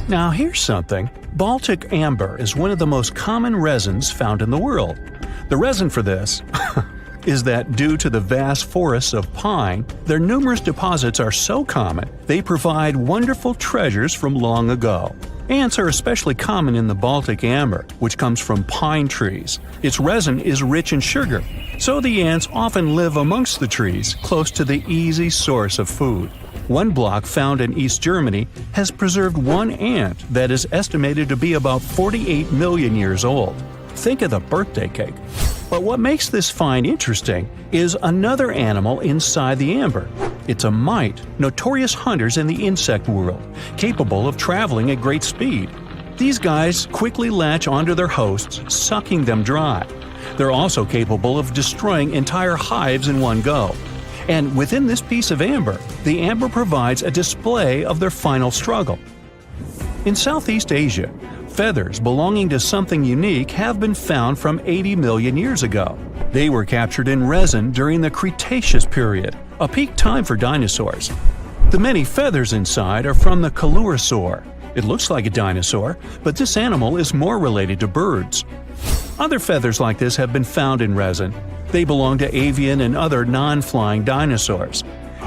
Now here's something. Baltic amber is one of the most common resins found in the world. The reason for this is that due to the vast forests of pine, their numerous deposits are so common they provide wonderful treasures from long ago. Ants are especially common in the Baltic amber, which comes from pine trees. Its resin is rich in sugar, so the ants often live amongst the trees, close to the easy source of food. One block found in East Germany has preserved one ant that is estimated to be about 48 million years old. Think of the birthday cake. But what makes this find interesting is another animal inside the amber. It's a mite, notorious hunters in the insect world, capable of traveling at great speed. These guys quickly latch onto their hosts, sucking them dry. They're also capable of destroying entire hives in one go. And within this piece of amber, the amber provides a display of their final struggle. In Southeast Asia, feathers belonging to something unique have been found from 80 million years ago. They were captured in resin during the Cretaceous period, a peak time for dinosaurs. The many feathers inside are from the coelurosaur. It looks like a dinosaur, but this animal is more related to birds. Other feathers like this have been found in resin. They belong to avian and other non-flying dinosaurs.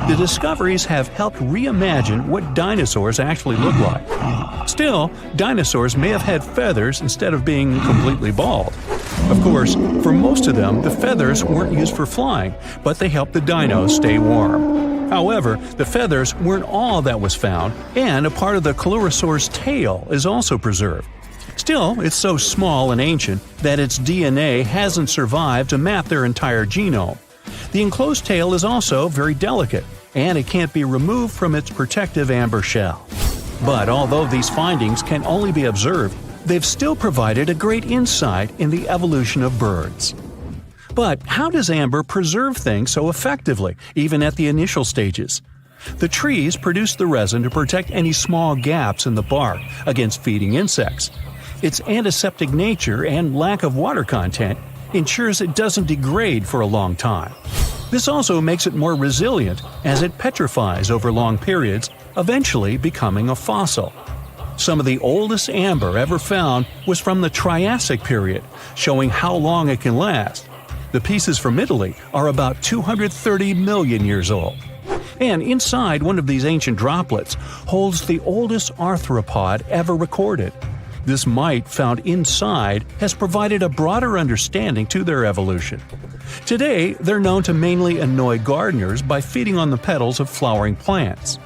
The discoveries have helped reimagine what dinosaurs actually look like. Still, dinosaurs may have had feathers instead of being completely bald. Of course, for most of them, the feathers weren't used for flying, but they helped the dinos stay warm. However, the feathers weren't all that was found, and a part of the coelurosaur's tail is also preserved. Still, it's so small and ancient that its DNA hasn't survived to map their entire genome. The enclosed tail is also very delicate, and it can't be removed from its protective amber shell. But although these findings can only be observed, they've still provided a great insight in the evolution of birds. But how does amber preserve things so effectively, even at the initial stages? The trees produce the resin to protect any small gaps in the bark against feeding insects. Its antiseptic nature and lack of water content ensures it doesn't degrade for a long time. This also makes it more resilient as it petrifies over long periods, eventually becoming a fossil. Some of the oldest amber ever found was from the Triassic period, showing how long it can last. The pieces from Italy are about 230 million years old. And inside one of these ancient droplets holds the oldest arthropod ever recorded. This mite found inside has provided a broader understanding to their evolution. Today, they're known to mainly annoy gardeners by feeding on the petals of flowering plants.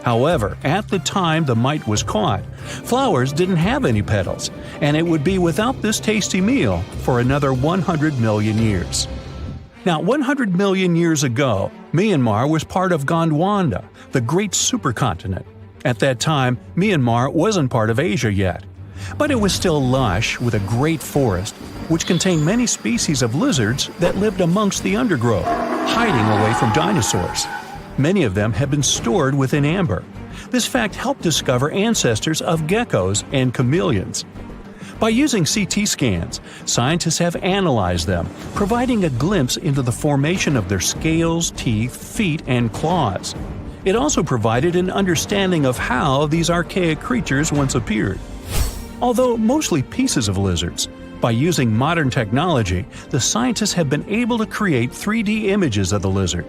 However, at the time the mite was caught, flowers didn't have any petals, and it would be without this tasty meal for another 100 million years. Now, 100 million years ago, Myanmar was part of Gondwana, the great supercontinent. At that time, Myanmar wasn't part of Asia yet. But it was still lush with a great forest, which contained many species of lizards that lived amongst the undergrowth, hiding away from dinosaurs. Many of them had been stored within amber. This fact helped discover ancestors of geckos and chameleons. By using CT scans, scientists have analyzed them, providing a glimpse into the formation of their scales, teeth, feet, and claws. It also provided an understanding of how these archaic creatures once appeared. Although mostly pieces of lizards, by using modern technology, the scientists have been able to create 3D images of the lizard.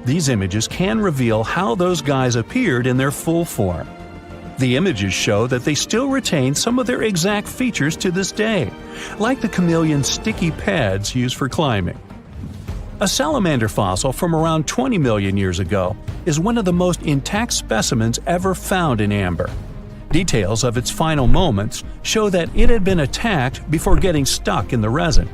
These images can reveal how those guys appeared in their full form. The images show that they still retain some of their exact features to this day, like the chameleon's sticky pads used for climbing. A salamander fossil from around 20 million years ago is one of the most intact specimens ever found in amber. Details of its final moments show that it had been attacked before getting stuck in the resin.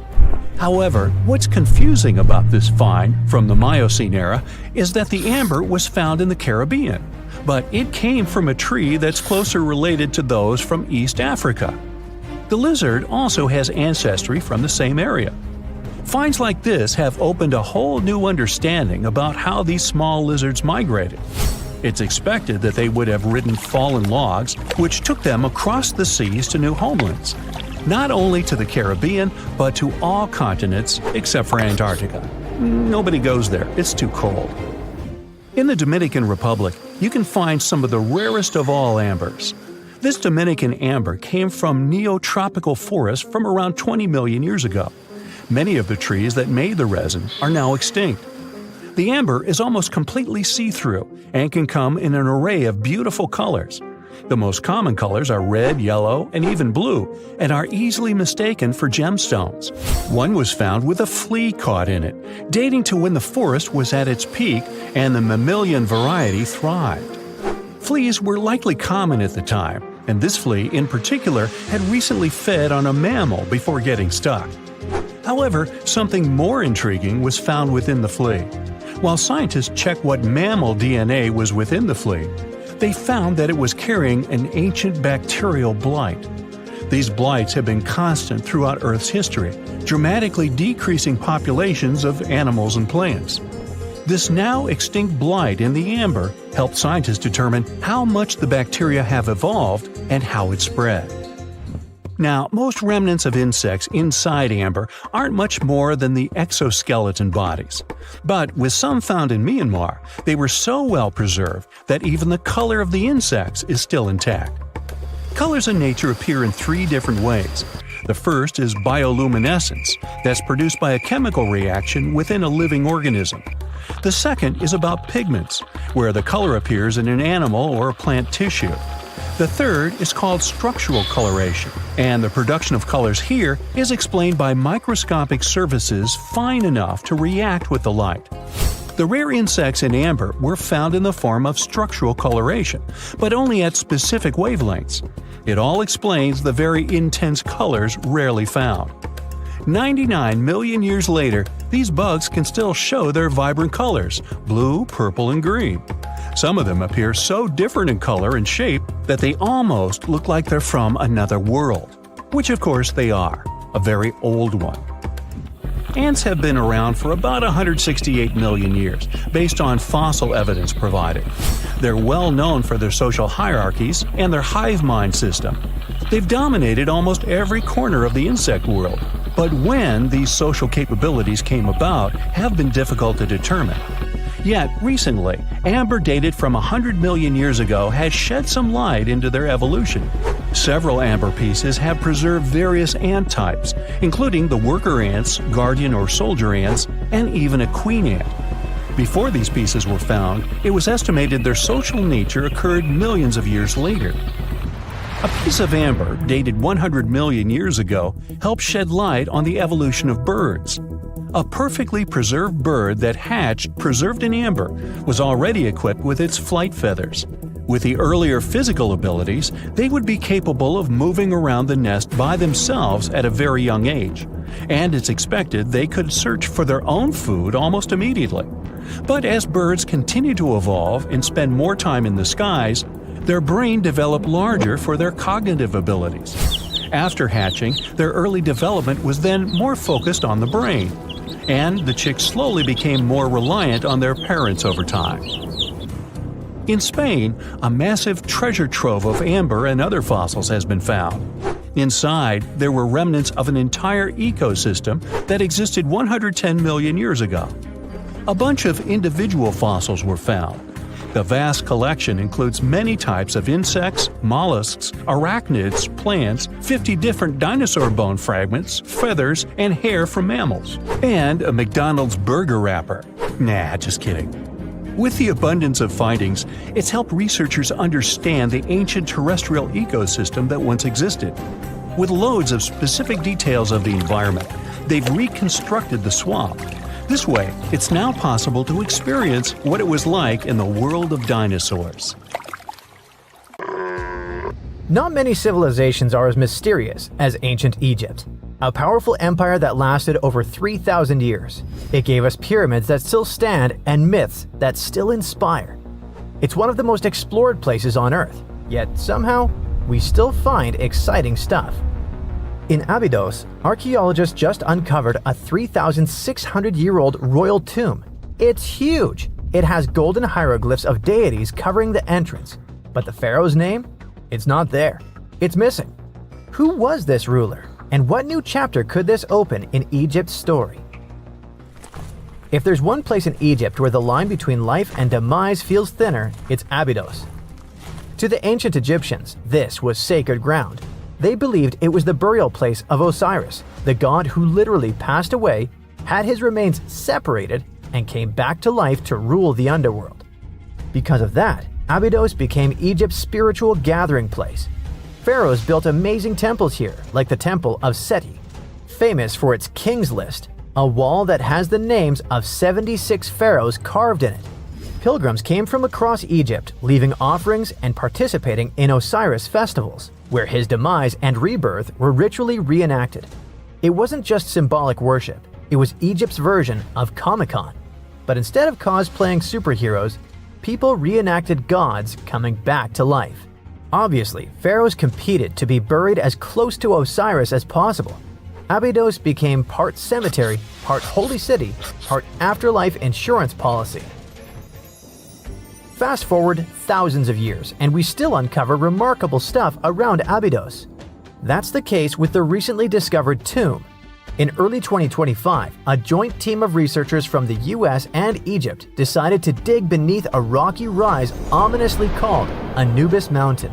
However, what's confusing about this find from the Miocene era is that the amber was found in the Caribbean, but it came from a tree that's closer related to those from East Africa. The lizard also has ancestry from the same area. Finds like this have opened a whole new understanding about how these small lizards migrated. It's expected that they would have ridden fallen logs, which took them across the seas to new homelands, not only to the Caribbean, but to all continents except for Antarctica. Nobody goes there, it's too cold. In the Dominican Republic, you can find some of the rarest of all ambers. This Dominican amber came from neotropical forests from around 20 million years ago. Many of the trees that made the resin are now extinct. The amber is almost completely see-through and can come in an array of beautiful colors. The most common colors are red, yellow, and even blue, and are easily mistaken for gemstones. One was found with a flea caught in it, dating to when the forest was at its peak and the mammalian variety thrived. Fleas were likely common at the time, and this flea in particular had recently fed on a mammal before getting stuck. However, something more intriguing was found within the flea. While scientists checked what mammal DNA was within the flea, they found that it was carrying an ancient bacterial blight. These blights have been constant throughout Earth's history, dramatically decreasing populations of animals and plants. This now extinct blight in the amber helped scientists determine how much the bacteria have evolved and how it spread. Now, most remnants of insects inside amber aren't much more than the exoskeleton bodies. But with some found in Myanmar, they were so well preserved that even the color of the insects is still intact. Colors in nature appear in three different ways. The first is bioluminescence, that's produced by a chemical reaction within a living organism. The second is about pigments, where the color appears in an animal or plant tissue. The third is called structural coloration, and the production of colors here is explained by microscopic surfaces fine enough to react with the light. The rare insects in amber were found in the form of structural coloration, but only at specific wavelengths. It all explains the very intense colors rarely found. 99 million years later, these bugs can still show their vibrant colors – blue, purple, and green. Some of them appear so different in color and shape that they almost look like they're from another world. Which of course they are, a very old one. Ants have been around for about 168 million years, based on fossil evidence provided. They're well known for their social hierarchies and their hive mind system. They've dominated almost every corner of the insect world, but when these social capabilities came about have been difficult to determine. Yet, recently, amber dated from 100 million years ago has shed some light into their evolution. Several amber pieces have preserved various ant types, including the worker ants, guardian or soldier ants, and even a queen ant. Before these pieces were found, it was estimated their social nature occurred millions of years later. A piece of amber dated 100 million years ago helped shed light on the evolution of birds. A perfectly preserved bird that hatched preserved in amber was already equipped with its flight feathers. With the earlier physical abilities, they would be capable of moving around the nest by themselves at a very young age, and it's expected they could search for their own food almost immediately. But as birds continue to evolve and spend more time in the skies, their brain developed larger for their cognitive abilities. After hatching, their early development was then more focused on the brain, and the chicks slowly became more reliant on their parents over time. In Spain, a massive treasure trove of amber and other fossils has been found. Inside, there were remnants of an entire ecosystem that existed 110 million years ago. A bunch of individual fossils were found. The vast collection includes many types of insects, mollusks, arachnids, plants, 50 different dinosaur bone fragments, feathers, and hair from mammals, and a McDonald's burger wrapper. Nah, just kidding. With the abundance of findings, it's helped researchers understand the ancient terrestrial ecosystem that once existed. With loads of specific details of the environment, they've reconstructed the swamp. This way, it's now possible to experience what it was like in the world of dinosaurs. Not many civilizations are as mysterious as ancient Egypt, a powerful empire that lasted over 3,000 years. It gave us pyramids that still stand and myths that still inspire. It's one of the most explored places on Earth, yet somehow, we still find exciting stuff. In Abydos, archaeologists just uncovered a 3,600-year-old royal tomb. It's huge! It has golden hieroglyphs of deities covering the entrance, but the pharaoh's name? It's not there. It's missing. Who was this ruler, and what new chapter could this open in Egypt's story? If there's one place in Egypt where the line between life and demise feels thinner, it's Abydos. To the ancient Egyptians, this was sacred ground. They believed it was the burial place of Osiris, the god who literally passed away, had his remains separated, and came back to life to rule the underworld. Because of that, Abydos became Egypt's spiritual gathering place. Pharaohs built amazing temples here, like the Temple of Seti, famous for its King's List, a wall that has the names of 76 pharaohs carved in it. Pilgrims came from across Egypt, leaving offerings and participating in Osiris festivals, where his demise and rebirth were ritually reenacted. It wasn't just symbolic worship, it was Egypt's version of Comic-Con. But instead of cosplaying superheroes, people reenacted gods coming back to life. Obviously, pharaohs competed to be buried as close to Osiris as possible. Abydos became part cemetery, part holy city, part afterlife insurance policy. Fast forward thousands of years, and we still uncover remarkable stuff around Abydos. That's the case with the recently discovered tomb. In early 2025, a joint team of researchers from the US and Egypt decided to dig beneath a rocky rise ominously called Anubis Mountain.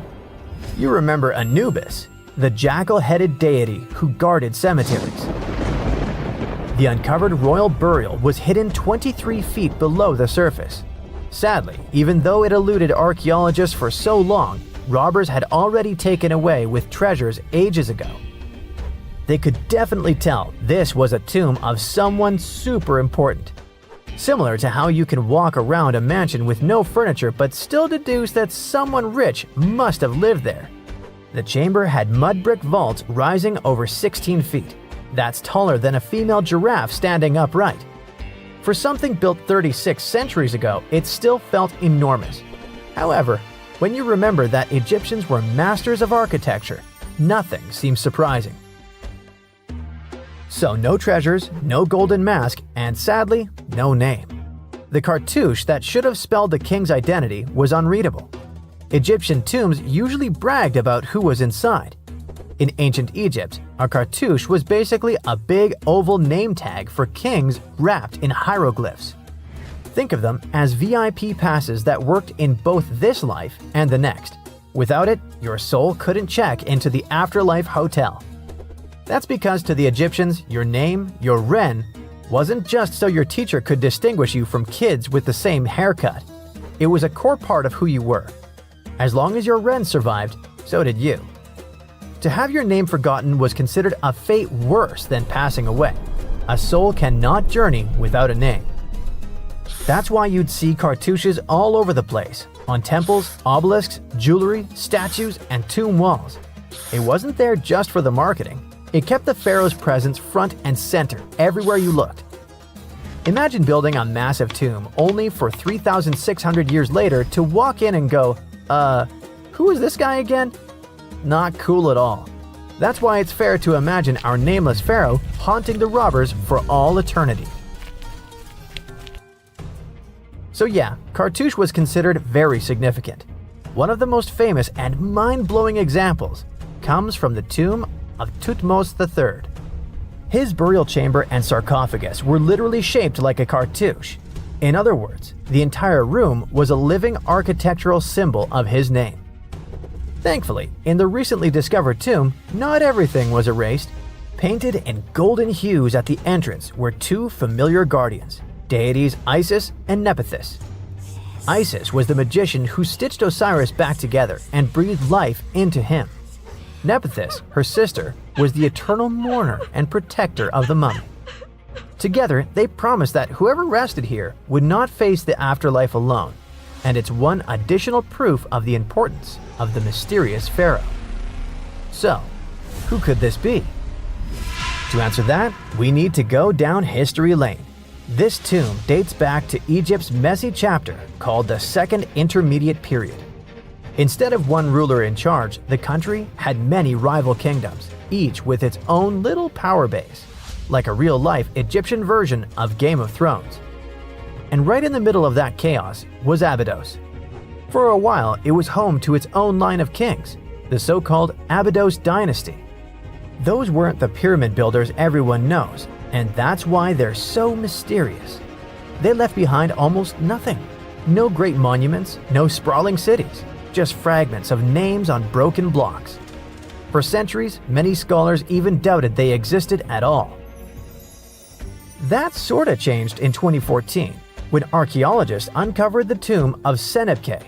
You remember Anubis, the jackal-headed deity who guarded cemeteries. The uncovered royal burial was hidden 23 feet below the surface. Sadly, even though it eluded archaeologists for so long, robbers had already taken away with treasures ages ago. They could definitely tell this was a tomb of someone super important. Similar to how you can walk around a mansion with no furniture but still deduce that someone rich must have lived there. The chamber had mud brick vaults rising over 16 feet. That's taller than a female giraffe standing upright. For something built 36 centuries ago, it still felt enormous. However, when you remember that Egyptians were masters of architecture, nothing seems surprising. So no treasures, no golden mask, and sadly, no name. The cartouche that should have spelled the king's identity was unreadable. Egyptian tombs usually bragged about who was inside. In ancient Egypt, a cartouche was basically a big oval name tag for kings wrapped in hieroglyphs. Think of them as VIP passes that worked in both this life and the next. Without it, your soul couldn't check into the afterlife hotel. That's because to the Egyptians, your name, your Ren, wasn't just so your teacher could distinguish you from kids with the same haircut. It was a core part of who you were. As long as your Ren survived, so did you. To have your name forgotten was considered a fate worse than passing away. A soul cannot journey without a name. That's why you'd see cartouches all over the place, on temples, obelisks, jewelry, statues, and tomb walls. It wasn't there just for the marketing. It kept the pharaoh's presence front and center everywhere you looked. Imagine building a massive tomb only for 3,600 years later to walk in and go, who is this guy again? Not cool at all. That's why it's fair to imagine our nameless pharaoh haunting the robbers for all eternity. So yeah, cartouche was considered very significant. One of the most famous and mind-blowing examples comes from the tomb of Thutmose III. His burial chamber and sarcophagus were literally shaped like a cartouche. In other words, the entire room was a living architectural symbol of his name. Thankfully, in the recently discovered tomb, not everything was erased. Painted in golden hues at the entrance were two familiar guardians, deities Isis and Nephthys. Isis was the magician who stitched Osiris back together and breathed life into him. Nephthys, her sister, was the eternal mourner and protector of the mummy. Together, they promised that whoever rested here would not face the afterlife alone, and it's one additional proof of the importance of the mysterious pharaoh. So, who could this be? To answer that, we need to go down history lane. This tomb dates back to Egypt's messy chapter called the Second Intermediate Period. Instead of one ruler in charge, the country had many rival kingdoms, each with its own little power base, like a real-life Egyptian version of Game of Thrones. And right in the middle of that chaos was Abydos. For a while, it was home to its own line of kings, the so-called Abydos dynasty. Those weren't the pyramid builders everyone knows, and that's why they're so mysterious. They left behind almost nothing. No great monuments, no sprawling cities. just fragments of names on broken blocks. For centuries, many scholars even doubted they existed at all. That sorta changed in 2014 when archaeologists uncovered the tomb of Senebkay,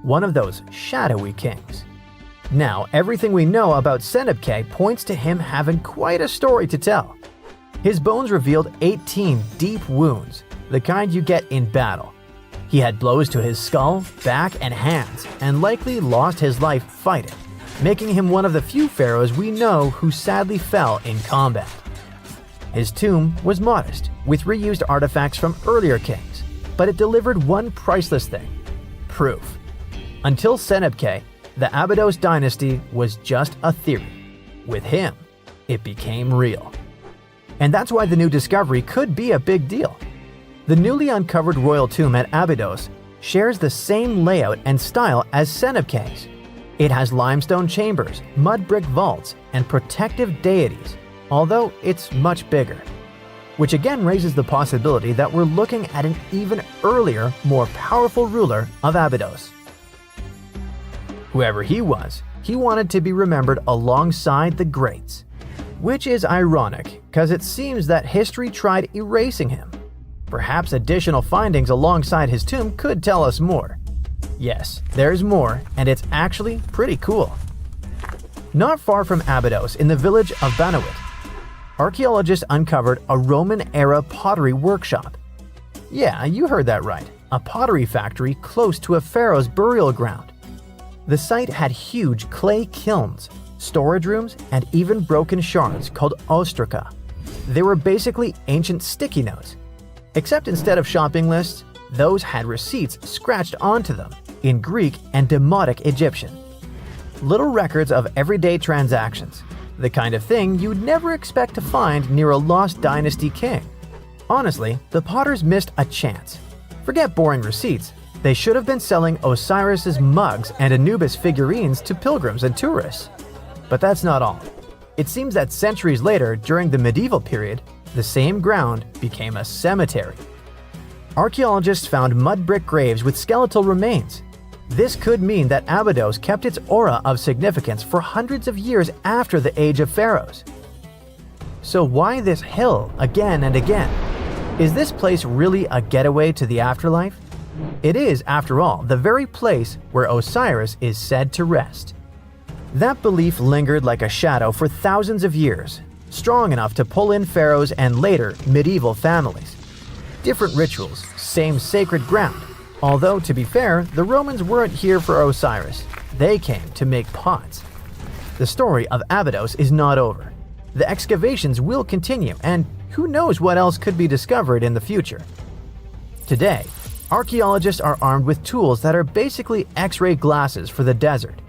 one of those shadowy kings. Now, everything we know about Senebkay points to him having quite a story to tell. His bones revealed 18 deep wounds, the kind you get in battle. He had blows to his skull, back, and hands, and likely lost his life fighting, making him one of the few pharaohs we know who sadly fell in combat. His tomb was modest, with reused artifacts from earlier kings, but it delivered one priceless thing: proof. Until Senebkay, the Abydos dynasty was just a theory. With him, it became real. And that's why the new discovery could be a big deal. The newly uncovered royal tomb at Abydos shares the same layout and style as Senebkay's. It has limestone chambers, mud brick vaults, and protective deities, although it's much bigger. Which again raises the possibility that we're looking at an even earlier, more powerful ruler of Abydos. Whoever he was, he wanted to be remembered alongside the greats. Which is ironic, because it seems that history tried erasing him. Perhaps additional findings alongside his tomb could tell us more. Yes, there's more, and it's actually pretty cool. Not far from Abydos, in the village of Banawit, archaeologists uncovered a Roman-era pottery workshop. Yeah, you heard that right, a pottery factory close to a pharaoh's burial ground. The site had huge clay kilns, storage rooms, and even broken shards called ostraca. They were basically ancient sticky notes. Except instead of shopping lists, those had receipts scratched onto them in Greek and Demotic Egyptian. Little records of everyday transactions, the kind of thing you'd never expect to find near a lost dynasty king. Honestly, the potters missed a chance. Forget boring receipts, they should have been selling Osiris's mugs and Anubis figurines to pilgrims and tourists. But that's not all. It seems that centuries later, during the medieval period, the same ground became a cemetery. Archaeologists found mud brick graves with skeletal remains. This could mean that Abydos kept its aura of significance for hundreds of years after the Age of Pharaohs. So why this hill again and again? Is this place really a getaway to the afterlife? It is, after all, the very place where Osiris is said to rest. That belief lingered like a shadow for thousands of years, strong enough to pull in pharaohs and later medieval families. Different rituals, same sacred ground. Although, to be fair, the Romans weren't here for Osiris. They came to make pots. The story of Abydos is not over. The excavations will continue, and who knows what else could be discovered in the future. Today, archaeologists are armed with tools that are basically X-ray glasses for the desert.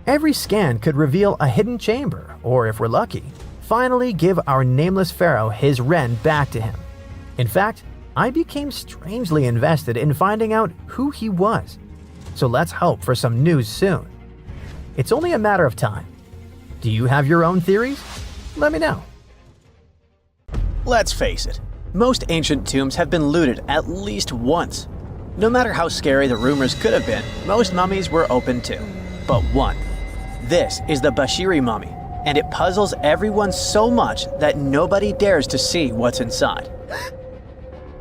Every scan could reveal a hidden chamber, or if we're lucky, finally give our nameless pharaoh his wren back to him. In fact, I became strangely invested in finding out who he was. So let's hope for some news soon. It's only a matter of time. Do you have your own theories? Let me know. Let's face it, most ancient tombs have been looted at least once. No matter how scary the rumors could have been, most mummies were open too. But one. This is the Bashiri mummy, and it puzzles everyone so much that nobody dares to see what's inside.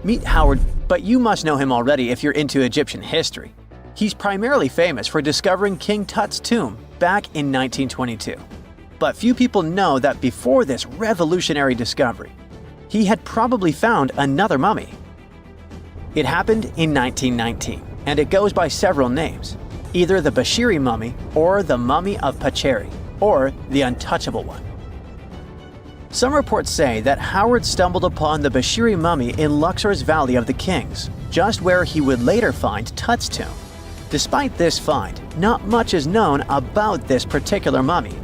Meet Howard, but you must know him already if you're into Egyptian history. He's primarily famous for discovering King Tut's tomb back in 1922. But few people know that before this revolutionary discovery, he had probably found another mummy. It happened in 1919, and it goes by several names, either the Bashiri mummy or the mummy of Pacheri, or the untouchable one. Some reports say that Howard stumbled upon the Bashiri mummy in Luxor's Valley of the Kings, just where he would later find Tut's tomb. Despite this find, not much is known about this particular mummy.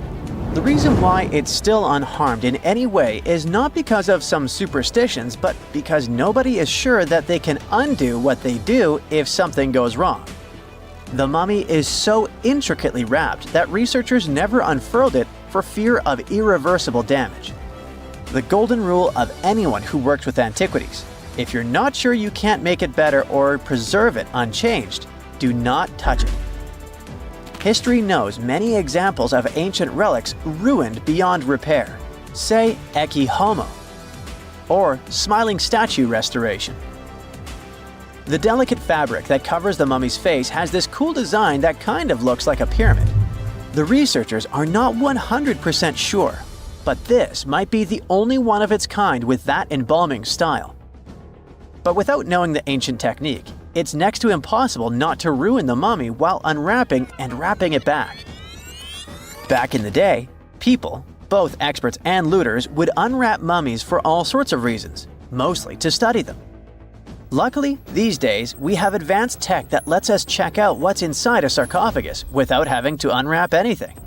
The reason why it's still unharmed in any way is not because of some superstitions, but because nobody is sure that they can undo what they do if something goes wrong. The mummy is so intricately wrapped that researchers never unfurled it for fear of irreversible damage. The golden rule of anyone who works with antiquities: if you're not sure you can't make it better or preserve it unchanged, do not touch it. history knows many examples of ancient relics ruined beyond repair, say Ecce Homo, or smiling statue restoration. The delicate fabric that covers the mummy's face has this cool design that kind of looks like a pyramid. The researchers are not 100% sure, but this might be the only one of its kind with that embalming style. But without knowing the ancient technique, it's next to impossible not to ruin the mummy while unwrapping and wrapping it back. Back in the day, people, both experts and looters, would unwrap mummies for all sorts of reasons, mostly to study them. Luckily, these days, we have advanced tech that lets us check out what's inside a sarcophagus without having to unwrap anything.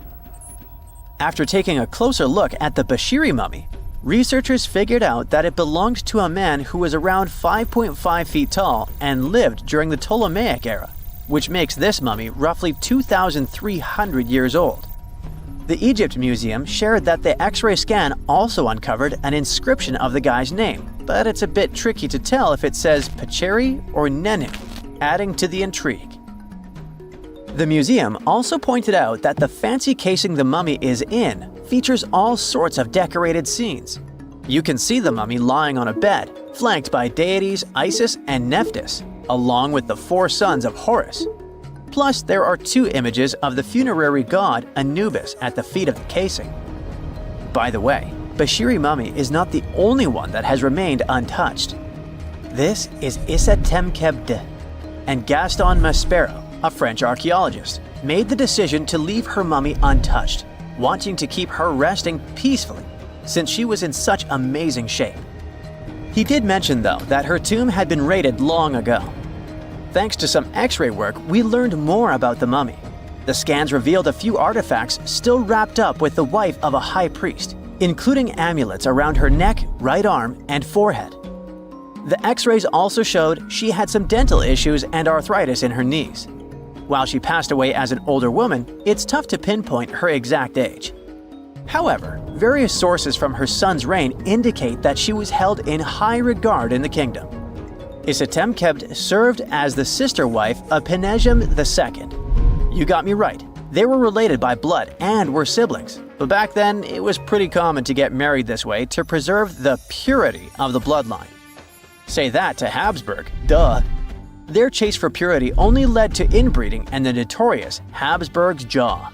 After taking a closer look at the Bashiri mummy, researchers figured out that it belonged to a man who was around 5.5 feet tall and lived during the Ptolemaic era, which makes this mummy roughly 2,300 years old. The Egypt Museum shared that the X-ray scan also uncovered an inscription of the guy's name, but it's a bit tricky to tell if it says Pacheri or Nenu, adding to the intrigue. The museum also pointed out that the fancy casing the mummy is in features all sorts of decorated scenes. You can see the mummy lying on a bed, flanked by deities Isis and Nephthys, along with the 4 sons of Horus. Plus, there are 2 images of the funerary god Anubis at the feet of the casing. By the way, Bashiri mummy is not the only one that has remained untouched. This is Issa Temkebde, and Gaston Maspero, a French archaeologist, made the decision to leave her mummy untouched, wanting to keep her resting peacefully since she was in such amazing shape. He did mention, though, that her tomb had been raided long ago. Thanks to some X-ray work, we learned more about the mummy. The scans revealed a few artifacts still wrapped up with the wife of a high priest, including amulets around her neck, right arm, and forehead. The X-rays also showed she had some dental issues and arthritis in her knees. While she passed away as an older woman, it's tough to pinpoint her exact age. However, various sources from her son's reign indicate that she was held in high regard in the kingdom. Isatemkebd served as the sister wife of Penejam II. You got me right, they were related by blood and were siblings, but back then it was pretty common to get married this way to preserve the purity of the bloodline. Say that to Habsburg, duh. Their chase for purity only led to inbreeding and the notorious Habsburg's jaw.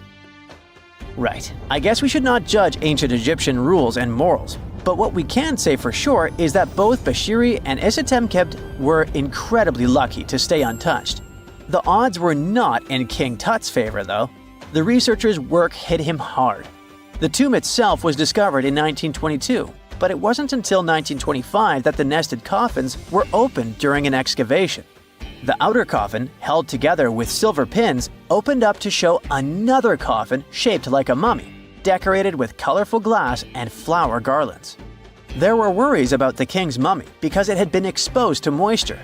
Right, I guess we should not judge ancient Egyptian rules and morals, but what we can say for sure is that both Bashiri and Isatemkebd were incredibly lucky to stay untouched. The odds were not in King Tut's favor, though. The researchers' work hit him hard. The tomb itself was discovered in 1922, but it wasn't until 1925 that the nested coffins were opened during an excavation. The outer coffin, held together with silver pins, opened up to show another coffin shaped like a mummy, decorated with colorful glass and flower garlands. There were worries about the king's mummy because it had been exposed to moisture.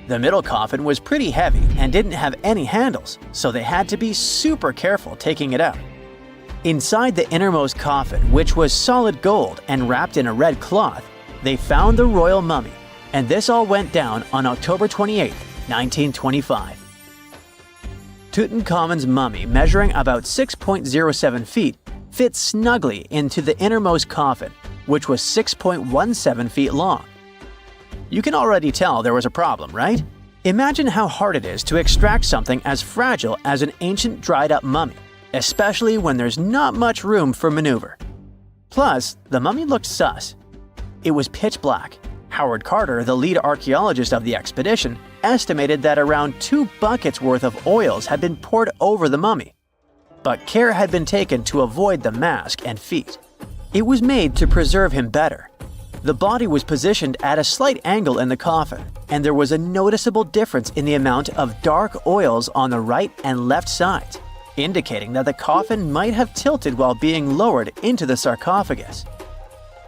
The middle coffin was pretty heavy and didn't have any handles, so they had to be super careful taking it out. Inside the innermost coffin, which was solid gold and wrapped in a red cloth, they found the royal mummy, and this all went down on October 28, 1925. Tutankhamun's mummy, measuring about 6.07 feet, fit snugly into the innermost coffin, which was 6.17 feet long. You can already tell there was a problem, right? Imagine how hard it is to extract something as fragile as an ancient dried-up mummy, especially when there's not much room for maneuver. Plus, the mummy looked sus. It was pitch black. Howard Carter, the lead archaeologist of the expedition, estimated that around 2 buckets worth of oils had been poured over the mummy. But care had been taken to avoid the mask and feet. It was made to preserve him better. The body was positioned at a slight angle in the coffin, and there was a noticeable difference in the amount of dark oils on the right and left sides, indicating that the coffin might have tilted while being lowered into the sarcophagus.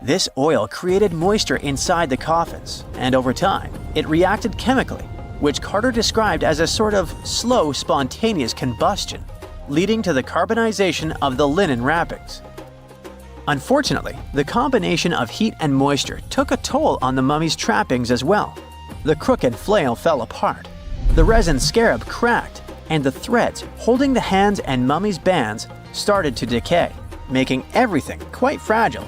This oil created moisture inside the coffins, and over time, it reacted chemically, which Carter described as a sort of slow, spontaneous combustion, leading to the carbonization of the linen wrappings. Unfortunately, the combination of heat and moisture took a toll on the mummy's trappings as well. The crook and flail fell apart. The resin scarab cracked, and the threads holding the hands and mummy's bands started to decay, making everything quite fragile.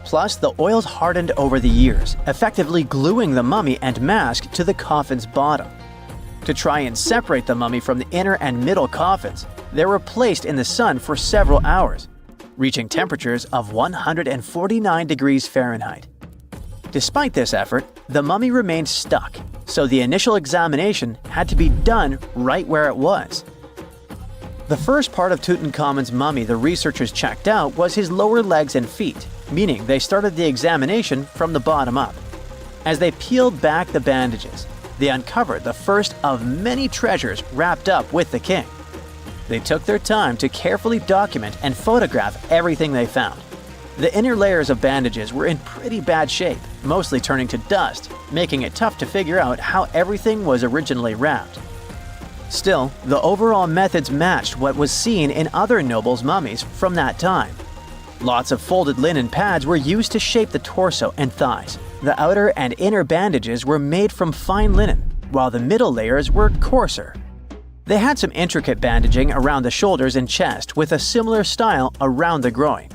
Plus, the oils hardened over the years, effectively gluing the mummy and mask to the coffin's bottom. To try and separate the mummy from the inner and middle coffins, they were placed in the sun for several hours, reaching temperatures of 149 degrees Fahrenheit. Despite this effort, the mummy remained stuck, so the initial examination had to be done right where it was. The first part of Tutankhamun's mummy the researchers checked out was his lower legs and feet, meaning they started the examination from the bottom up. As they peeled back the bandages, they uncovered the first of many treasures wrapped up with the king. They took their time to carefully document and photograph everything they found. The inner layers of bandages were in pretty bad shape, mostly turning to dust, making it tough to figure out how everything was originally wrapped. Still, the overall methods matched what was seen in other nobles' mummies from that time. Lots of folded linen pads were used to shape the torso and thighs. The outer and inner bandages were made from fine linen, while the middle layers were coarser. They had some intricate bandaging around the shoulders and chest with a similar style around the groin.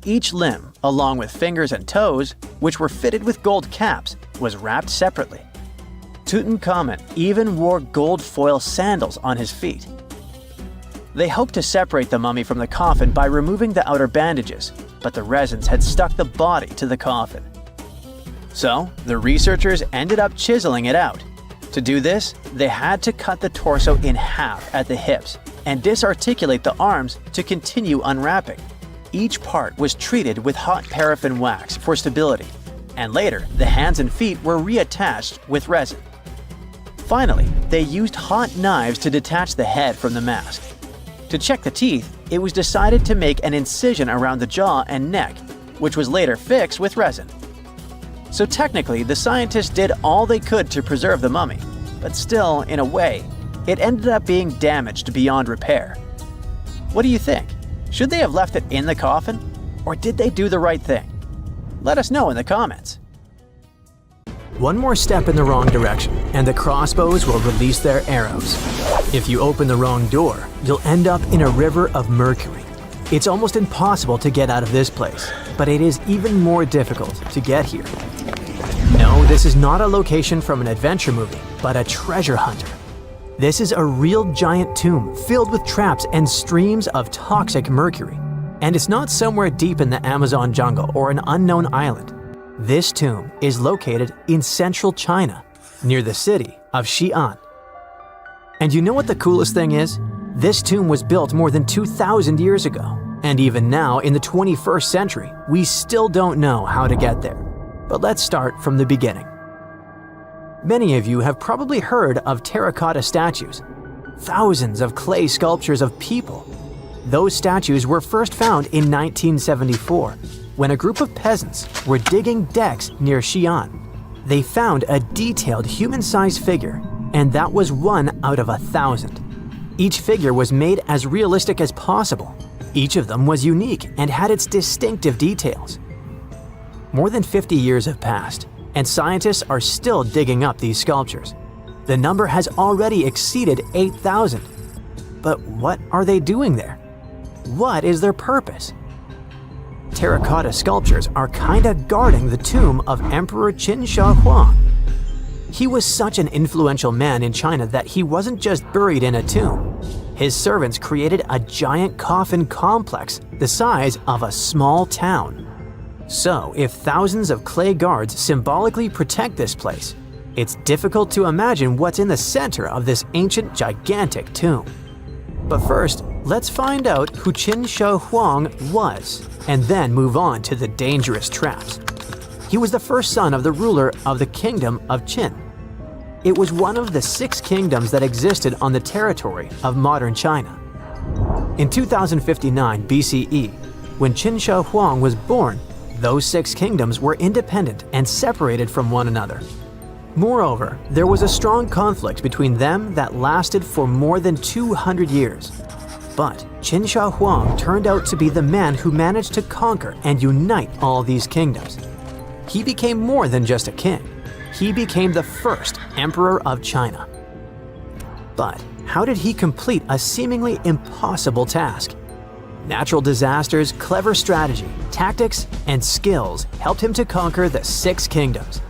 Each limb, along with fingers and toes, which were fitted with gold caps, was wrapped separately. Tutankhamun even wore gold foil sandals on his feet. They hoped to separate the mummy from the coffin by removing the outer bandages, but the resins had stuck the body to the coffin. So, the researchers ended up chiseling it out. To do this, they had to cut the torso in half at the hips and disarticulate the arms to continue unwrapping. Each part was treated with hot paraffin wax for stability, and later the hands and feet were reattached with resin. Finally, they used hot knives to detach the head from the mask. To check the teeth, it was decided to make an incision around the jaw and neck, which was later fixed with resin. So technically, the scientists did all they could to preserve the mummy, but still, in a way, it ended up being damaged beyond repair. What do you think? Should they have left it in the coffin? Or did they do the right thing? Let us know in the comments. One more step in the wrong direction, and the crossbows will release their arrows. If you open the wrong door, you'll end up in a river of mercury. It's almost impossible to get out of this place, but it is even more difficult to get here. No, this is not a location from an adventure movie, but a treasure hunter. This is a real giant tomb filled with traps and streams of toxic mercury. And it's not somewhere deep in the Amazon jungle or an unknown island. This tomb is located in central China, near the city of Xi'an. And you know what the coolest thing is? This tomb was built more than 2,000 years ago. And even now, in the 21st century, we still don't know how to get there. But let's start from the beginning. Many of you have probably heard of terracotta statues. Thousands of clay sculptures of people. Those statues were first found in 1974, when a group of peasants were digging decks near Xi'an. They found a detailed human-sized figure, and that was one out of 1,000. Each figure was made as realistic as possible. Each of them was unique and had its distinctive details. More than 50 years have passed, and scientists are still digging up these sculptures. The number has already exceeded 8,000. But what are they doing there? What is their purpose? Terracotta sculptures are kinda guarding the tomb of Emperor Qin Shi Huang. He was such an influential man in China that he wasn't just buried in a tomb. His servants created a giant coffin complex the size of a small town. So, if thousands of clay guards symbolically protect this place, it's difficult to imagine what's in the center of this ancient, gigantic tomb. But first, let's find out who Qin Shi Huang was, and then move on to the dangerous traps. He was the first son of the ruler of the kingdom of Qin. It was one of the 6 kingdoms that existed on the territory of modern China. In 2059 BCE, when Qin Shi Huang was born, those 6 kingdoms were independent and separated from one another. Moreover, there was a strong conflict between them that lasted for more than 200 years. But Qin Shi Huang turned out to be the man who managed to conquer and unite all these kingdoms. He became more than just a king. He became the first emperor of China. But how did he complete a seemingly impossible task? Natural disasters, clever strategy, tactics, and skills helped him to conquer the 6 kingdoms.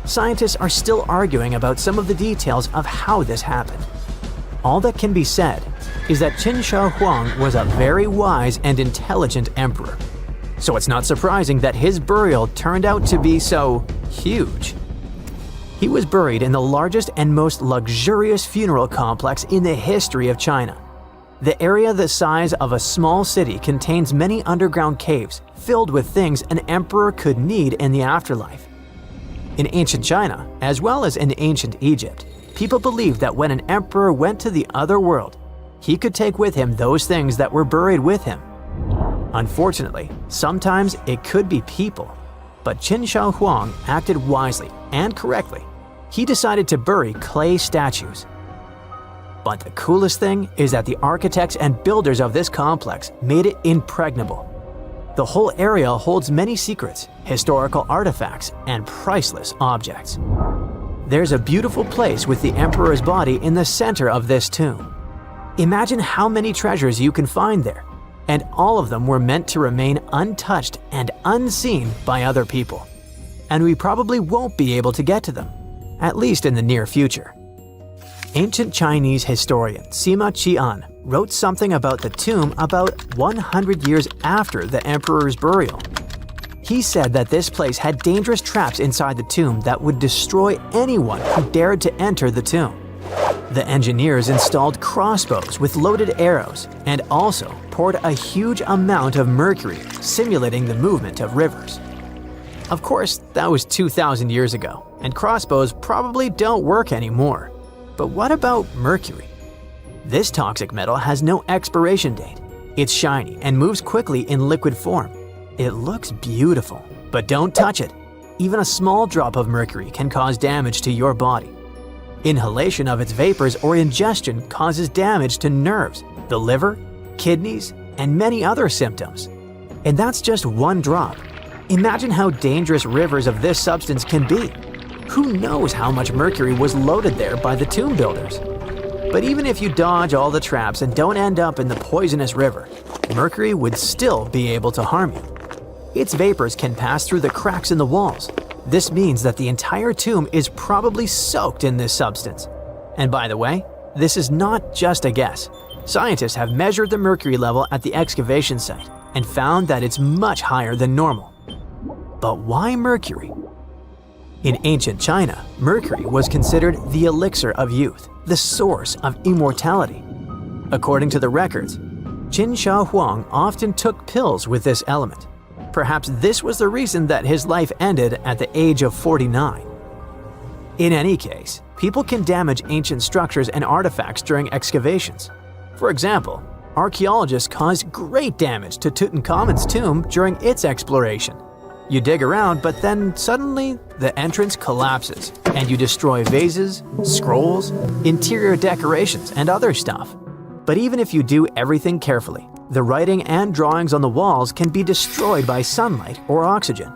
Scientists are still arguing about some of the details of how this happened. All that can be said is that Qin Shi Huang was a very wise and intelligent emperor. So it's not surprising that his burial turned out to be so huge. He was buried in the largest and most luxurious funeral complex in the history of China. The area the size of a small city contains many underground caves filled with things an emperor could need in the afterlife. In ancient China, as well as in ancient Egypt, people believed that when an emperor went to the other world, he could take with him those things that were buried with him. Unfortunately, sometimes it could be people, but Qin Shi Huang acted wisely and correctly. He decided to bury clay statues. But the coolest thing is that the architects and builders of this complex made it impregnable. The whole area holds many secrets, historical artifacts, and priceless objects. There's a beautiful place with the emperor's body in the center of this tomb. Imagine how many treasures you can find there, and all of them were meant to remain untouched and unseen by other people. And we probably won't be able to get to them, at least in the near future. Ancient Chinese historian Sima Qian wrote something about the tomb about 100 years after the emperor's burial. He said that this place had dangerous traps inside the tomb that would destroy anyone who dared to enter the tomb. The engineers installed crossbows with loaded arrows and also poured a huge amount of mercury, simulating the movement of rivers. Of course, that was 2,000 years ago, and crossbows probably don't work anymore. But what about mercury? This toxic metal has no expiration date. It's shiny and moves quickly in liquid form. It looks beautiful, but don't touch it. Even a small drop of mercury can cause damage to your body. Inhalation of its vapors or ingestion causes damage to nerves, the liver, kidneys, and many other symptoms. And that's just one drop. Imagine how dangerous rivers of this substance can be. Who knows how much mercury was loaded there by the tomb builders? But even if you dodge all the traps and don't end up in the poisonous river, mercury would still be able to harm you. Its vapors can pass through the cracks in the walls. This means that the entire tomb is probably soaked in this substance. And by the way, this is not just a guess. Scientists have measured the mercury level at the excavation site and found that it's much higher than normal. But why mercury? In ancient China, mercury was considered the elixir of youth, the source of immortality. According to the records, Qin Shi Huang often took pills with this element. Perhaps this was the reason that his life ended at the age of 49. In any case, people can damage ancient structures and artifacts during excavations. For example, archaeologists caused great damage to Tutankhamun's tomb during its exploration. You dig around, but then suddenly the entrance collapses and you destroy vases, scrolls, interior decorations, and other stuff. But even if you do everything carefully, the writing and drawings on the walls can be destroyed by sunlight or oxygen.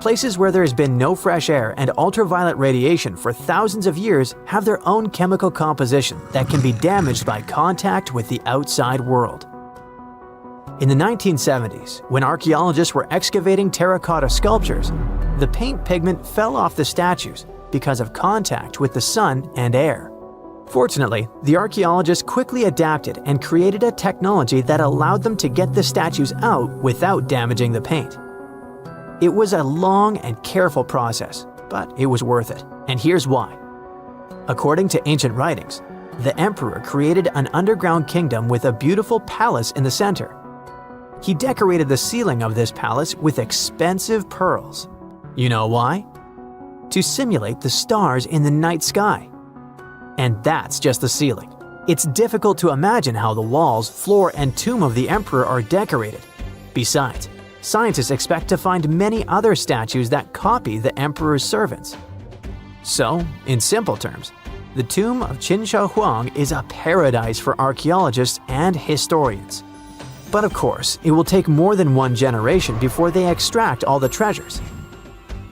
Places where there has been no fresh air and ultraviolet radiation for thousands of years have their own chemical composition that can be damaged by contact with the outside world. In the 1970s, when archaeologists were excavating terracotta sculptures, the paint pigment fell off the statues because of contact with the sun and air. Fortunately, the archaeologists quickly adapted and created a technology that allowed them to get the statues out without damaging the paint. It was a long and careful process, but it was worth it, and here's why. According to ancient writings, the emperor created an underground kingdom with a beautiful palace in the center. He decorated the ceiling of this palace with expensive pearls. You know why? To simulate the stars in the night sky. And that's just the ceiling. It's difficult to imagine how the walls, floor, and tomb of the emperor are decorated. Besides, scientists expect to find many other statues that copy the emperor's servants. So, in simple terms, the tomb of Qin Shi Huang is a paradise for archaeologists and historians. But of course, it will take more than one generation before they extract all the treasures.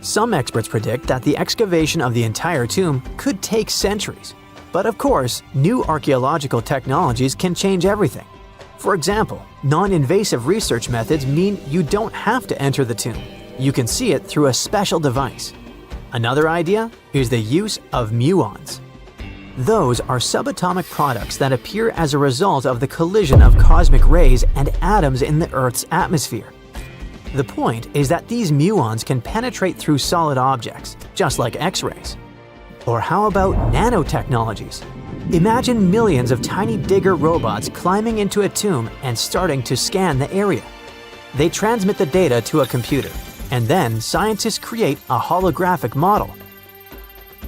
Some experts predict that the excavation of the entire tomb could take centuries. But of course, new archaeological technologies can change everything. For example, non-invasive research methods mean you don't have to enter the tomb. You can see it through a special device. Another idea is the use of muons. Those are subatomic products that appear as a result of the collision of cosmic rays and atoms in the Earth's atmosphere. The point is that these muons can penetrate through solid objects, just like X-rays. Or how about nanotechnologies? Imagine millions of tiny digger robots climbing into a tomb and starting to scan the area. They transmit the data to a computer, and then scientists create a holographic model.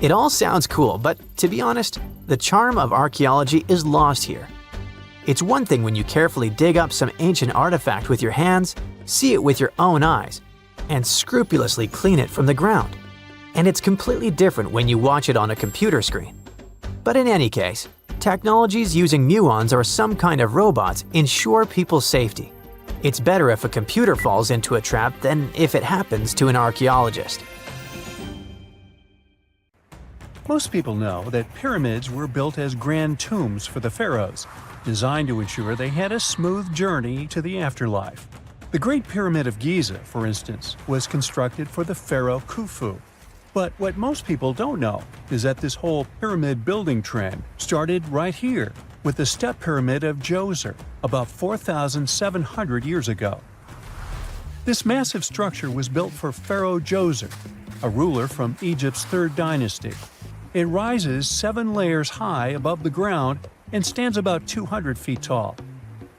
It all sounds cool, but to be honest, the charm of archaeology is lost here. It's one thing when you carefully dig up some ancient artifact with your hands, see it with your own eyes, and scrupulously clean it from the ground. And it's completely different when you watch it on a computer screen. But in any case, technologies using muons or some kind of robots ensure people's safety. It's better if a computer falls into a trap than if it happens to an archaeologist. Most people know that pyramids were built as grand tombs for the pharaohs, designed to ensure they had a smooth journey to the afterlife. The Great Pyramid of Giza, for instance, was constructed for the pharaoh Khufu. But what most people don't know is that this whole pyramid building trend started right here with the step pyramid of Djoser about 4,700 years ago. This massive structure was built for Pharaoh Djoser, a ruler from Egypt's 3rd dynasty. It rises 7 layers high above the ground and stands about 200 feet tall.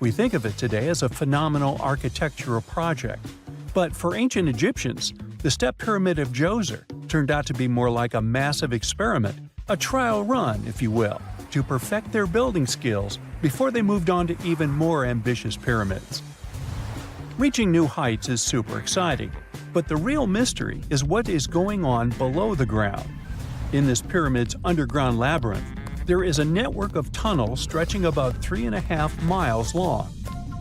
We think of it today as a phenomenal architectural project, but for ancient Egyptians, the step pyramid of Djoser turned out to be more like a massive experiment, a trial run, if you will, to perfect their building skills before they moved on to even more ambitious pyramids. Reaching new heights is super exciting, but the real mystery is what is going on below the ground. In this pyramid's underground labyrinth, there is a network of tunnels stretching about 3.5 miles long.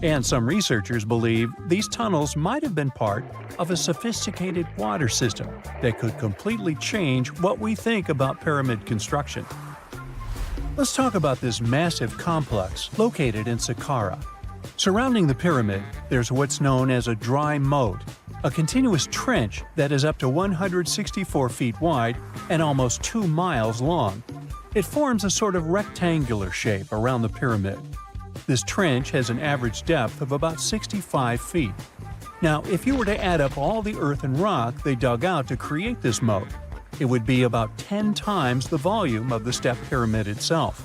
And some researchers believe these tunnels might have been part of a sophisticated water system that could completely change what we think about pyramid construction. Let's talk about this massive complex located in Saqqara. Surrounding the pyramid, there's what's known as a dry moat, a continuous trench that is up to 164 feet wide and almost 2 miles long. It forms a sort of rectangular shape around the pyramid. This trench has an average depth of about 65 feet. Now, if you were to add up all the earth and rock they dug out to create this moat, it would be about 10 times the volume of the step pyramid itself.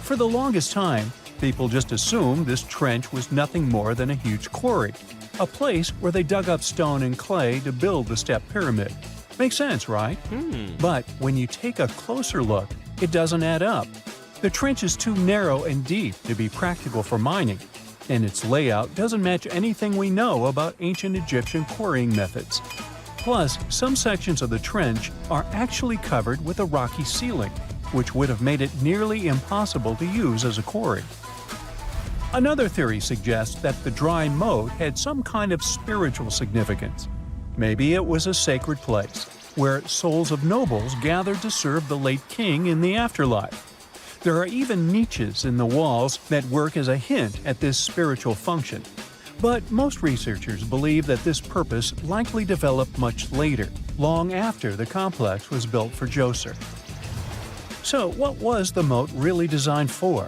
For the longest time, people just assumed this trench was nothing more than a huge quarry, a place where they dug up stone and clay to build the step pyramid. Makes sense, right? But when you take a closer look, it doesn't add up. The trench is too narrow and deep to be practical for mining, and its layout doesn't match anything we know about ancient Egyptian quarrying methods. Plus, some sections of the trench are actually covered with a rocky ceiling, which would have made it nearly impossible to use as a quarry. Another theory suggests that the dry moat had some kind of spiritual significance. Maybe it was a sacred place, where souls of nobles gathered to serve the late king in the afterlife. There are even niches in the walls that work as a hint at this spiritual function. But most researchers believe that this purpose likely developed much later, long after the complex was built for Djoser. So what was the moat really designed for?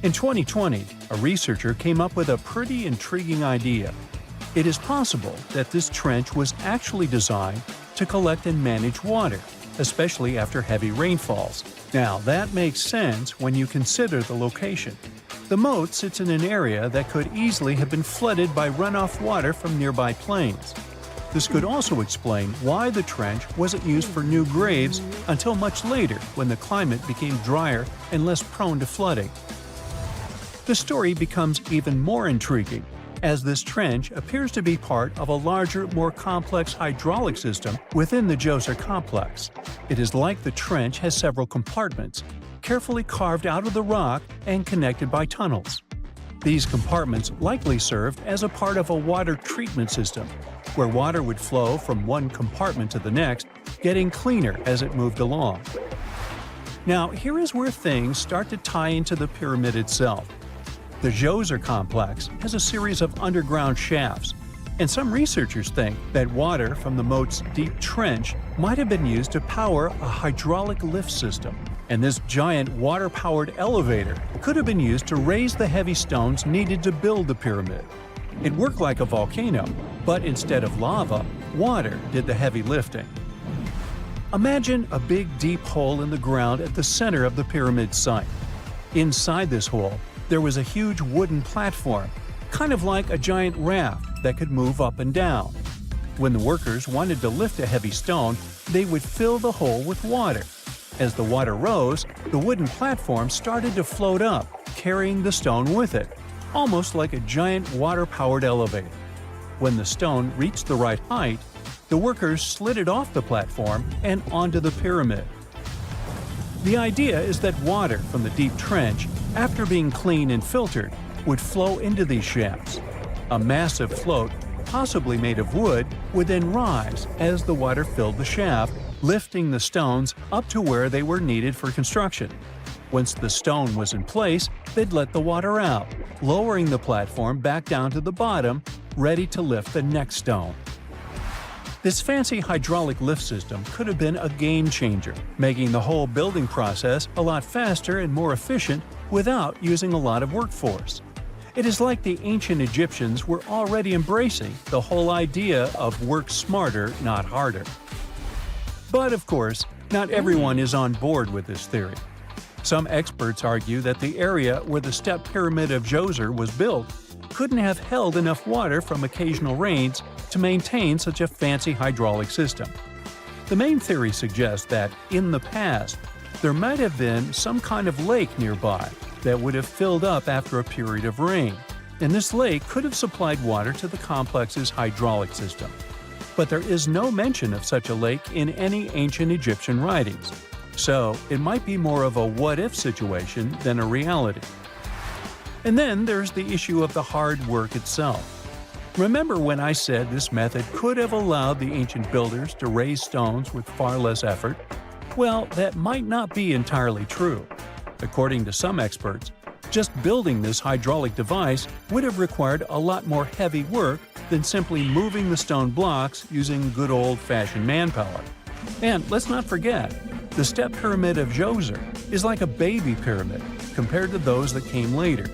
In 2020, a researcher came up with a pretty intriguing idea. It is possible that this trench was actually designed to collect and manage water, especially after heavy rainfalls. Now, that makes sense when you consider the location. The moat sits in an area that could easily have been flooded by runoff water from nearby plains. This could also explain why the trench wasn't used for new graves until much later when the climate became drier and less prone to flooding. The story becomes even more intriguing, as this trench appears to be part of a larger, more complex hydraulic system within the Djoser complex. It is like the trench has several compartments, carefully carved out of the rock and connected by tunnels. These compartments likely served as a part of a water treatment system, where water would flow from one compartment to the next, getting cleaner as it moved along. Now, here is where things start to tie into the pyramid itself. The Djoser complex has a series of underground shafts, and some researchers think that water from the moat's deep trench might have been used to power a hydraulic lift system, and this giant water-powered elevator could have been used to raise the heavy stones needed to build the pyramid. It worked like a volcano, but instead of lava, water did the heavy lifting. Imagine a big deep hole in the ground at the center of the pyramid site. Inside this hole, there was a huge wooden platform, kind of like a giant raft that could move up and down. When the workers wanted to lift a heavy stone, they would fill the hole with water. As the water rose, the wooden platform started to float up, carrying the stone with it, almost like a giant water-powered elevator. When the stone reached the right height, the workers slid it off the platform and onto the pyramid. The idea is that water from the deep trench, after being cleaned and filtered, would flow into these shafts. A massive float, possibly made of wood, would then rise as the water filled the shaft, lifting the stones up to where they were needed for construction. Once the stone was in place, they'd let the water out, lowering the platform back down to the bottom, ready to lift the next stone. This fancy hydraulic lift system could have been a game changer, making the whole building process a lot faster and more efficient without using a lot of workforce. It is like the ancient Egyptians were already embracing the whole idea of work smarter, not harder. But of course, not everyone is on board with this theory. Some experts argue that the area where the step pyramid of Djoser was built couldn't have held enough water from occasional rains to maintain such a fancy hydraulic system. The main theory suggests that, in the past, there might have been some kind of lake nearby that would have filled up after a period of rain, and this lake could have supplied water to the complex's hydraulic system. But there is no mention of such a lake in any ancient Egyptian writings, so it might be more of a what-if situation than a reality. And then there's the issue of the hard work itself. Remember when I said this method could have allowed the ancient builders to raise stones with far less effort? Well, that might not be entirely true. According to some experts, just building this hydraulic device would have required a lot more heavy work than simply moving the stone blocks using good old-fashioned manpower. And let's not forget, the step pyramid of Djoser is like a baby pyramid compared to those that came later.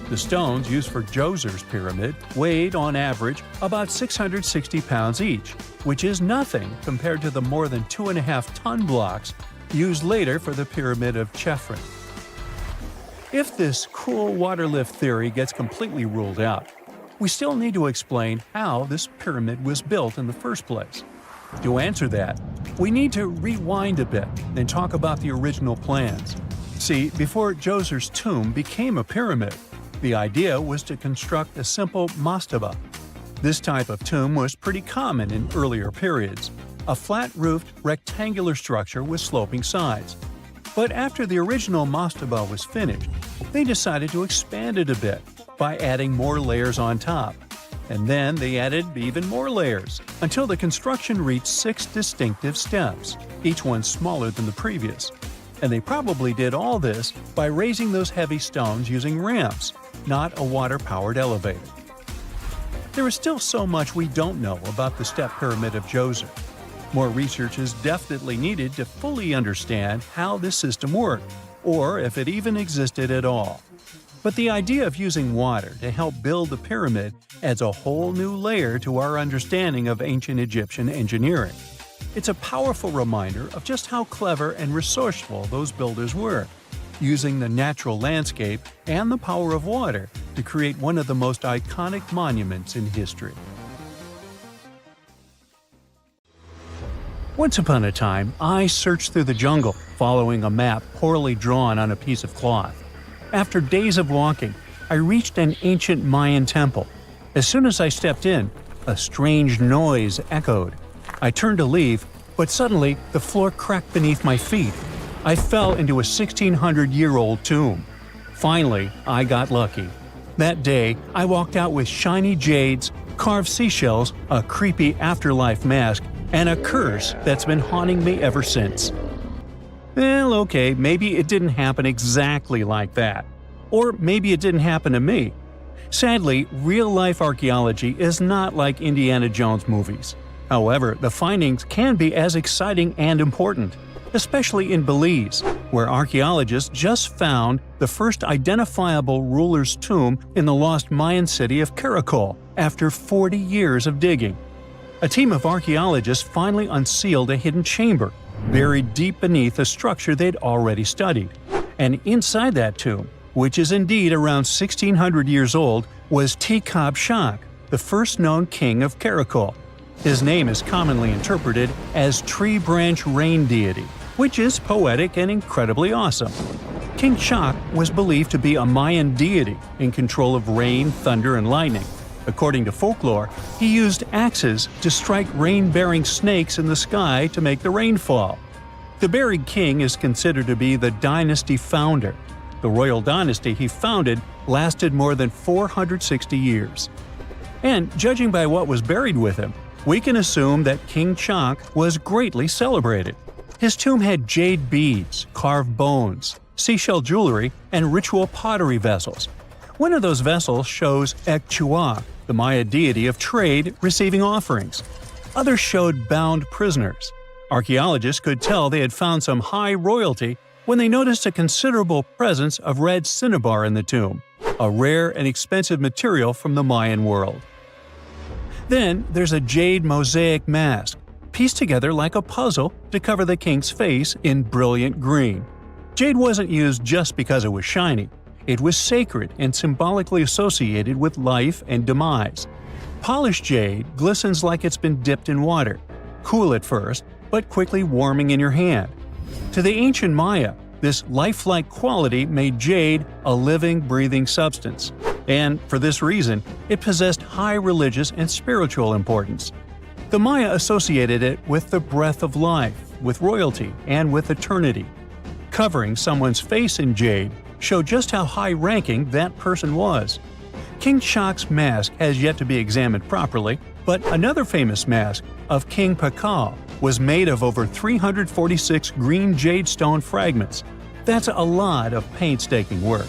The stones used for Djoser's pyramid weighed, on average, about 660 pounds each, which is nothing compared to the more than 2.5-ton blocks used later for the pyramid of Chephren. If this cool water lift theory gets completely ruled out, we still need to explain how this pyramid was built in the first place. To answer that, we need to rewind a bit and talk about the original plans. See, before Djoser's tomb became a pyramid, the idea was to construct a simple mastaba. This type of tomb was pretty common in earlier periods, a flat-roofed, rectangular structure with sloping sides. But after the original mastaba was finished, they decided to expand it a bit by adding more layers on top. And then they added even more layers, until the construction reached 6 distinctive steps, each one smaller than the previous. And they probably did all this by raising those heavy stones using ramps, not a water-powered elevator. There is still so much we don't know about the step pyramid of Djoser. More research is definitely needed to fully understand how this system worked, or if it even existed at all. But the idea of using water to help build the pyramid adds a whole new layer to our understanding of ancient Egyptian engineering. It's a powerful reminder of just how clever and resourceful those builders were, using the natural landscape and the power of water to create one of the most iconic monuments in history. Once upon a time, I searched through the jungle, following a map poorly drawn on a piece of cloth. After days of walking, I reached an ancient Mayan temple. As soon as I stepped in, a strange noise echoed. I turned to leave, but suddenly the floor cracked beneath my feet. I fell into a 1,600-year-old tomb. Finally, I got lucky. That day, I walked out with shiny jades, carved seashells, a creepy afterlife mask, and a curse that's been haunting me ever since. Well, okay, maybe it didn't happen exactly like that. Or maybe it didn't happen to me. Sadly, real-life archaeology is not like Indiana Jones movies. However, the findings can be as exciting and important, especially in Belize, where archaeologists just found the first identifiable ruler's tomb in the lost Mayan city of Caracol after 40 years of digging. A team of archaeologists finally unsealed a hidden chamber, buried deep beneath a structure they'd already studied. And inside that tomb, which is indeed around 1600 years old, was Tikab Shak, the first known king of Caracol. His name is commonly interpreted as Tree Branch Rain Deity, which is poetic and incredibly awesome. King Shak was believed to be a Mayan deity in control of rain, thunder, and lightning. According to folklore, he used axes to strike rain-bearing snakes in the sky to make the rain fall. The buried king is considered to be the dynasty founder. The royal dynasty he founded lasted more than 460 years. And judging by what was buried with him, we can assume that King Shak was greatly celebrated. His tomb had jade beads, carved bones, seashell jewelry, and ritual pottery vessels. One of those vessels shows Ekchua, the Maya deity of trade, receiving offerings. Others showed bound prisoners. Archaeologists could tell they had found some high royalty when they noticed a considerable presence of red cinnabar in the tomb, a rare and expensive material from the Mayan world. Then there's a jade mosaic mask, pieced together like a puzzle to cover the king's face in brilliant green. Jade wasn't used just because it was shiny. It was sacred and symbolically associated with life and demise. Polished jade glistens like it's been dipped in water, cool at first, but quickly warming in your hand. To the ancient Maya, this lifelike quality made jade a living, breathing substance. And for this reason, it possessed high religious and spiritual importance. The Maya associated it with the breath of life, with royalty, and with eternity. Covering someone's face in jade showed just how high-ranking that person was. King Shak's mask has yet to be examined properly, but another famous mask of King Pakal was made of over 346 green jade stone fragments. That's a lot of painstaking work.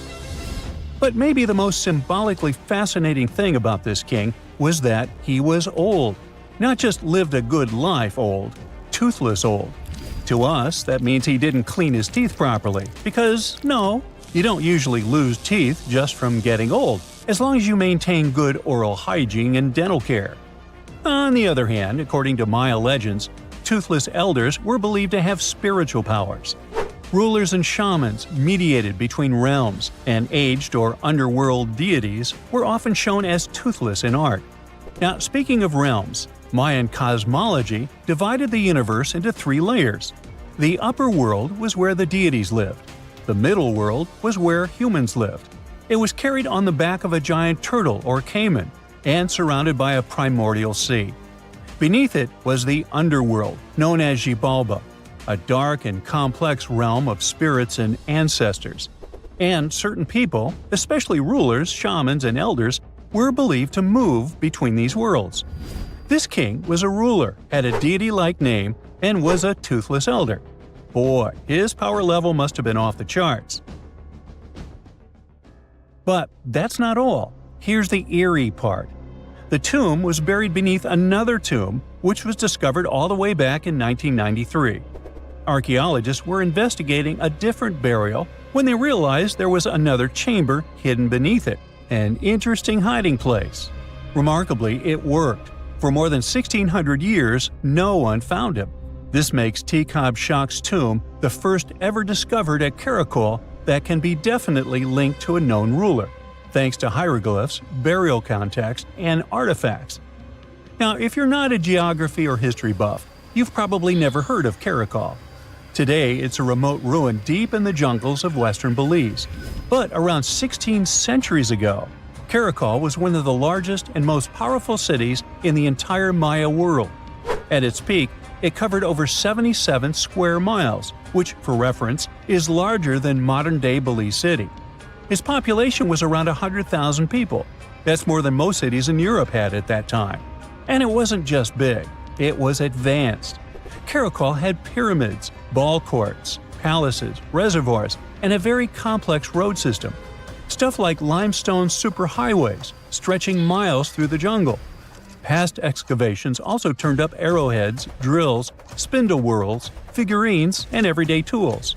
But maybe the most symbolically fascinating thing about this king was that he was old. Not just lived a good life old, toothless old. To us, that means he didn't clean his teeth properly, because no, you don't usually lose teeth just from getting old, as long as you maintain good oral hygiene and dental care. On the other hand, according to Maya legends, toothless elders were believed to have spiritual powers. Rulers and shamans mediated between realms, and aged or underworld deities were often shown as toothless in art. Now, speaking of realms, Mayan cosmology divided the universe into three layers. The upper world was where the deities lived. The middle world was where humans lived. It was carried on the back of a giant turtle or caiman, and surrounded by a primordial sea. Beneath it was the underworld, known as Xibalba, a dark and complex realm of spirits and ancestors. And certain people, especially rulers, shamans, and elders, were believed to move between these worlds. This king was a ruler, had a deity-like name, and was a toothless elder. Boy, his power level must have been off the charts. But that's not all. Here's the eerie part. The tomb was buried beneath another tomb, which was discovered all the way back in 1993. Archaeologists were investigating a different burial when they realized there was another chamber hidden beneath it, an interesting hiding place. Remarkably, it worked. For more than 1,600 years, no one found him. This makes Tikab Shak's tomb the first ever discovered at Caracol that can be definitely linked to a known ruler, thanks to hieroglyphs, burial context, and artifacts. Now, if you're not a geography or history buff, you've probably never heard of Caracol. Today, it's a remote ruin deep in the jungles of western Belize. But around 16 centuries ago, Caracol was one of the largest and most powerful cities in the entire Maya world. At its peak, it covered over 77 square miles, which, for reference, is larger than modern-day Belize City. Its population was around 100,000 people. That's more than most cities in Europe had at that time. And it wasn't just big, it was advanced. Caracol had pyramids, ball courts, palaces, reservoirs, and a very complex road system. Stuff like limestone superhighways stretching miles through the jungle. Past excavations also turned up arrowheads, drills, spindle whorls, figurines, and everyday tools.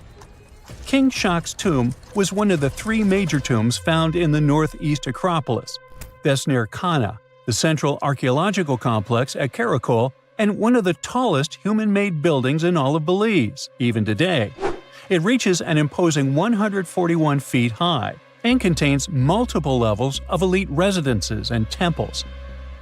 King Shak's tomb was one of the three major tombs found in the northeast Acropolis. That's near Kana, the central archaeological complex at Karakol, and one of the tallest human-made buildings in all of Belize, even today. It reaches an imposing 141 feet high and contains multiple levels of elite residences and temples.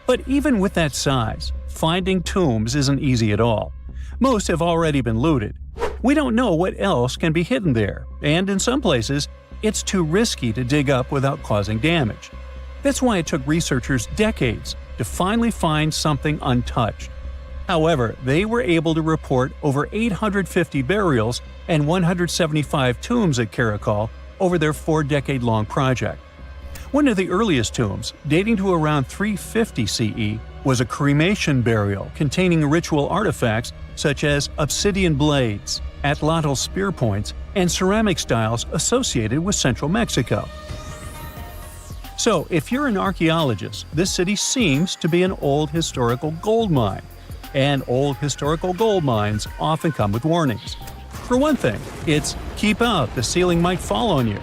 But even with that size, finding tombs isn't easy at all. Most have already been looted. We don't know what else can be hidden there, and in some places, it's too risky to dig up without causing damage. That's why it took researchers decades to finally find something untouched. However, they were able to report over 850 burials and 175 tombs at Karakol over their 4-decade-long project. One of the earliest tombs, dating to around 350 CE, was a cremation burial containing ritual artifacts such as obsidian blades, atlatl spear points, and ceramic styles associated with central Mexico. So, if you're an archaeologist, this city seems to be an old historical gold mine. And old historical gold mines often come with warnings. For one thing, it's "keep out, the ceiling might fall on you."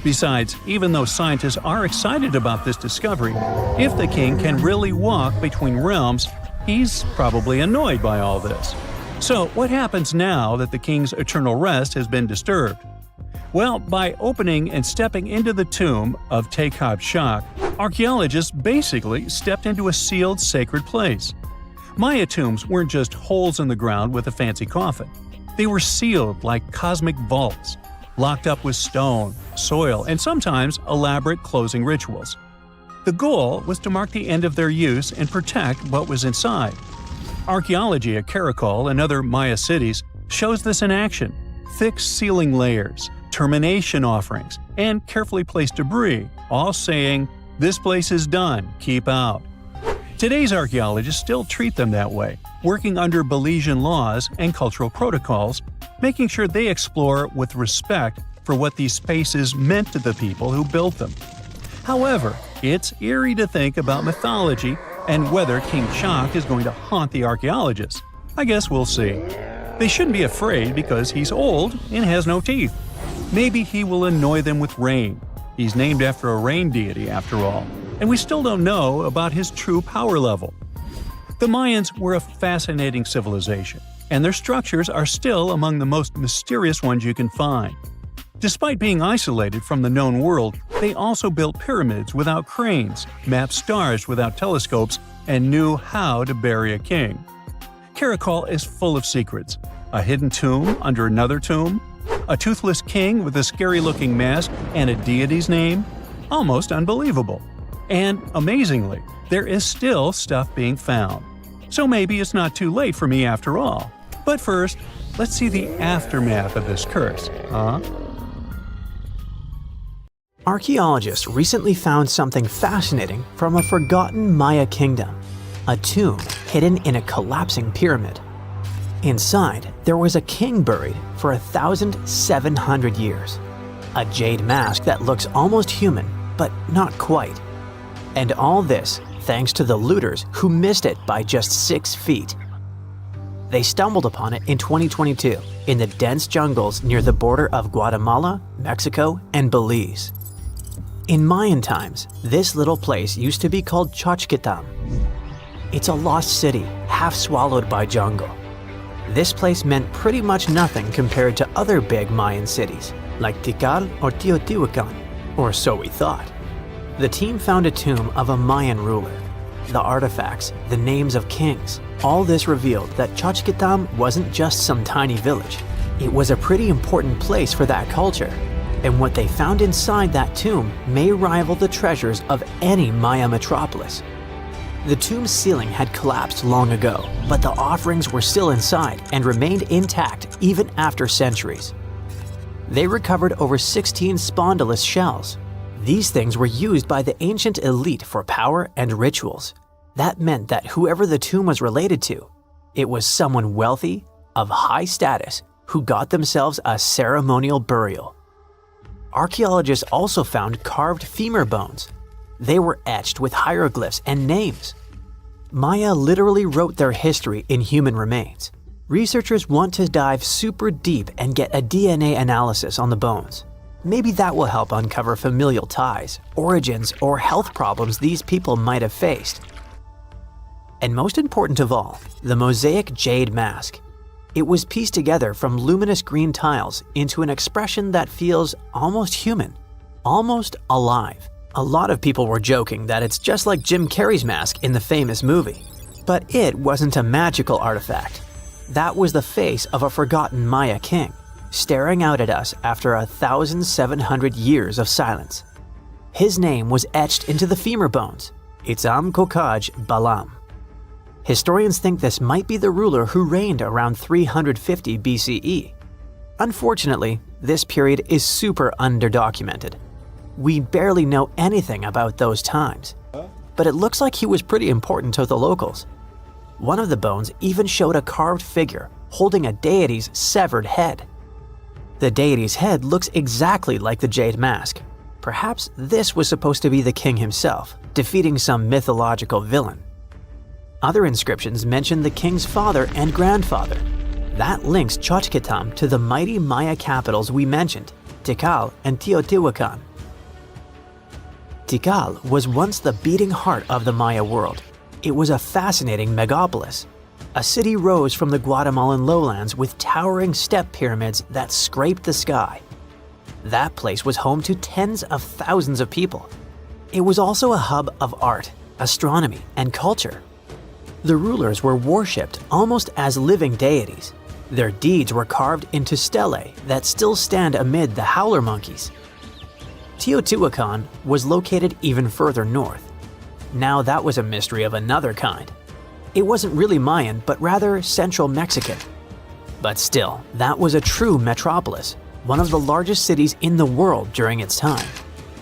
Besides, even though scientists are excited about this discovery, if the king can really walk between realms, he's probably annoyed by all this. So what happens now that the king's eternal rest has been disturbed? Well, by opening and stepping into the tomb of Tekhab Shak, archaeologists basically stepped into a sealed sacred place. Maya tombs weren't just holes in the ground with a fancy coffin. They were sealed like cosmic vaults, locked up with stone, soil, and sometimes elaborate closing rituals. The goal was to mark the end of their use and protect what was inside. Archaeology at Karakol and other Maya cities shows this in action: thick ceiling layers, termination offerings, and carefully placed debris, all saying, "This place is done, keep out." Today's archaeologists still treat them that way, working under Belizean laws and cultural protocols, making sure they explore with respect for what these spaces meant to the people who built them. However, it's eerie to think about mythology and whether King Shak is going to haunt the archaeologists. I guess we'll see. They shouldn't be afraid because he's old and has no teeth. Maybe he will annoy them with rain. He's named after a rain deity, after all, and we still don't know about his true power level. The Mayans were a fascinating civilization, and their structures are still among the most mysterious ones you can find. Despite being isolated from the known world, they also built pyramids without cranes, mapped stars without telescopes, and knew how to bury a king. Karakol is full of secrets: a hidden tomb under another tomb, a toothless king with a scary-looking mask and a deity's name. Almost unbelievable. And amazingly, there is still stuff being found. So maybe it's not too late for me after all. But first, let's see the aftermath of this curse, huh? Archaeologists recently found something fascinating from a forgotten Maya kingdom: a tomb hidden in a collapsing pyramid. Inside, there was a king buried for 1,700 years. A jade mask that looks almost human, but not quite. And all this thanks to the looters who missed it by just 6 feet. They stumbled upon it in 2022 in the dense jungles near the border of Guatemala, Mexico, and Belize. In Mayan times, this little place used to be called Xochquetam. It's a lost city, half swallowed by jungle. This place meant pretty much nothing compared to other big Mayan cities, like Tikal or Teotihuacan, or so we thought. The team found a tomb of a Mayan ruler. The artifacts, the names of kings, all this revealed that Xochquetam wasn't just some tiny village. It was a pretty important place for that culture, and what they found inside that tomb may rival the treasures of any Maya metropolis. The tomb's ceiling had collapsed long ago, but the offerings were still inside and remained intact even after centuries. They recovered over 16 spondylus shells. These things were used by the ancient elite for power and rituals. That meant that whoever the tomb was related to, it was someone wealthy, of high status, who got themselves a ceremonial burial. Archaeologists also found carved femur bones. They were etched with hieroglyphs and names. Maya literally wrote their history in human remains. Researchers want to dive super deep and get a DNA analysis on the bones. Maybe that will help uncover familial ties, origins, or health problems these people might have faced. And most important of all, the mosaic jade mask. It was pieced together from luminous green tiles into an expression that feels almost human, almost alive. A lot of people were joking that it's just like Jim Carrey's mask in the famous movie. But it wasn't a magical artifact. That was the face of a forgotten Maya king, staring out at us after 1,700 years of silence. His name was etched into the femur bones, Itzam Kokaj Balam. Historians think this might be the ruler who reigned around 350 BCE. Unfortunately, this period is super underdocumented. We barely know anything about those times, but it looks like he was pretty important to the locals. One of the bones even showed a carved figure holding a deity's severed head. The deity's head looks exactly like the jade mask. Perhaps this was supposed to be the king himself, defeating some mythological villain. Other inscriptions mention the king's father and grandfather. That links Xochitlam to the mighty Maya capitals we mentioned, Tikal and Teotihuacan. Tikal was once the beating heart of the Maya world. It was a fascinating megapolis. A city rose from the Guatemalan lowlands with towering step pyramids that scraped the sky. That place was home to tens of thousands of people. It was also a hub of art, astronomy, and culture. The rulers were worshipped almost as living deities. Their deeds were carved into stelae that still stand amid the howler monkeys. Teotihuacan was located even further north. Now that was a mystery of another kind. It wasn't really Mayan, but rather Central Mexican. But still, that was a true metropolis, one of the largest cities in the world during its time.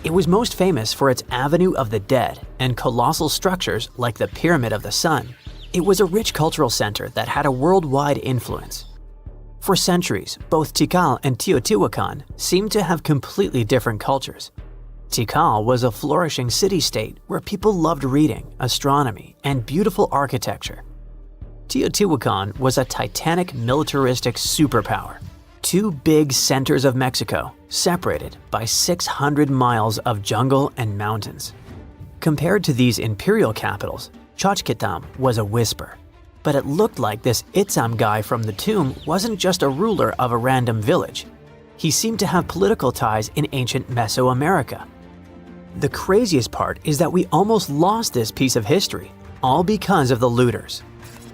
It was most famous for its Avenue of the Dead and colossal structures like the Pyramid of the Sun. It was a rich cultural center that had a worldwide influence. For centuries, both Tikal and Teotihuacan seemed to have completely different cultures. Tikal was a flourishing city-state where people loved reading, astronomy, and beautiful architecture. Teotihuacan was a titanic militaristic superpower. Two big centers of Mexico, separated by 600 miles of jungle and mountains. Compared to these imperial capitals, Xochitlam was a whisper. But it looked like this Itzam guy from the tomb wasn't just a ruler of a random village. He seemed to have political ties in ancient Mesoamerica. The craziest part is that we almost lost this piece of history, all because of the looters.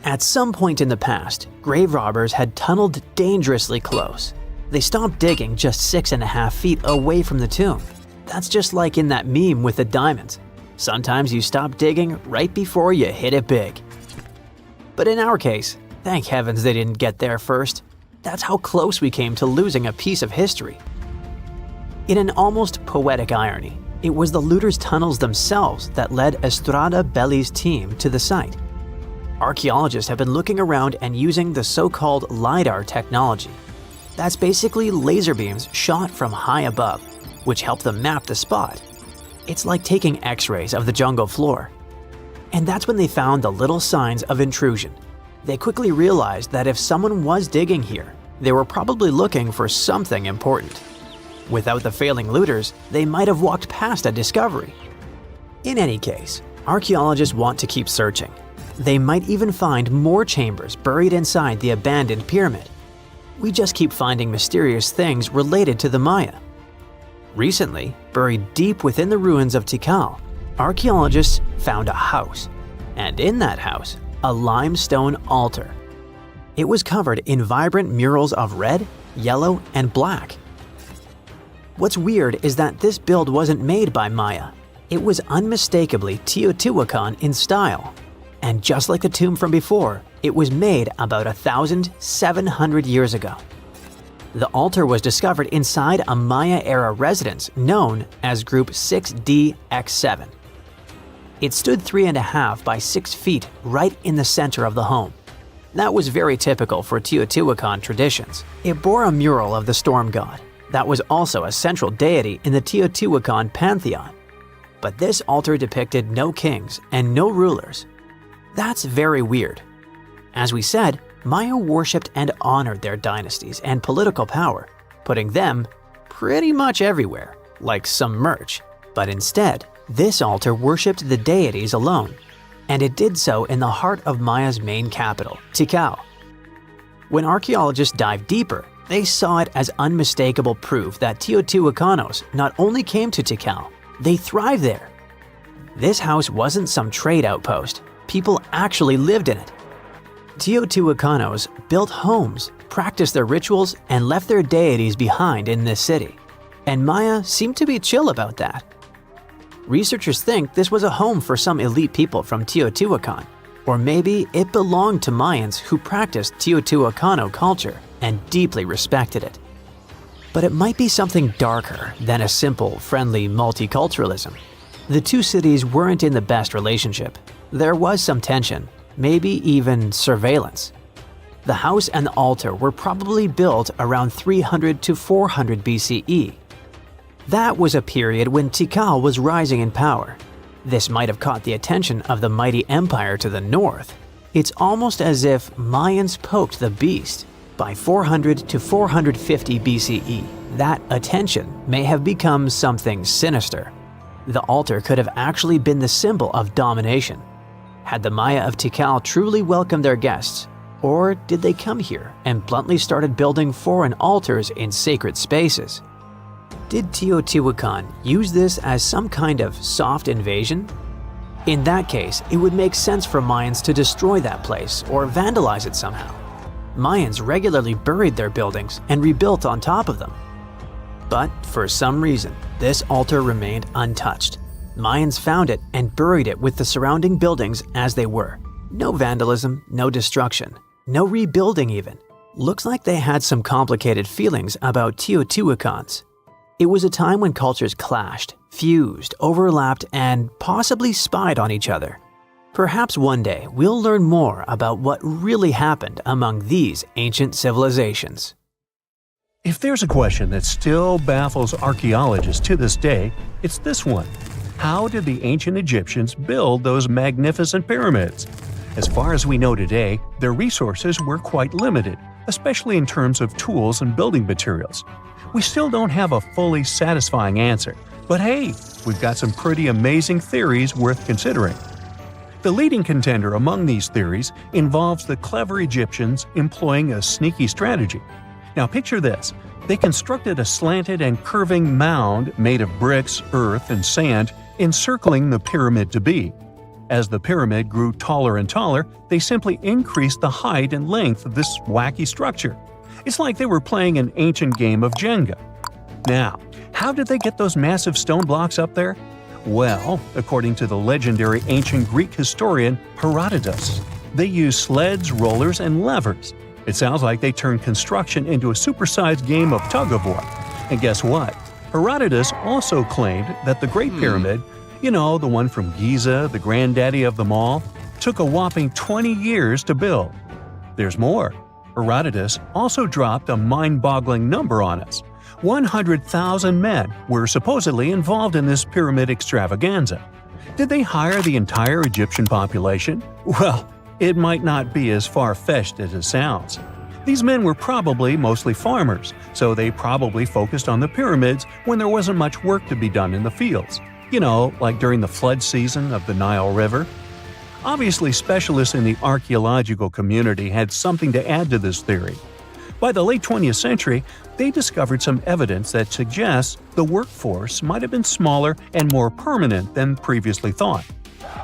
At some point in the past, grave robbers had tunneled dangerously close. They stopped digging just 6.5 feet away from the tomb. That's just like in that meme with the diamonds. Sometimes you stop digging right before you hit it big. But in our case, thank heavens they didn't get there first. That's how close we came to losing a piece of history. In an almost poetic irony, it was the looters' tunnels themselves that led Estrada Belli's team to the site. Archaeologists have been looking around and using the so-called LiDAR technology. That's basically laser beams shot from high above, which help them map the spot. It's like taking X-rays of the jungle floor. And that's when they found the little signs of intrusion. They quickly realized that if someone was digging here, they were probably looking for something important. Without the failing looters, they might have walked past a discovery. In any case, archaeologists want to keep searching. They might even find more chambers buried inside the abandoned pyramid. We just keep finding mysterious things related to the Maya. Recently, buried deep within the ruins of Tikal, archaeologists found a house, and in that house, a limestone altar. It was covered in vibrant murals of red, yellow, and black. What's weird is that this build wasn't made by Maya. It was unmistakably Teotihuacan in style. And just like the tomb from before, it was made about 1,700 years ago. The altar was discovered inside a Maya-era residence known as Group 6DX7. It stood 3.5 by 6 feet right in the center of the home. That was very typical for Teotihuacan traditions. It bore a mural of the storm god that was also a central deity in the Teotihuacan pantheon. But this altar depicted no kings and no rulers. That's very weird. As we said, Maya worshipped and honored their dynasties and political power, putting them pretty much everywhere, like some merch. But instead, this altar worshipped the deities alone, and it did so in the heart of Maya's main capital, Tikal. When archaeologists dived deeper, they saw it as unmistakable proof that Teotihuacanos not only came to Tikal, they thrived there. This house wasn't some trade outpost, people actually lived in it. Teotihuacanos built homes, practiced their rituals, and left their deities behind in this city. And Maya seemed to be chill about that. Researchers think this was a home for some elite people from Teotihuacan, or maybe it belonged to Mayans who practiced Teotihuacano culture and deeply respected it. But it might be something darker than a simple, friendly multiculturalism. The two cities weren't in the best relationship. There was some tension, maybe even surveillance. The house and the altar were probably built around 300 to 400 BCE. That was a period when Tikal was rising in power. This might have caught the attention of the mighty empire to the north. It's almost as if Mayans poked the beast. By 400 to 450 BCE, that attention may have become something sinister. The altar could have actually been the symbol of domination. Had the Maya of Tikal truly welcomed their guests, or did they come here and bluntly started building foreign altars in sacred spaces? Did Teotihuacan use this as some kind of soft invasion? In that case, it would make sense for Mayans to destroy that place or vandalize it somehow. Mayans regularly buried their buildings and rebuilt on top of them. But for some reason, this altar remained untouched. Mayans found it and buried it with the surrounding buildings as they were. No vandalism, no destruction, no rebuilding even. Looks like they had some complicated feelings about Teotihuacans. It was a time when cultures clashed, fused, overlapped, and possibly spied on each other. Perhaps one day we'll learn more about what really happened among these ancient civilizations. If there's a question that still baffles archaeologists to this day, it's this one. How did the ancient Egyptians build those magnificent pyramids? As far as we know today, their resources were quite limited, especially in terms of tools and building materials. We still don't have a fully satisfying answer, but hey, we've got some pretty amazing theories worth considering. The leading contender among these theories involves the clever Egyptians employing a sneaky strategy. Now picture this. They constructed a slanted and curving mound made of bricks, earth, and sand encircling the pyramid to be. As the pyramid grew taller and taller, they simply increased the height and length of this wacky structure. It's like they were playing an ancient game of Jenga. Now, how did they get those massive stone blocks up there? Well, according to the legendary ancient Greek historian Herodotus, they used sleds, rollers, and levers. It sounds like they turned construction into a supersized game of tug-of-war. And guess what? Herodotus also claimed that the Great Pyramid, the one from Giza, the granddaddy of them all, took a whopping 20 years to build. There's more. Herodotus also dropped a mind-boggling number on us. 100,000 men were supposedly involved in this pyramid extravaganza. Did they hire the entire Egyptian population? Well, it might not be as far-fetched as it sounds. These men were probably mostly farmers, so they probably focused on the pyramids when there wasn't much work to be done in the fields. Like during the flood season of the Nile River. Obviously, specialists in the archaeological community had something to add to this theory. By the late 20th century, they discovered some evidence that suggests the workforce might have been smaller and more permanent than previously thought.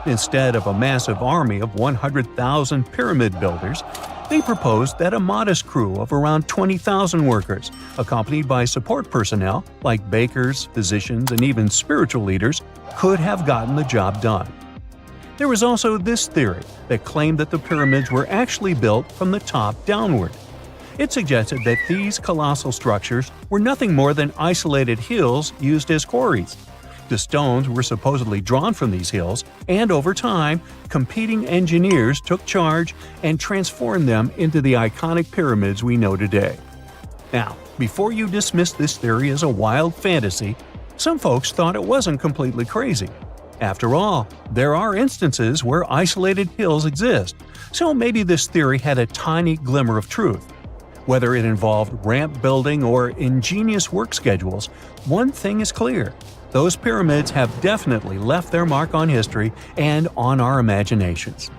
Instead of a massive army of 100,000 pyramid builders, they proposed that a modest crew of around 20,000 workers, accompanied by support personnel like bakers, physicians, and even spiritual leaders, could have gotten the job done. There was also this theory that claimed that the pyramids were actually built from the top downward. It suggested that these colossal structures were nothing more than isolated hills used as quarries. The stones were supposedly drawn from these hills, and over time, competing engineers took charge and transformed them into the iconic pyramids we know today. Now, before you dismiss this theory as a wild fantasy, some folks thought it wasn't completely crazy. After all, there are instances where isolated hills exist, so maybe this theory had a tiny glimmer of truth. Whether it involved ramp building or ingenious work schedules, one thing is clear: those pyramids have definitely left their mark on history and on our imaginations.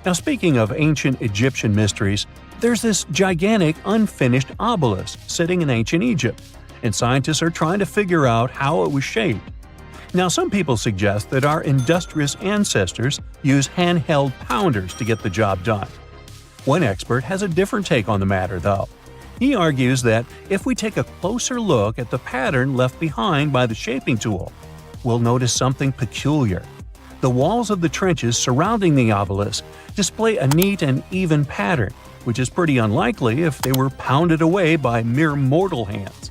Now, speaking of ancient Egyptian mysteries, there's this gigantic unfinished obelisk sitting in ancient Egypt, and scientists are trying to figure out how it was shaped. Now, some people suggest that our industrious ancestors used handheld pounders to get the job done. One expert has a different take on the matter, though. He argues that if we take a closer look at the pattern left behind by the shaping tool, we'll notice something peculiar. The walls of the trenches surrounding the obelisk display a neat and even pattern, which is pretty unlikely if they were pounded away by mere mortal hands.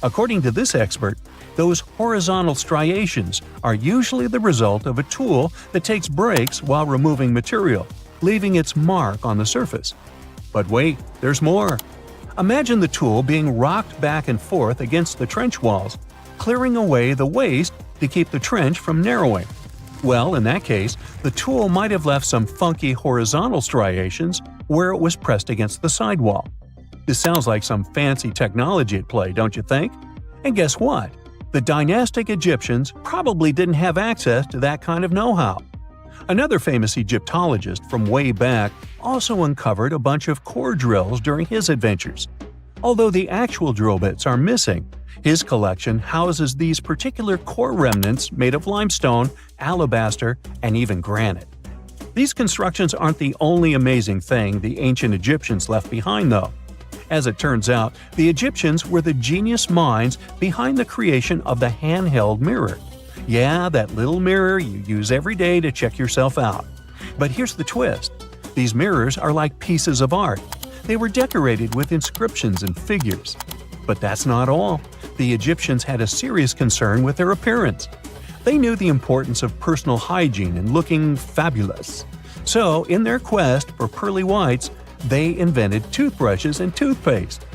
According to this expert, those horizontal striations are usually the result of a tool that takes breaks while removing material, leaving its mark on the surface. But wait, there's more. Imagine the tool being rocked back and forth against the trench walls, clearing away the waste to keep the trench from narrowing. Well, in that case, the tool might have left some funky horizontal striations where it was pressed against the sidewall. This sounds like some fancy technology at play, don't you think? And guess what? The dynastic Egyptians probably didn't have access to that kind of know-how. Another famous Egyptologist from way back also uncovered a bunch of core drills during his adventures. Although the actual drill bits are missing, his collection houses these particular core remnants made of limestone, alabaster, and even granite. These constructions aren't the only amazing thing the ancient Egyptians left behind, though. As it turns out, the Egyptians were the genius minds behind the creation of the handheld mirror. Yeah, that little mirror you use every day to check yourself out. But here's the twist. These mirrors are like pieces of art. They were decorated with inscriptions and figures. But that's not all. The Egyptians had a serious concern with their appearance. They knew the importance of personal hygiene and looking fabulous. So, in their quest for pearly whites, they invented toothbrushes and toothpaste.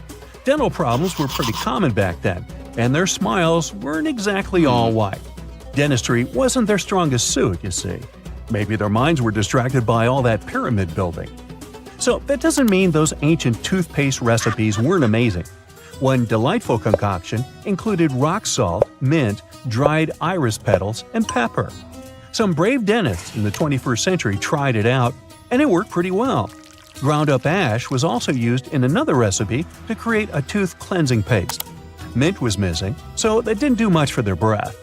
Dental problems were pretty common back then, and their smiles weren't exactly all white. Dentistry wasn't their strongest suit, you see. Maybe their minds were distracted by all that pyramid building. So that doesn't mean those ancient toothpaste recipes weren't amazing. One delightful concoction included rock salt, mint, dried iris petals, and pepper. Some brave dentists in the 21st century tried it out, and it worked pretty well. Ground-up ash was also used in another recipe to create a tooth cleansing paste. Mint was missing, so that didn't do much for their breath.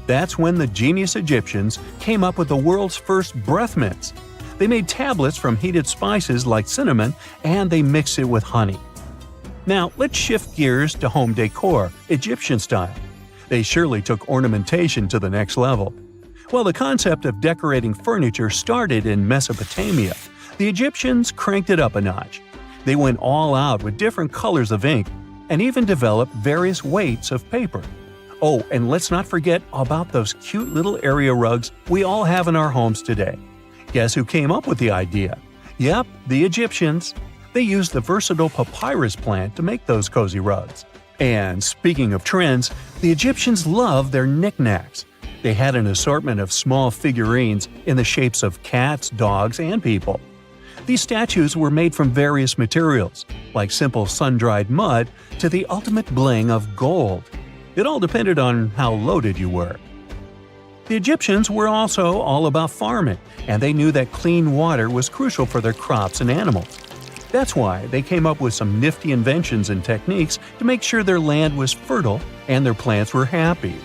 That's when the genius Egyptians came up with the world's first breath mints. They made tablets from heated spices like cinnamon, and they mixed it with honey. Now, let's shift gears to home decor, Egyptian style. They surely took ornamentation to the next level. While the concept of decorating furniture started in Mesopotamia, the Egyptians cranked it up a notch. They went all out with different colors of ink and even developed various weights of paper. Oh, and let's not forget about those cute little area rugs we all have in our homes today. Guess who came up with the idea? Yep, the Egyptians. They used the versatile papyrus plant to make those cozy rugs. And speaking of trends, the Egyptians loved their knickknacks. They had an assortment of small figurines in the shapes of cats, dogs, and people. These statues were made from various materials, like simple sun-dried mud to the ultimate bling of gold. It all depended on how loaded you were. The Egyptians were also all about farming, and they knew that clean water was crucial for their crops and animals. That's why they came up with some nifty inventions and techniques to make sure their land was fertile and their plants were happy.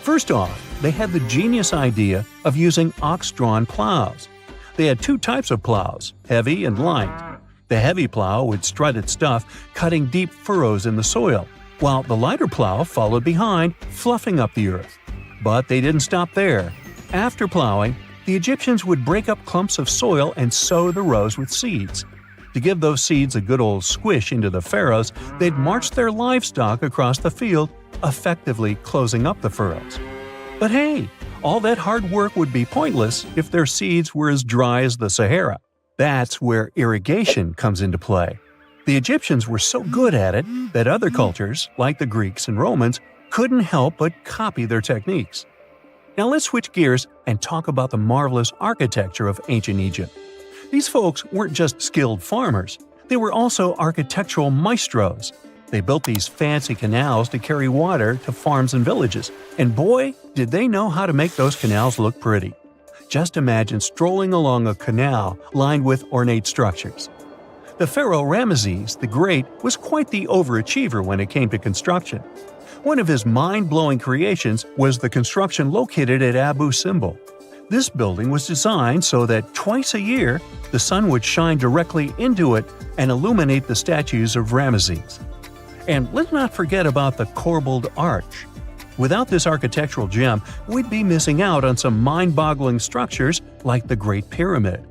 First off, they had the genius idea of using ox-drawn plows. They had two types of plows, heavy and light. The heavy plow would strut its stuff, cutting deep furrows in the soil, while the lighter plow followed behind, fluffing up the earth. But they didn't stop there. After plowing, the Egyptians would break up clumps of soil and sow the rows with seeds. To give those seeds a good old squish into the furrows, they'd march their livestock across the field, effectively closing up the furrows. But hey, all that hard work would be pointless if their seeds were as dry as the Sahara. That's where irrigation comes into play. The Egyptians were so good at it that other cultures, like the Greeks and Romans, couldn't help but copy their techniques. Now let's switch gears and talk about the marvelous architecture of ancient Egypt. These folks weren't just skilled farmers, they were also architectural maestros. They built these fancy canals to carry water to farms and villages, and boy, did they know how to make those canals look pretty. Just imagine strolling along a canal lined with ornate structures. The pharaoh Ramesses the Great was quite the overachiever when it came to construction. One of his mind-blowing creations was the construction located at Abu Simbel. This building was designed so that twice a year, the sun would shine directly into it and illuminate the statues of Ramesses. And let's not forget about the corbelled arch. Without this architectural gem, we'd be missing out on some mind-boggling structures like the Great Pyramid.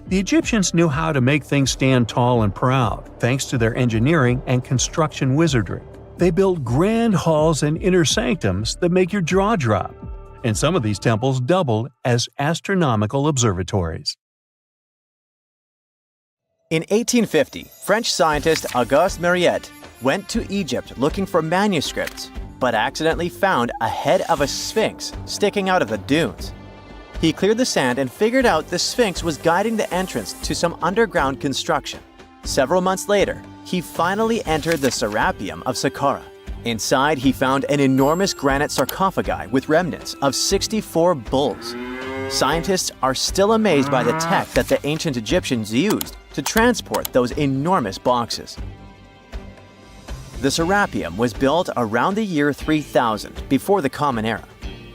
The Egyptians knew how to make things stand tall and proud, thanks to their engineering and construction wizardry. They built grand halls and inner sanctums that make your jaw drop, and some of these temples doubled as astronomical observatories. In 1850, French scientist Auguste Mariette went to Egypt looking for manuscripts, but accidentally found a head of a sphinx sticking out of the dunes. He cleared the sand and figured out the sphinx was guiding the entrance to some underground construction. Several months later, he finally entered the Serapeum of Saqqara. Inside, he found an enormous granite sarcophagi with remnants of 64 bulls. Scientists are still amazed by the tech that the ancient Egyptians used to transport those enormous boxes. The Serapeum was built around the year 3000 before the Common Era.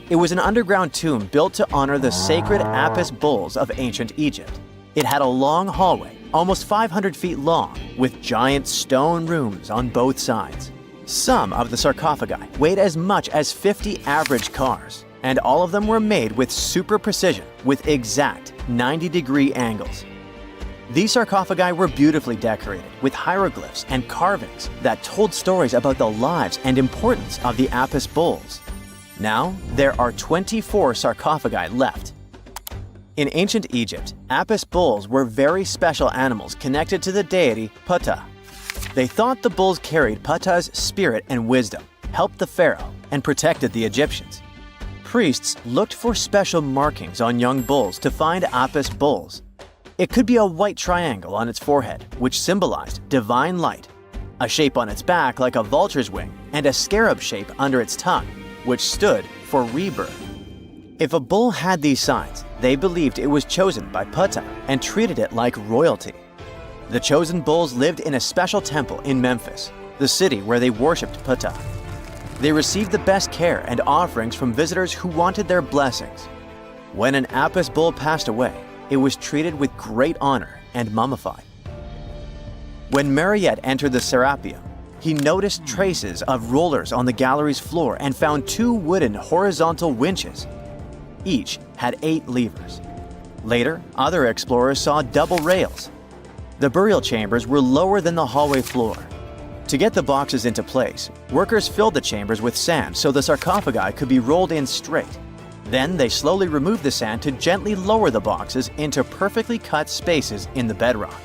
It was an underground tomb built to honor the sacred Apis bulls of ancient Egypt. It had a long hallway, almost 500 feet long, with giant stone rooms on both sides. Some of the sarcophagi weighed as much as 50 average cars, and all of them were made with super precision, with exact 90-degree angles. These sarcophagi were beautifully decorated with hieroglyphs and carvings that told stories about the lives and importance of the Apis bulls. Now, there are 24 sarcophagi left. In ancient Egypt, Apis bulls were very special animals connected to the deity Ptah. They thought the bulls carried Ptah's spirit and wisdom, helped the pharaoh, and protected the Egyptians. Priests looked for special markings on young bulls to find Apis bulls. It could be a white triangle on its forehead, which symbolized divine light, a shape on its back like a vulture's wing, and a scarab shape under its tongue, which stood for rebirth. If a bull had these signs, they believed it was chosen by Ptah and treated it like royalty. The chosen bulls lived in a special temple in Memphis, the city where they worshipped Ptah. They received the best care and offerings from visitors who wanted their blessings. When an Apis bull passed away, it was treated with great honor and mummified. When Mariette entered the Serapeum, he noticed traces of rollers on the gallery's floor and found 2 wooden horizontal winches. Each had 8 levers. Later, other explorers saw double rails. The burial chambers were lower than the hallway floor. To get the boxes into place, workers filled the chambers with sand so the sarcophagi could be rolled in straight. Then they slowly removed the sand to gently lower the boxes into perfectly cut spaces in the bedrock.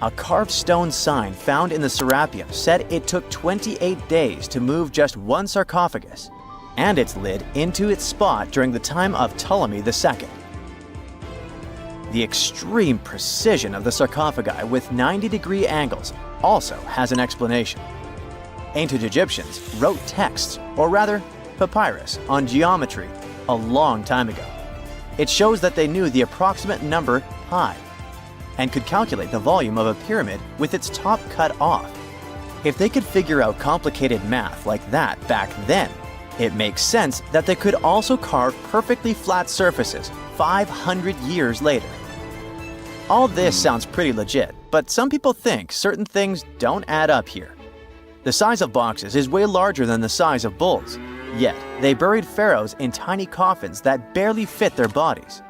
A carved stone sign found in the Serapeum said it took 28 days to move just one sarcophagus and its lid into its spot during the time of Ptolemy II. The extreme precision of the sarcophagi with 90-degree angles also has an explanation. Ancient Egyptians wrote texts, or rather, papyrus, on geometry a long time ago. It shows that they knew the approximate number pi and could calculate the volume of a pyramid with its top cut off. If they could figure out complicated math like that back then, it makes sense that they could also carve perfectly flat surfaces 500 years later. All this sounds pretty legit, but some people think certain things don't add up here. The size of boxes is way larger than the size of bulls, yet they buried pharaohs in tiny coffins that barely fit their bodies.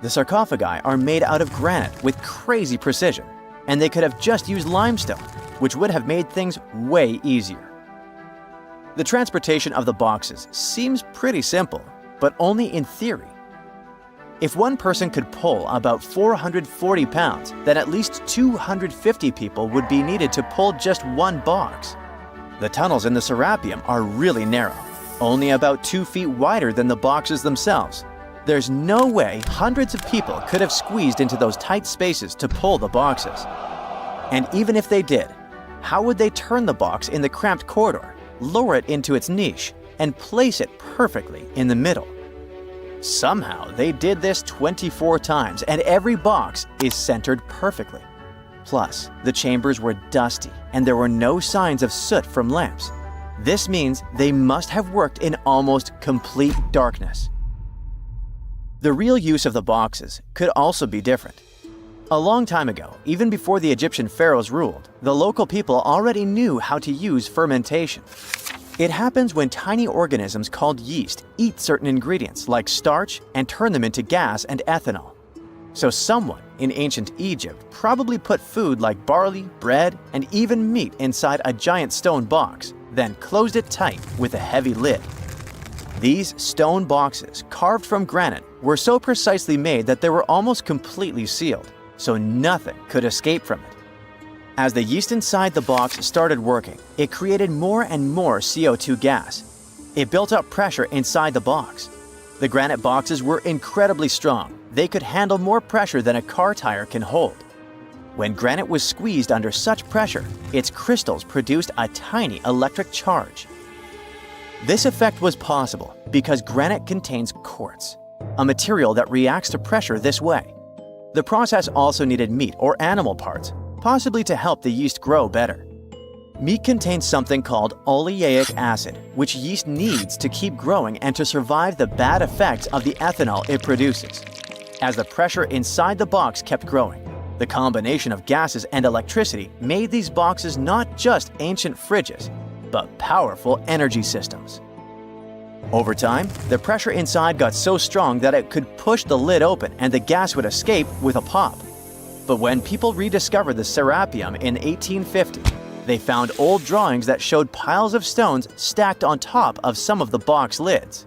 The sarcophagi are made out of granite with crazy precision, and they could have just used limestone, which would have made things way easier. The transportation of the boxes seems pretty simple. but only in theory. If one person could pull about 440 pounds, then at least 250 people would be needed to pull just one box. The tunnels in the Serapeum are really narrow, only about 2 feet wider than the boxes themselves. There's no way hundreds of people could have squeezed into those tight spaces to pull the boxes. And even if they did, how would they turn the box in the cramped corridor, lower it into its niche, and place it perfectly in the middle? Somehow they did this 24 times, and every box is centered perfectly. Plus, the chambers were dusty and there were no signs of soot from lamps. This means they must have worked in almost complete darkness. The real use of the boxes could also be different. A long time ago, even before the Egyptian pharaohs ruled, the local people already knew how to use fermentation. It happens when tiny organisms called yeast eat certain ingredients like starch and turn them into gas and ethanol. So someone in ancient Egypt probably put food like barley, bread, and even meat inside a giant stone box, then closed it tight with a heavy lid. These stone boxes, carved from granite, were so precisely made that they were almost completely sealed, so nothing could escape from it. As the yeast inside the box started working, it created more and more CO2 gas. It built up pressure inside the box. The granite boxes were incredibly strong. They could handle more pressure than a car tire can hold. When granite was squeezed under such pressure, its crystals produced a tiny electric charge. This effect was possible because granite contains quartz, a material that reacts to pressure this way. The process also needed meat or animal parts, possibly to help the yeast grow better. Meat contains something called oleic acid, which yeast needs to keep growing and to survive the bad effects of the ethanol it produces. As the pressure inside the box kept growing, the combination of gases and electricity made these boxes not just ancient fridges, but powerful energy systems. Over time, the pressure inside got so strong that it could push the lid open and the gas would escape with a pop. But when people rediscovered the Serapeum in 1850, they found old drawings that showed piles of stones stacked on top of some of the box lids.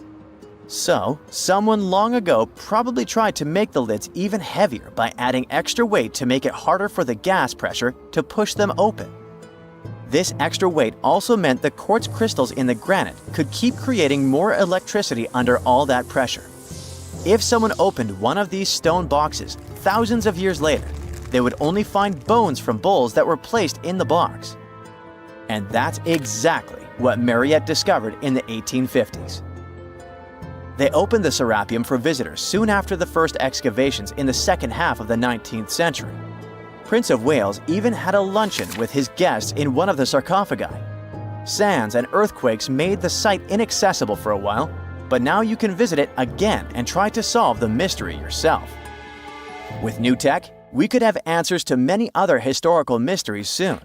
So, someone long ago probably tried to make the lids even heavier by adding extra weight to make it harder for the gas pressure to push them open. This extra weight also meant the quartz crystals in the granite could keep creating more electricity under all that pressure. If someone opened one of these stone boxes thousands of years later, they would only find bones from bulls that were placed in the box. And that's exactly what Mariette discovered in the 1850s. They opened the Serapeum for visitors soon after the first excavations in the second half of the 19th century. Prince of Wales even had a luncheon with his guests in one of the sarcophagi. Sands and earthquakes made the site inaccessible for a while, but now you can visit it again and try to solve the mystery yourself. With new tech, we could have answers to many other historical mysteries soon.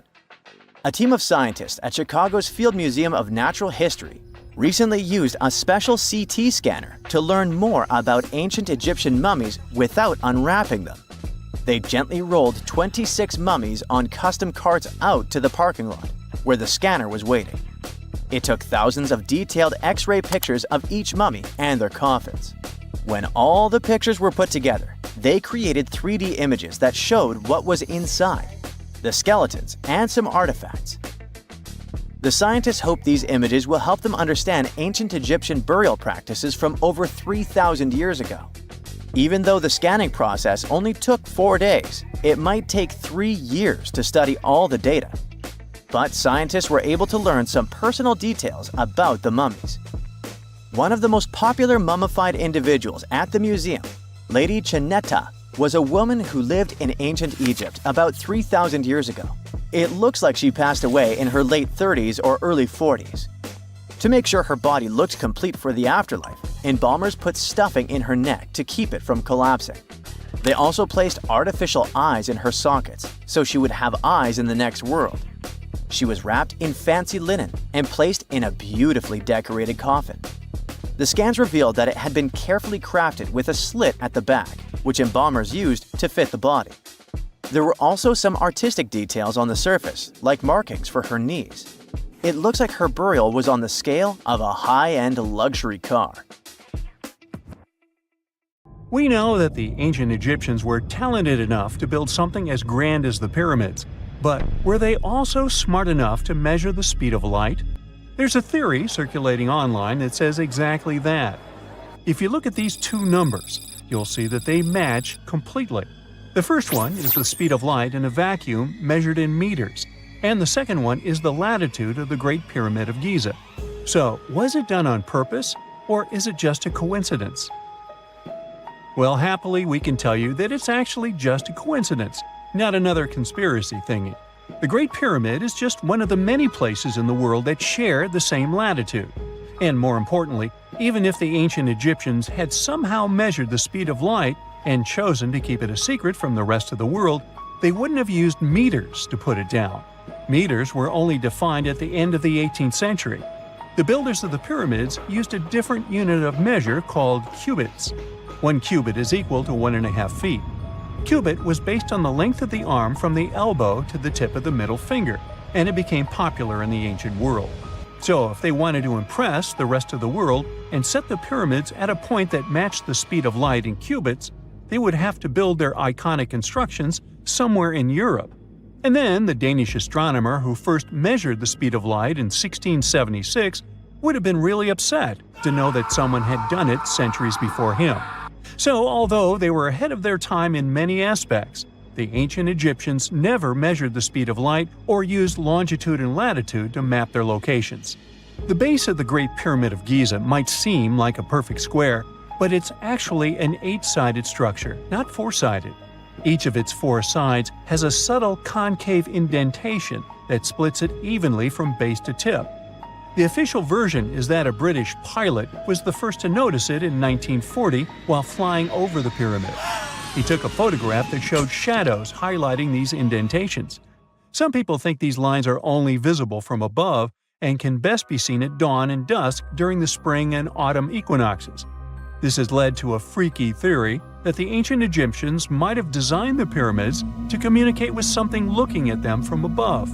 A team of scientists at Chicago's Field Museum of Natural History recently used a special CT scanner to learn more about ancient Egyptian mummies without unwrapping them. They gently rolled 26 mummies on custom carts out to the parking lot, where the scanner was waiting. It took thousands of detailed X-ray pictures of each mummy and their coffins. When all the pictures were put together, they created 3D images that showed what was inside, the skeletons, and some artifacts. The scientists hope these images will help them understand ancient Egyptian burial practices from over 3,000 years ago. Even though the scanning process only took 4 days, it might take 3 years to study all the data. But scientists were able to learn some personal details about the mummies. One of the most popular mummified individuals at the museum, Lady Chineta, was a woman who lived in ancient Egypt about 3,000 years ago. It looks like she passed away in her late 30s or early 40s. To make sure her body looked complete for the afterlife, embalmers put stuffing in her neck to keep it from collapsing. They also placed artificial eyes in her sockets, so she would have eyes in the next world. She was wrapped in fancy linen and placed in a beautifully decorated coffin. The scans revealed that it had been carefully crafted with a slit at the back, which embalmers used to fit the body. There were also some artistic details on the surface, like markings for her knees. It looks like her burial was on the scale of a high-end luxury car. We know that the ancient Egyptians were talented enough to build something as grand as the pyramids, but were they also smart enough to measure the speed of light? There's a theory circulating online that says exactly that. If you look at these two numbers, you'll see that they match completely. The first one is the speed of light in a vacuum measured in meters, and the second one is the latitude of the Great Pyramid of Giza. So, was it done on purpose, or is it just a coincidence? Well, happily, we can tell you that it's actually just a coincidence, not another conspiracy thingy. The Great Pyramid is just one of the many places in the world that share the same latitude. And more importantly, even if the ancient Egyptians had somehow measured the speed of light and chosen to keep it a secret from the rest of the world, they wouldn't have used meters to put it down. Meters were only defined at the end of the 18th century. The builders of the pyramids used a different unit of measure called cubits. 1 cubit is equal to 1.5 feet. Cubit was based on the length of the arm from the elbow to the tip of the middle finger, and it became popular in the ancient world. So if they wanted to impress the rest of the world and set the pyramids at a point that matched the speed of light in cubits, they would have to build their iconic constructions somewhere in Europe. And then the Danish astronomer who first measured the speed of light in 1676 would have been really upset to know that someone had done it centuries before him. So, although they were ahead of their time in many aspects, the ancient Egyptians never measured the speed of light or used longitude and latitude to map their locations. The base of the Great Pyramid of Giza might seem like a perfect square, but it's actually an 8-sided structure, not 4-sided. Each of its 4 sides has a subtle concave indentation that splits it evenly from base to tip. The official version is that a British pilot was the first to notice it in 1940 while flying over the pyramid. He took a photograph that showed shadows highlighting these indentations. Some people think these lines are only visible from above and can best be seen at dawn and dusk during the spring and autumn equinoxes. This has led to a freaky theory that the ancient Egyptians might have designed the pyramids to communicate with something looking at them from above.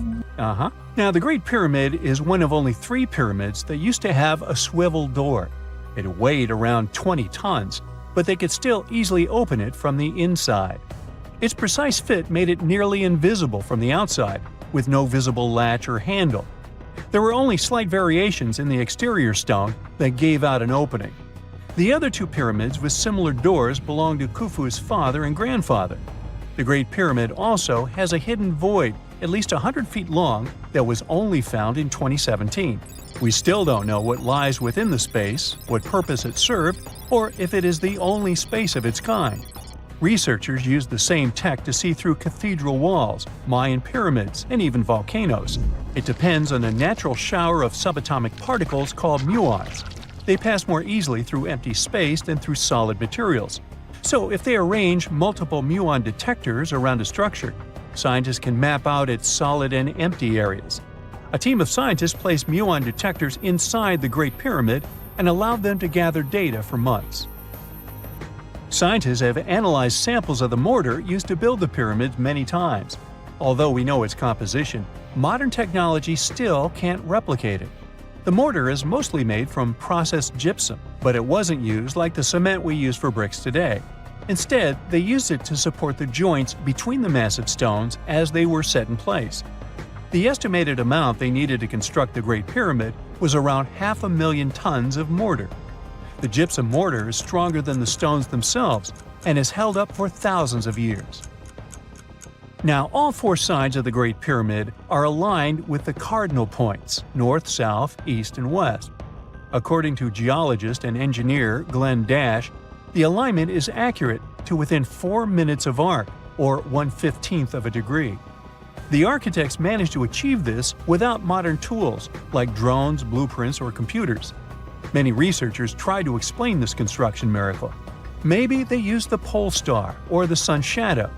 Now, the Great Pyramid is one of only 3 pyramids that used to have a swivel door. It weighed around 20 tons, but they could still easily open it from the inside. Its precise fit made it nearly invisible from the outside, with no visible latch or handle. There were only slight variations in the exterior stone that gave out an opening. The other 2 pyramids with similar doors belonged to Khufu's father and grandfather. The Great Pyramid also has a hidden void at least 100 feet long that was only found in 2017. We still don't know what lies within the space, what purpose it served, or if it is the only space of its kind. Researchers used the same tech to see through cathedral walls, Mayan pyramids, and even volcanoes. It depends on a natural shower of subatomic particles called muons. They pass more easily through empty space than through solid materials. So if they arrange multiple muon detectors around a structure, scientists can map out its solid and empty areas. A team of scientists placed muon detectors inside the Great Pyramid and allowed them to gather data for months. Scientists have analyzed samples of the mortar used to build the pyramids many times. Although we know its composition, modern technology still can't replicate it. The mortar is mostly made from processed gypsum, but it wasn't used like the cement we use for bricks today. Instead, they used it to support the joints between the massive stones as they were set in place. The estimated amount they needed to construct the Great Pyramid was around 500,000 tons of mortar. The gypsum mortar is stronger than the stones themselves and has held up for thousands of years. Now, all 4 sides of the Great Pyramid are aligned with the cardinal points – north, south, east, and west. According to geologist and engineer Glenn Dash, the alignment is accurate to within 4 minutes of arc, or 1/15th of a degree. The architects managed to achieve this without modern tools like drones, blueprints, or computers. Many researchers try to explain this construction miracle. Maybe they used the pole star or the sun's shadow.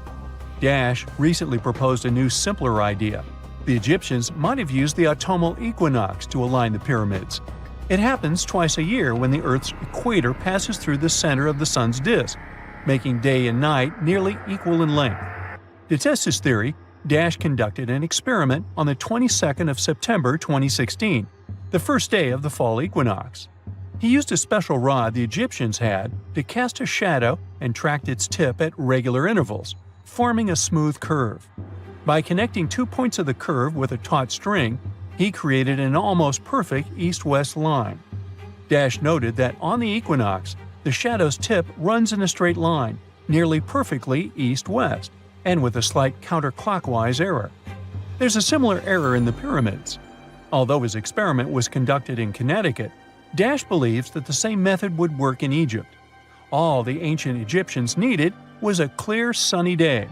Dash recently proposed a new, simpler idea. The Egyptians might have used the autumnal equinox to align the pyramids. It happens twice a year when the Earth's equator passes through the center of the sun's disk, making day and night nearly equal in length. To test his theory, Dash conducted an experiment on the 22nd of September 2016, the first day of the fall equinox. He used a special rod the Egyptians had to cast a shadow and tracked its tip at regular intervals, forming a smooth curve. By connecting 2 points of the curve with a taut string, he created an almost perfect east-west line. Dash noted that on the equinox, the shadow's tip runs in a straight line, nearly perfectly east-west, and with a slight counterclockwise error. There's a similar error in the pyramids. Although his experiment was conducted in Connecticut, Dash believes that the same method would work in Egypt. All the ancient Egyptians needed was a clear, sunny day.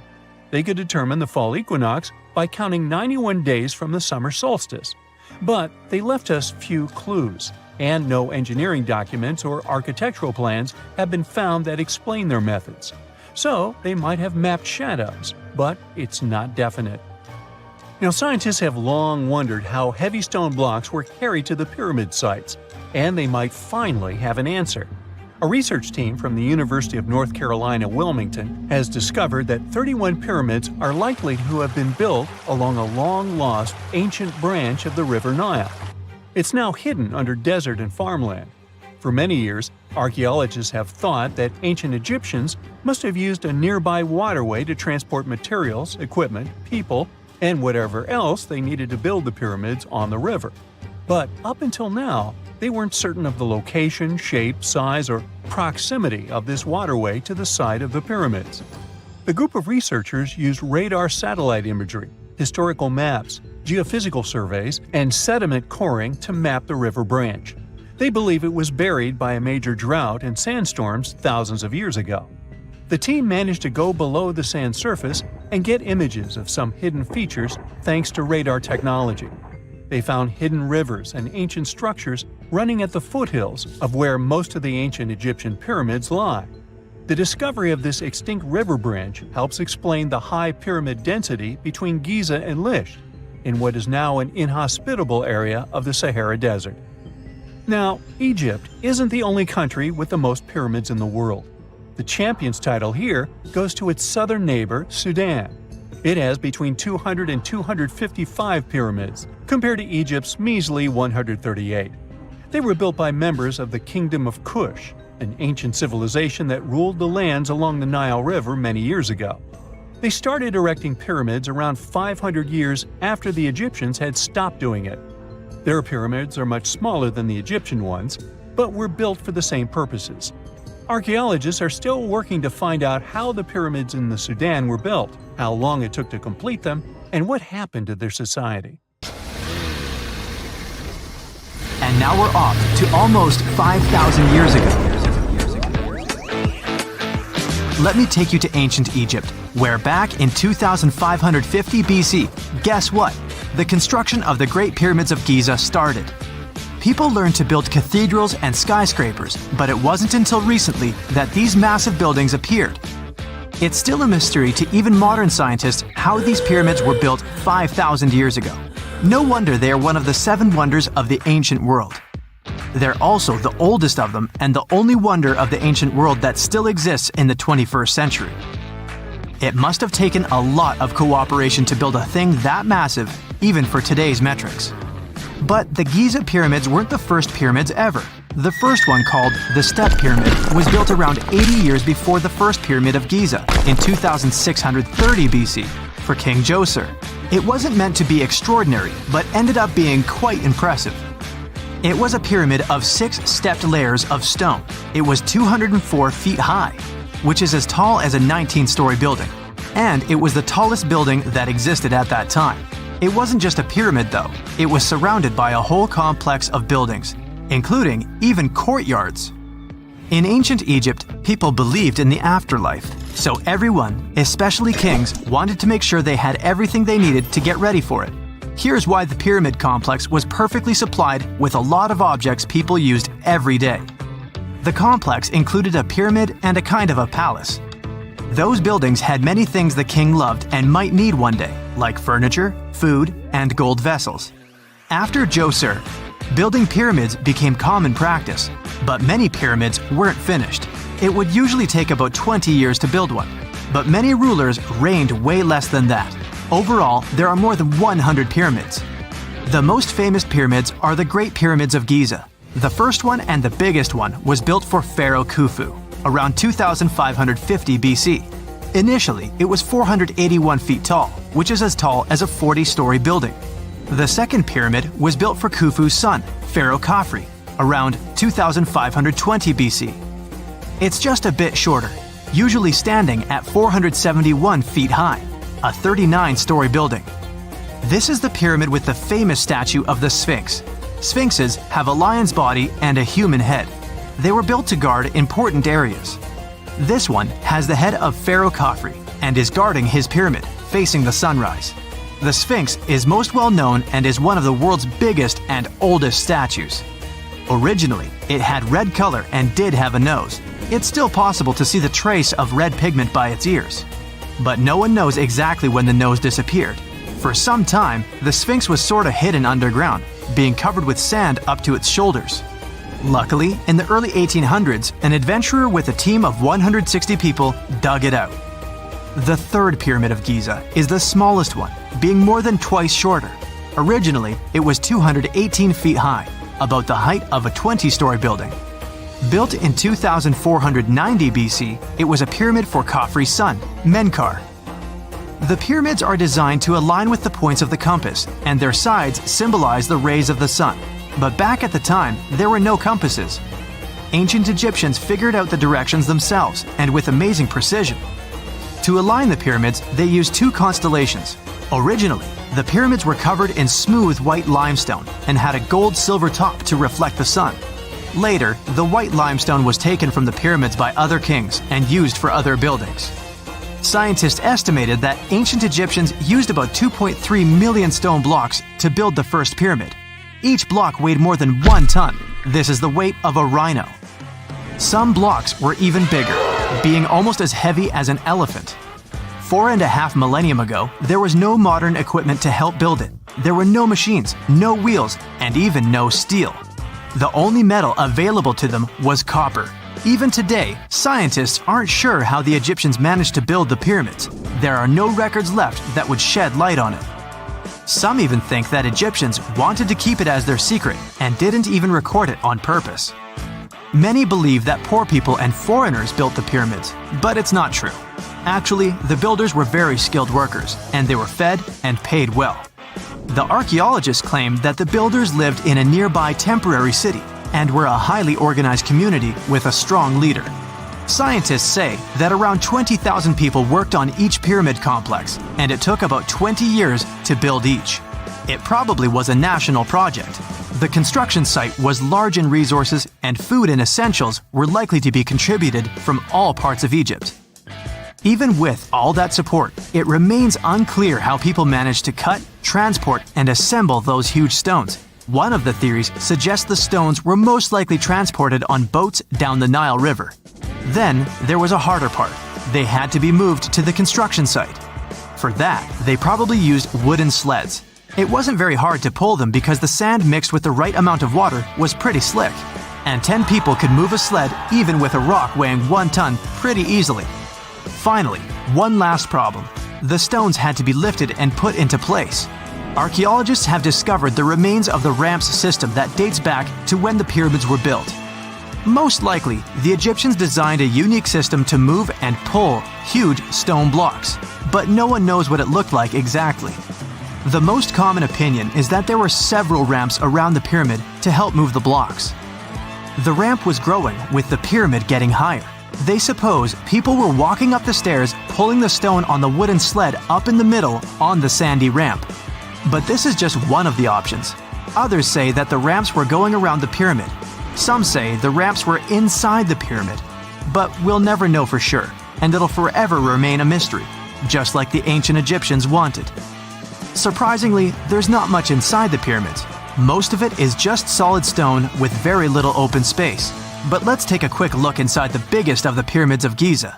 They could determine the fall equinox by counting 91 days from the summer solstice. But they left us few clues, and no engineering documents or architectural plans have been found that explain their methods. So they might have mapped shadows, but it's not definite. Now, scientists have long wondered how heavy stone blocks were carried to the pyramid sites, and they might finally have an answer. A research team from the University of North Carolina, Wilmington, has discovered that 31 pyramids are likely to have been built along a long-lost ancient branch of the River Nile. It's now hidden under desert and farmland. For many years, archaeologists have thought that ancient Egyptians must have used a nearby waterway to transport materials, equipment, people, and whatever else they needed to build the pyramids on the river. But up until now, they weren't certain of the location, shape, size, or proximity of this waterway to the site of the pyramids. The group of researchers used radar satellite imagery, historical maps, geophysical surveys, and sediment coring to map the river branch. They believe it was buried by a major drought and sandstorms thousands of years ago. The team managed to go below the sand surface and get images of some hidden features thanks to radar technology. They found hidden rivers and ancient structures running at the foothills of where most of the ancient Egyptian pyramids lie. The discovery of this extinct river branch helps explain the high pyramid density between Giza and Lish, in what is now an inhospitable area of the Sahara Desert. Now, Egypt isn't the only country with the most pyramids in the world. The champion's title here goes to its southern neighbor, Sudan. It has between 200 and 255 pyramids, compared to Egypt's measly 138. They were built by members of the Kingdom of Kush, an ancient civilization that ruled the lands along the Nile River many years ago. They started erecting pyramids around 500 years after the Egyptians had stopped doing it. Their pyramids are much smaller than the Egyptian ones, but were built for the same purposes. Archaeologists are still working to find out how the pyramids in the Sudan were built, how long it took to complete them, and what happened to their society. And now we're off to almost 5,000 years ago. Let me take you to ancient Egypt, where back in 2550 BC, guess what? The construction of the Great Pyramids of Giza started. People learned to build cathedrals and skyscrapers, but it wasn't until recently that these massive buildings appeared. It's still a mystery to even modern scientists how these pyramids were built 5,000 years ago. No wonder they are one of the 7 wonders of the ancient world. They're also the oldest of them and the only wonder of the ancient world that still exists in the 21st century. It must have taken a lot of cooperation to build a thing that massive, even for today's metrics. But the Giza pyramids weren't the first pyramids ever. The first one, called the Step Pyramid, was built around 80 years before the first pyramid of Giza, in 2630 BC, for King Djoser. It wasn't meant to be extraordinary, but ended up being quite impressive. It was a pyramid of 6 stepped layers of stone. It was 204 feet high, which is as tall as a 19-story building. And it was the tallest building that existed at that time. It wasn't just a pyramid though, it was surrounded by a whole complex of buildings, including even courtyards. In ancient Egypt, people believed in the afterlife, so everyone, especially kings, wanted to make sure they had everything they needed to get ready for it. Here's why the pyramid complex was perfectly supplied with a lot of objects people used every day. The complex included a pyramid and a kind of a palace. Those buildings had many things the king loved and might need one day, like furniture, food, and gold vessels. After Djoser, building pyramids became common practice, but many pyramids weren't finished. It would usually take about 20 years to build one, but many rulers reigned way less than that. Overall, there are more than 100 pyramids. The most famous pyramids are the Great Pyramids of Giza. The first one and the biggest one was built for Pharaoh Khufu, around 2550 BC. Initially, it was 481 feet tall, which is as tall as a 40-story building. The second pyramid was built for Khufu's son, Pharaoh Khafre, around 2520 BC. It's just a bit shorter, usually standing at 471 feet high, a 39-story building. This is the pyramid with the famous statue of the Sphinx. Sphinxes have a lion's body and a human head. They were built to guard important areas. This one has the head of Pharaoh Khafre and is guarding his pyramid, facing the sunrise. The Sphinx is most well known and is one of the world's biggest and oldest statues. Originally, it had red color and did have a nose. It's still possible to see the trace of red pigment by its ears. But no one knows exactly when the nose disappeared. For some time, the Sphinx was sort of hidden underground, being covered with sand up to its shoulders. Luckily, in the early 1800s, an adventurer with a team of 160 people dug it out. The third pyramid of Giza is the smallest one, being more than twice shorter. Originally, it was 218 feet high, about the height of a 20-story building. Built in 2490 BC, it was a pyramid for Khafre's son, Menkaure. The pyramids are designed to align with the points of the compass, and their sides symbolize the rays of the sun. But back at the time, there were no compasses. Ancient Egyptians figured out the directions themselves, and with amazing precision. To align the pyramids, they used two constellations. Originally, the pyramids were covered in smooth white limestone and had a gold-silver top to reflect the sun. Later, the white limestone was taken from the pyramids by other kings and used for other buildings. Scientists estimated that ancient Egyptians used about 2.3 million stone blocks to build the first pyramid. Each block weighed more than 1 ton. This is the weight of a rhino. Some blocks were even bigger, being almost as heavy as an elephant. 4.5 millennia ago, there was no modern equipment to help build it. There were no machines, no wheels, and even no steel. The only metal available to them was copper. Even today, scientists aren't sure how the Egyptians managed to build the pyramids. There are no records left that would shed light on it. Some even think that Egyptians wanted to keep it as their secret and didn't even record it on purpose. Many believe that poor people and foreigners built the pyramids, but it's not true. Actually, the builders were very skilled workers, and they were fed and paid well. The archaeologists claim that the builders lived in a nearby temporary city and were a highly organized community with a strong leader. Scientists say that around 20,000 people worked on each pyramid complex, and it took about 20 years to build each. It probably was a national project. The construction site was large in resources, and food and essentials were likely to be contributed from all parts of Egypt. Even with all that support, it remains unclear how people managed to cut, transport, and assemble those huge stones. One of the theories suggests the stones were most likely transported on boats down the Nile River. Then, there was a harder part. They had to be moved to the construction site. For that, they probably used wooden sleds. It wasn't very hard to pull them because the sand mixed with the right amount of water was pretty slick. And 10 people could move a sled even with a rock weighing 1 ton pretty easily. Finally, one last problem. The stones had to be lifted and put into place. Archaeologists have discovered the remains of the ramps system that dates back to when the pyramids were built. Most likely, the Egyptians designed a unique system to move and pull huge stone blocks, but no one knows what it looked like exactly. The most common opinion is that there were several ramps around the pyramid to help move the blocks. The ramp was growing with the pyramid getting higher. They suppose people were walking up the stairs, pulling the stone on the wooden sled up in the middle on the sandy ramp. But this is just one of the options. Others say that the ramps were going around the pyramid. Some say the ramps were inside the pyramid. But we'll never know for sure, and it'll forever remain a mystery, just like the ancient Egyptians wanted. Surprisingly, there's not much inside the pyramids. Most of it is just solid stone with very little open space. But let's take a quick look inside the biggest of the pyramids of Giza.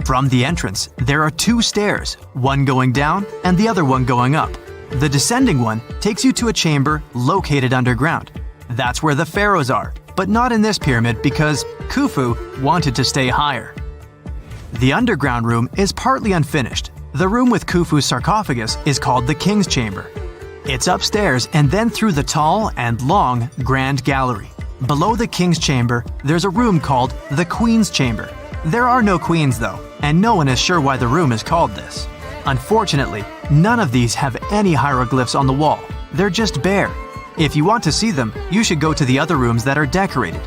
From the entrance, there are 2 stairs, one going down and the other one going up. The descending one takes you to a chamber located underground. That's where the pharaohs are, but not in this pyramid because Khufu wanted to stay higher. The underground room is partly unfinished. The room with Khufu's sarcophagus is called the King's Chamber. It's upstairs and then through the tall and long Grand Gallery. Below the King's Chamber, there's a room called the Queen's Chamber. There are no queens though, and no one is sure why the room is called this. Unfortunately, none of these have any hieroglyphs on the wall. They're just bare. If you want to see them, you should go to the other rooms that are decorated.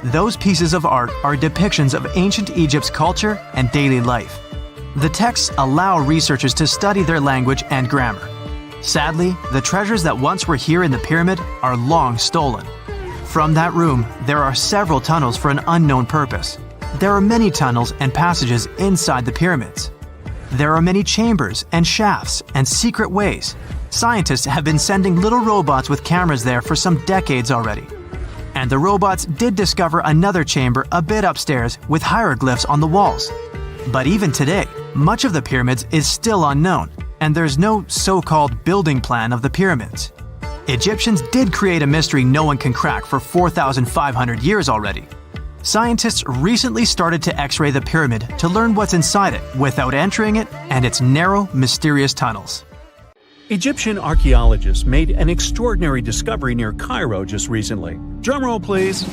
Those pieces of art are depictions of ancient Egypt's culture and daily life. The texts allow researchers to study their language and grammar. Sadly, the treasures that once were here in the pyramid are long stolen. From that room, there are several tunnels for an unknown purpose. There are many tunnels and passages inside the pyramids. There are many chambers and shafts and secret ways. Scientists have been sending little robots with cameras there for some decades already. And the robots did discover another chamber a bit upstairs with hieroglyphs on the walls. But even today, much of the pyramids is still unknown, and there's no so-called building plan of the pyramids. Egyptians did create a mystery no one can crack for 4,500 years already. Scientists recently started to X-ray the pyramid to learn what's inside it without entering it and its narrow, mysterious tunnels. Egyptian archaeologists made an extraordinary discovery near Cairo just recently. Drumroll, please.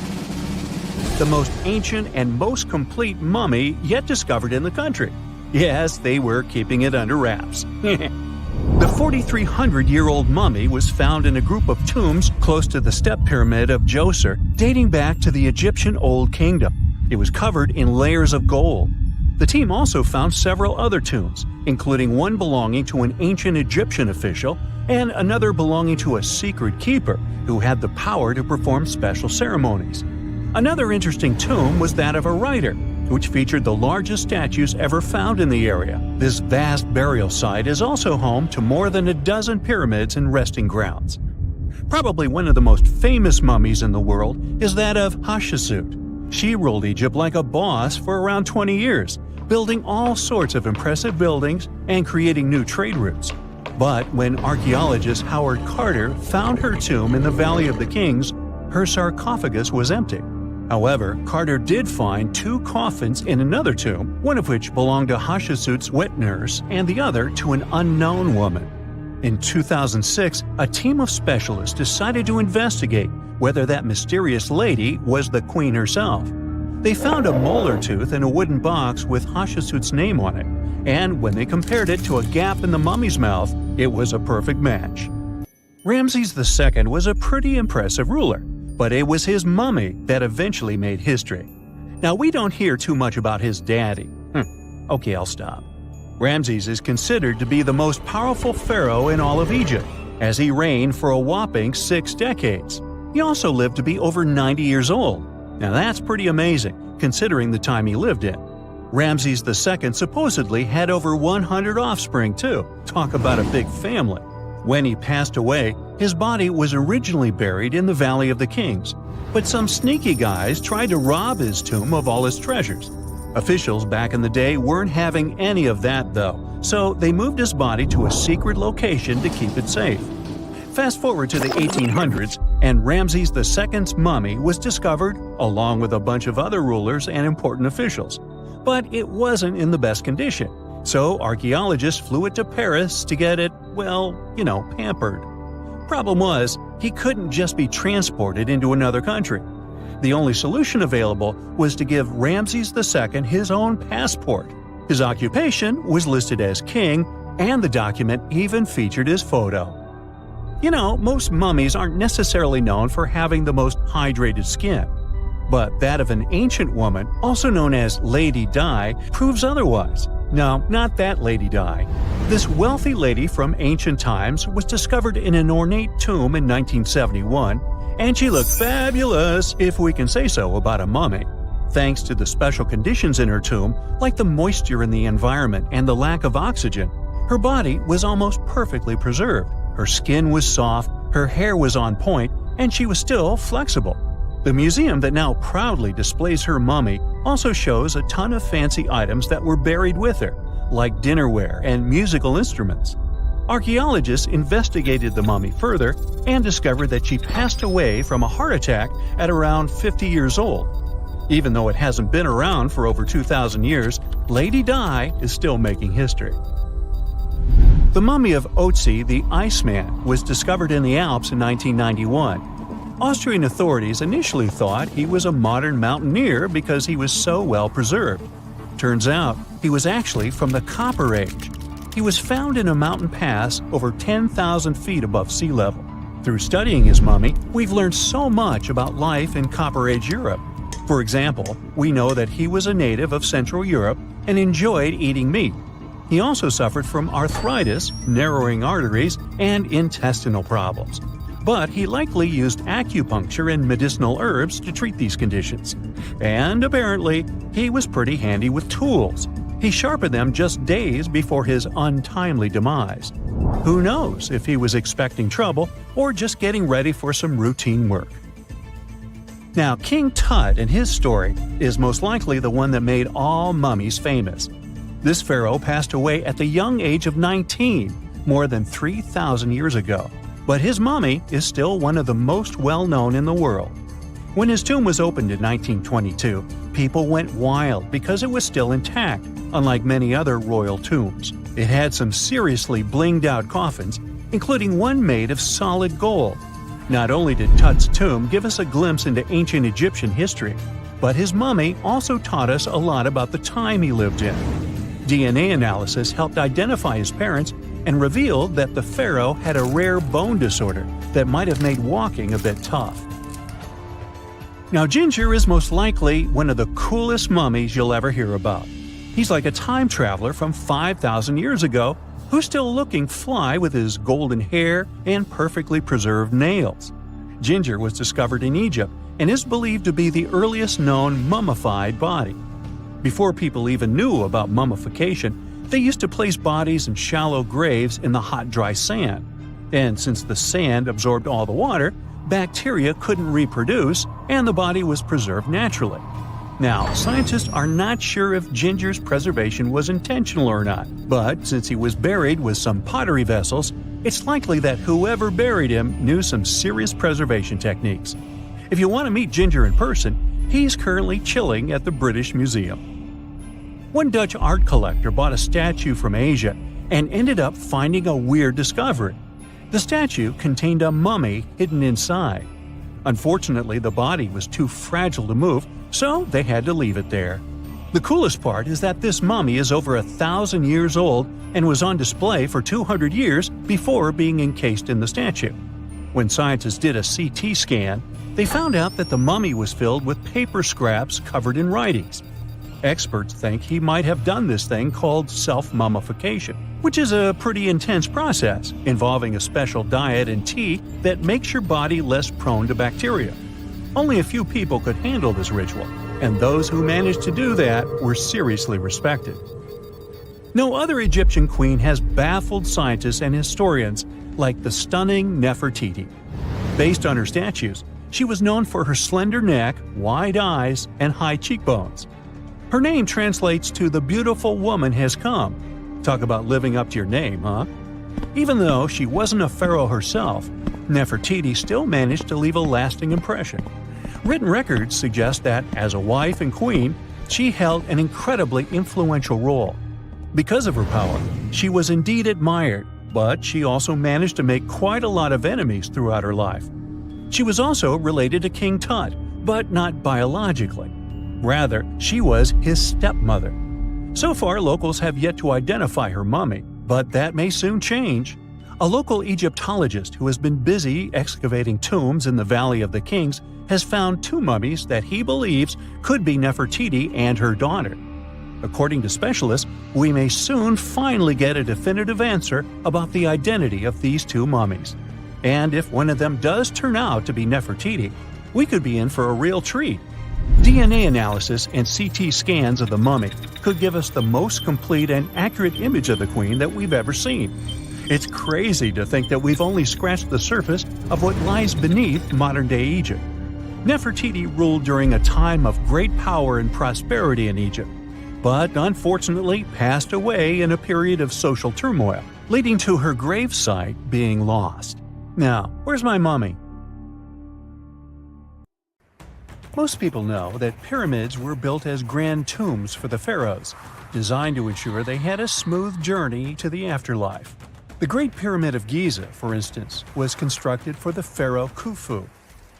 The most ancient and most complete mummy yet discovered in the country. Yes, they were keeping it under wraps. The 4,300-year-old mummy was found in a group of tombs close to the step pyramid of Djoser, dating back to the Egyptian Old Kingdom. It was covered in layers of gold. The team also found several other tombs, including one belonging to an ancient Egyptian official and another belonging to a secret keeper who had the power to perform special ceremonies. Another interesting tomb was that of a writer, which featured the largest statues ever found in the area. This vast burial site is also home to more than a dozen pyramids and resting grounds. Probably one of the most famous mummies in the world is that of Hatshepsut. She ruled Egypt like a boss for around 20 years, building all sorts of impressive buildings and creating new trade routes. But when archaeologist Howard Carter found her tomb in the Valley of the Kings, her sarcophagus was empty. However, Carter did find two coffins in another tomb, one of which belonged to Hatshepsut's wet nurse and the other to an unknown woman. In 2006, a team of specialists decided to investigate whether that mysterious lady was the queen herself. They found a molar tooth in a wooden box with Hatshepsut's name on it, and when they compared it to a gap in the mummy's mouth, it was a perfect match. Ramses II was a pretty impressive ruler, but it was his mummy that eventually made history. Now, we don't hear too much about his daddy. Okay, I'll stop. Ramses is considered to be the most powerful pharaoh in all of Egypt, as he reigned for a whopping 6 decades. He also lived to be over 90 years old. Now that's pretty amazing, considering the time he lived in. Ramses II supposedly had over 100 offspring too. Talk about a big family. When he passed away, his body was originally buried in the Valley of the Kings, but some sneaky guys tried to rob his tomb of all his treasures. Officials back in the day weren't having any of that though, so they moved his body to a secret location to keep it safe. Fast forward to the 1800s, and Ramses II's mummy was discovered along with a bunch of other rulers and important officials. But it wasn't in the best condition, so archaeologists flew it to Paris to get it, pampered. Problem was, he couldn't just be transported into another country. The only solution available was to give Ramses II his own passport. His occupation was listed as king, and the document even featured his photo. Most mummies aren't necessarily known for having the most hydrated skin. But that of an ancient woman, also known as Lady Di, proves otherwise. No, not that Lady Di. This wealthy lady from ancient times was discovered in an ornate tomb in 1971, and she looked fabulous, if we can say so about a mummy. Thanks to the special conditions in her tomb, like the moisture in the environment and the lack of oxygen, her body was almost perfectly preserved. Her skin was soft, her hair was on point, and she was still flexible. The museum that now proudly displays her mummy also shows a ton of fancy items that were buried with her, like dinnerware and musical instruments. Archaeologists investigated the mummy further and discovered that she passed away from a heart attack at around 50 years old. Even though it hasn't been around for over 2,000 years, Lady Di is still making history. The mummy of Otzi the Iceman was discovered in the Alps in 1991. Austrian authorities initially thought he was a modern mountaineer because he was so well preserved. Turns out, he was actually from the Copper Age. He was found in a mountain pass over 10,000 feet above sea level. Through studying his mummy, we've learned so much about life in Copper Age Europe. For example, we know that he was a native of Central Europe and enjoyed eating meat. He also suffered from arthritis, narrowing arteries, and intestinal problems. But he likely used acupuncture and medicinal herbs to treat these conditions. And apparently, he was pretty handy with tools. He sharpened them just days before his untimely demise. Who knows if he was expecting trouble or just getting ready for some routine work. Now, King Tut and his story is most likely the one that made all mummies famous. This pharaoh passed away at the young age of 19, more than 3,000 years ago. But his mummy is still one of the most well-known in the world. When his tomb was opened in 1922, people went wild because it was still intact, unlike many other royal tombs. It had some seriously blinged-out coffins, including one made of solid gold. Not only did Tut's tomb give us a glimpse into ancient Egyptian history, but his mummy also taught us a lot about the time he lived in. DNA analysis helped identify his parents and revealed that the pharaoh had a rare bone disorder that might have made walking a bit tough. Now, Ginger is most likely one of the coolest mummies you'll ever hear about. He's like a time traveler from 5,000 years ago who's still looking fly with his golden hair and perfectly preserved nails. Ginger was discovered in Egypt and is believed to be the earliest known mummified body. Before people even knew about mummification, they used to place bodies in shallow graves in the hot, dry sand. And since the sand absorbed all the water, bacteria couldn't reproduce and the body was preserved naturally. Now, scientists are not sure if Ginger's preservation was intentional or not, but since he was buried with some pottery vessels, it's likely that whoever buried him knew some serious preservation techniques. If you want to meet Ginger in person, he's currently chilling at the British Museum. One Dutch art collector bought a statue from Asia and ended up finding a weird discovery. The statue contained a mummy hidden inside. Unfortunately, the body was too fragile to move, so they had to leave it there. The coolest part is that this mummy is over 1,000 years old and was on display for 200 years before being encased in the statue. When scientists did a CT scan, they found out that the mummy was filled with paper scraps covered in writings. Experts think he might have done this thing called self-mummification, which is a pretty intense process involving a special diet and tea that makes your body less prone to bacteria. Only a few people could handle this ritual, and those who managed to do that were seriously respected. No other Egyptian queen has baffled scientists and historians like the stunning Nefertiti. Based on her statues, she was known for her slender neck, wide eyes, and high cheekbones. Her name translates to "the beautiful woman has come." Talk about living up to your name, huh? Even though she wasn't a pharaoh herself, Nefertiti still managed to leave a lasting impression. Written records suggest that, as a wife and queen, she held an incredibly influential role. Because of her power, she was indeed admired, but she also managed to make quite a lot of enemies throughout her life. She was also related to King Tut, but not biologically. Rather, she was his stepmother. So far, locals have yet to identify her mummy, but that may soon change. A local Egyptologist who has been busy excavating tombs in the Valley of the Kings has found two mummies that he believes could be Nefertiti and her daughter. According to specialists, we may soon finally get a definitive answer about the identity of these two mummies. And if one of them does turn out to be Nefertiti, we could be in for a real treat. DNA analysis and CT scans of the mummy could give us the most complete and accurate image of the queen that we've ever seen. It's crazy to think that we've only scratched the surface of what lies beneath modern-day Egypt. Nefertiti ruled during a time of great power and prosperity in Egypt, but unfortunately passed away in a period of social turmoil, leading to her gravesite being lost. Now, where's my mummy? Most people know that pyramids were built as grand tombs for the pharaohs, designed to ensure they had a smooth journey to the afterlife. The Great Pyramid of Giza, for instance, was constructed for the pharaoh Khufu.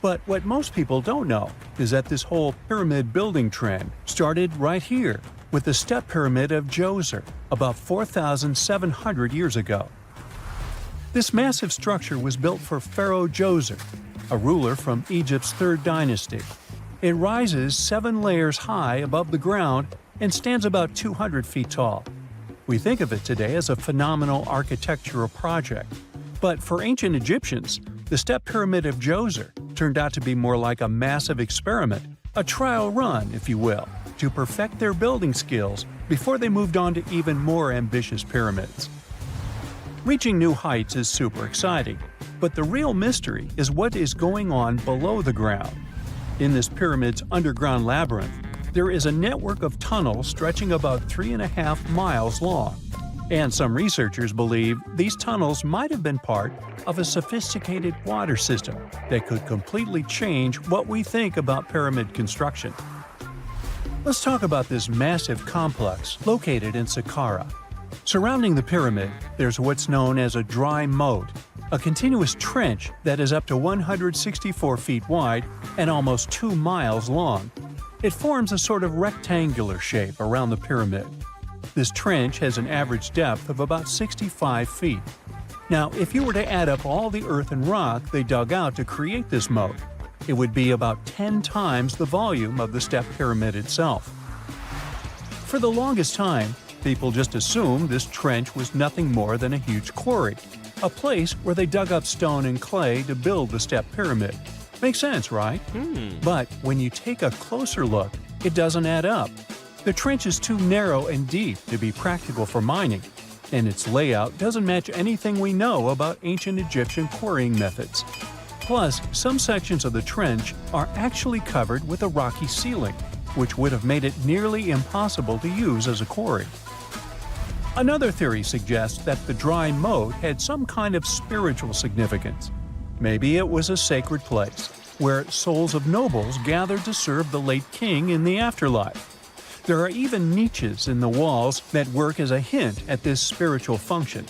But what most people don't know is that this whole pyramid building trend started right here with the step pyramid of Djoser about 4,700 years ago. This massive structure was built for Pharaoh Djoser, a ruler from Egypt's 3rd dynasty. It rises 7 layers high above the ground and stands about 200 feet tall. We think of it today as a phenomenal architectural project, but for ancient Egyptians, the step pyramid of Djoser turned out to be more like a massive experiment, a trial run, if you will, to perfect their building skills before they moved on to even more ambitious pyramids. Reaching new heights is super exciting, but the real mystery is what is going on below the ground. In this pyramid's underground labyrinth, there is a network of tunnels stretching about 3.5 miles long, and some researchers believe these tunnels might have been part of a sophisticated water system that could completely change what we think about pyramid construction. Let's talk about this massive complex located in Saqqara. Surrounding the pyramid, there's what's known as a dry moat, a continuous trench that is up to 164 feet wide and almost 2 miles long. It forms a sort of rectangular shape around the pyramid. This trench has an average depth of about 65 feet. Now, if you were to add up all the earth and rock they dug out to create this moat, it would be about 10 times the volume of the step pyramid itself. For the longest time, people just assumed this trench was nothing more than a huge quarry, a place where they dug up stone and clay to build the step pyramid. Makes sense, right? But when you take a closer look, it doesn't add up. The trench is too narrow and deep to be practical for mining, and its layout doesn't match anything we know about ancient Egyptian quarrying methods. Plus, some sections of the trench are actually covered with a rocky ceiling, which would have made it nearly impossible to use as a quarry. Another theory suggests that the dry moat had some kind of spiritual significance. Maybe it was a sacred place, where souls of nobles gathered to serve the late king in the afterlife. There are even niches in the walls that work as a hint at this spiritual function.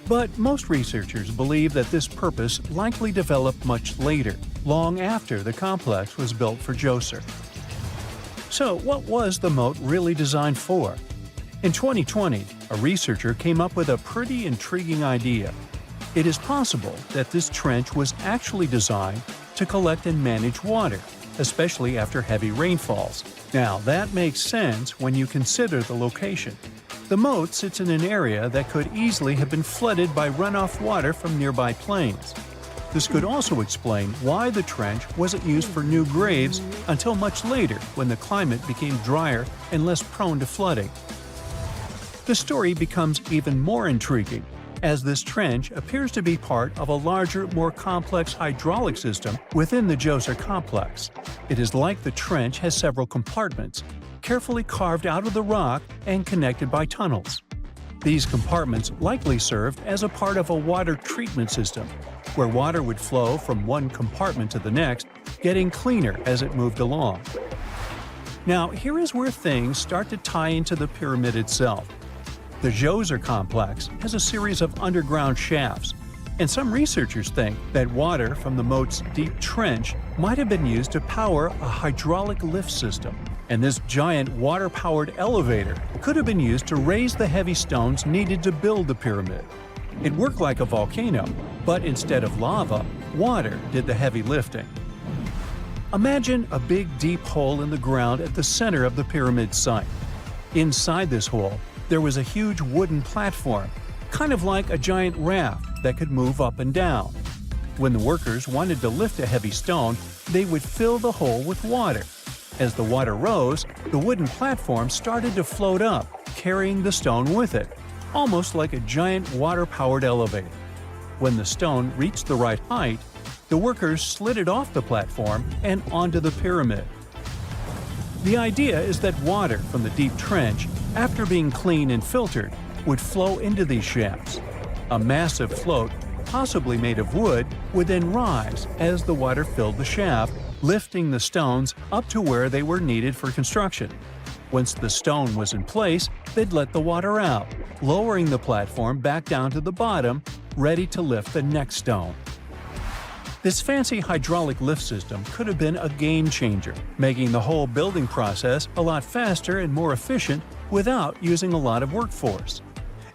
But most researchers believe that this purpose likely developed much later, long after the complex was built for Djoser. So what was the moat really designed for? In 2020, a researcher came up with a pretty intriguing idea. It is possible that this trench was actually designed to collect and manage water, especially after heavy rainfalls. Now, that makes sense when you consider the location. The moat sits in an area that could easily have been flooded by runoff water from nearby plains. This could also explain why the trench wasn't used for new graves until much later when the climate became drier and less prone to flooding. The story becomes even more intriguing as this trench appears to be part of a larger, more complex hydraulic system within the Djoser complex. It is like the trench has several compartments, carefully carved out of the rock and connected by tunnels. These compartments likely served as a part of a water treatment system, where water would flow from one compartment to the next, getting cleaner as it moved along. Now, here is where things start to tie into the pyramid itself. The Djoser complex has a series of underground shafts, and some researchers think that water from the moat's deep trench might have been used to power a hydraulic lift system, and this giant water-powered elevator could have been used to raise the heavy stones needed to build the pyramid. It worked like a volcano, but instead of lava, water did the heavy lifting. Imagine a big deep hole in the ground at the center of the pyramid site. Inside this hole, there was a huge wooden platform, kind of like a giant raft that could move up and down. When the workers wanted to lift a heavy stone, they would fill the hole with water. As the water rose, the wooden platform started to float up, carrying the stone with it, almost like a giant water-powered elevator. When the stone reached the right height, the workers slid it off the platform and onto the pyramid. The idea is that water from the deep trench, after being cleaned and filtered, would flow into these shafts. A massive float, possibly made of wood, would then rise as the water filled the shaft, lifting the stones up to where they were needed for construction. Once the stone was in place, they'd let the water out, lowering the platform back down to the bottom, ready to lift the next stone. This fancy hydraulic lift system could have been a game changer, making the whole building process a lot faster and more efficient without using a lot of workforce.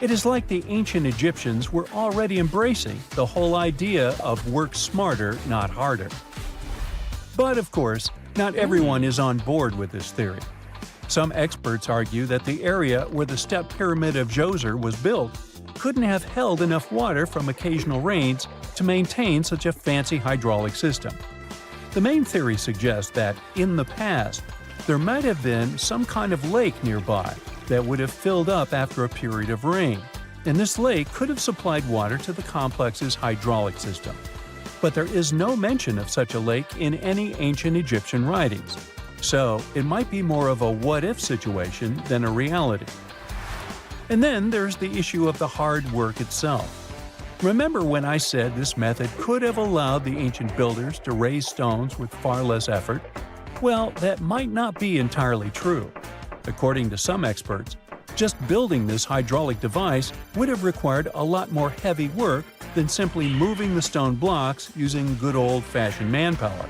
It is like the ancient Egyptians were already embracing the whole idea of work smarter, not harder. But of course, not everyone is on board with this theory. Some experts argue that the area where the step pyramid of Djoser was built couldn't have held enough water from occasional rains to maintain such a fancy hydraulic system. The main theory suggests that, in the past, there might have been some kind of lake nearby that would have filled up after a period of rain, and this lake could have supplied water to the complex's hydraulic system. But there is no mention of such a lake in any ancient Egyptian writings, so it might be more of a what-if situation than a reality. And then there's the issue of the hard work itself. Remember when I said this method could have allowed the ancient builders to raise stones with far less effort? Well, that might not be entirely true. According to some experts, just building this hydraulic device would have required a lot more heavy work than simply moving the stone blocks using good old-fashioned manpower.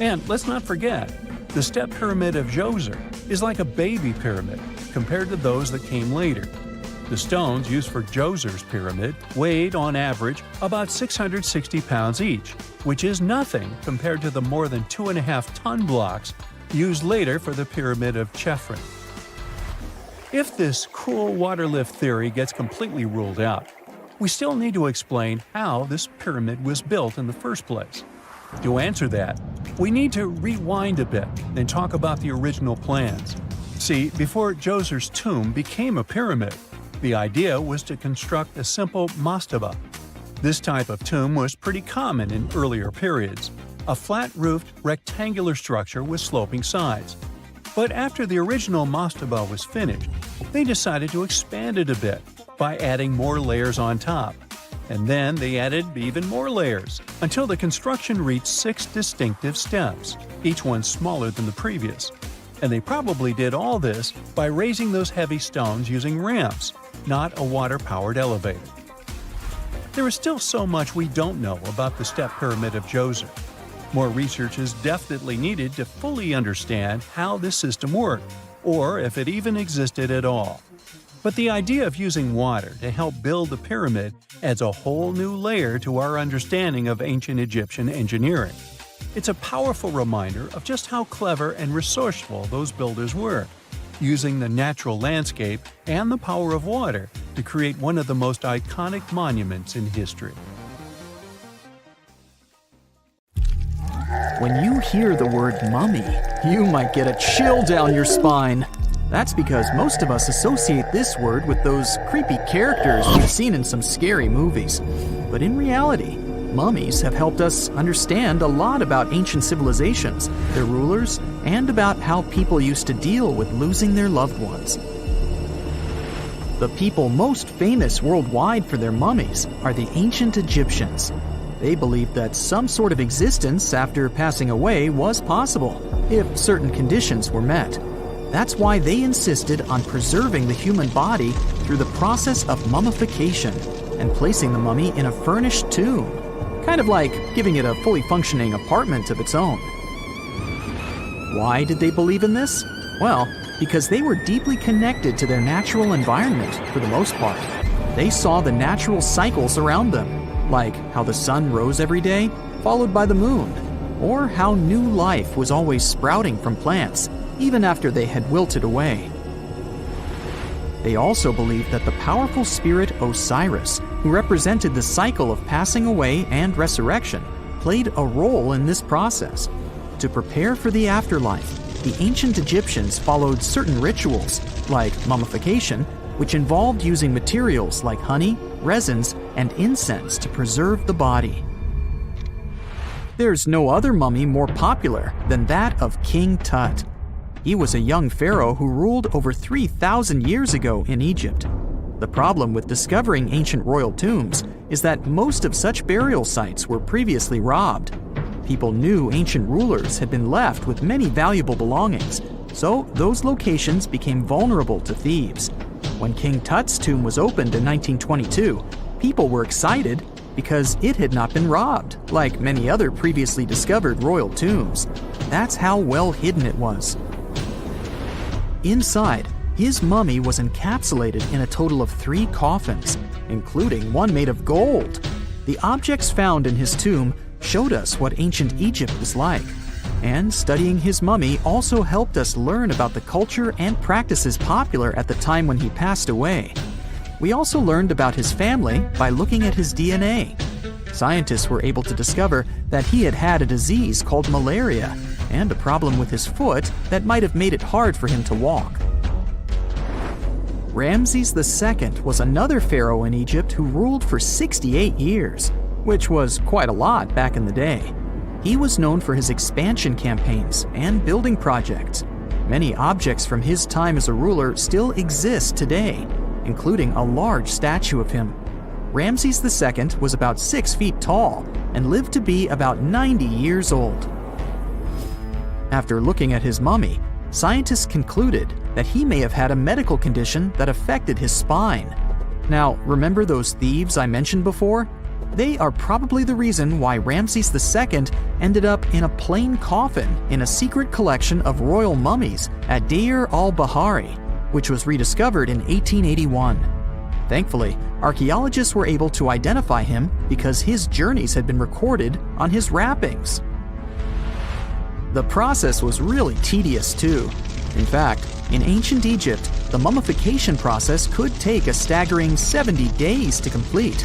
And let's not forget, the step pyramid of Djoser is like a baby pyramid compared to those that came later. The stones used for Djoser's pyramid weighed, on average, about 660 pounds each, which is nothing compared to the more than 2.5-ton blocks used later for the pyramid of Chephren. If this cool water lift theory gets completely ruled out, we still need to explain how this pyramid was built in the first place. To answer that, we need to rewind a bit and talk about the original plans. See, before Djoser's tomb became a pyramid, the idea was to construct a simple mastaba. This type of tomb was pretty common in earlier periods, a flat-roofed, rectangular structure with sloping sides. But after the original mastaba was finished, they decided to expand it a bit by adding more layers on top. And then they added even more layers, until the construction reached 6 distinctive steps, each one smaller than the previous. And they probably did all this by raising those heavy stones using ramps, not a water-powered elevator. There is still so much we don't know about the step pyramid of Djoser. More research is definitely needed to fully understand how this system worked, or if it even existed at all. But the idea of using water to help build the pyramid adds a whole new layer to our understanding of ancient Egyptian engineering. It's a powerful reminder of just how clever and resourceful those builders were, using the natural landscape and the power of water to create one of the most iconic monuments in history. When you hear the word mummy, you might get a chill down your spine. That's because most of us associate this word with those creepy characters we've seen in some scary movies. But in reality, mummies have helped us understand a lot about ancient civilizations, their rulers, and about how people used to deal with losing their loved ones. The people most famous worldwide for their mummies are the ancient Egyptians. They believed that some sort of existence after passing away was possible, if certain conditions were met. That's why they insisted on preserving the human body through the process of mummification and placing the mummy in a furnished tomb, kind of like giving it a fully functioning apartment of its own. Why did they believe in this? Well, because they were deeply connected to their natural environment for the most part. They saw the natural cycles around them, like how the sun rose every day, followed by the moon, or how new life was always sprouting from plants, even after they had wilted away. They also believed that the powerful spirit Osiris, who represented the cycle of passing away and resurrection, played a role in this process. To prepare for the afterlife, the ancient Egyptians followed certain rituals, like mummification, which involved using materials like honey, resins, and incense to preserve the body. There's no other mummy more popular than that of King Tut. He was a young pharaoh who ruled over 3,000 years ago in Egypt. The problem with discovering ancient royal tombs is that most of such burial sites were previously robbed. People knew ancient rulers had been left with many valuable belongings, so those locations became vulnerable to thieves. When King Tut's tomb was opened in 1922, people were excited because it had not been robbed, like many other previously discovered royal tombs. That's how well hidden it was. Inside, his mummy was encapsulated in a total of 3 coffins, including one made of gold. The objects found in his tomb showed us what ancient Egypt was like. And studying his mummy also helped us learn about the culture and practices popular at the time when he passed away. We also learned about his family by looking at his DNA. Scientists were able to discover that he had had a disease called malaria and a problem with his foot that might have made it hard for him to walk. Ramses II was another pharaoh in Egypt who ruled for 68 years, which was quite a lot back in the day. He was known for his expansion campaigns and building projects. Many objects from his time as a ruler still exist today, including a large statue of him. Ramses II was about 6 feet tall and lived to be about 90 years old. After looking at his mummy, scientists concluded that he may have had a medical condition that affected his spine. Now, remember those thieves I mentioned before? They are probably the reason why Ramses II ended up in a plain coffin in a secret collection of royal mummies at Deir al-Bahari, which was rediscovered in 1881. Thankfully, archaeologists were able to identify him because his journeys had been recorded on his wrappings. The process was really tedious too. In fact, in ancient Egypt, the mummification process could take a staggering 70 days to complete.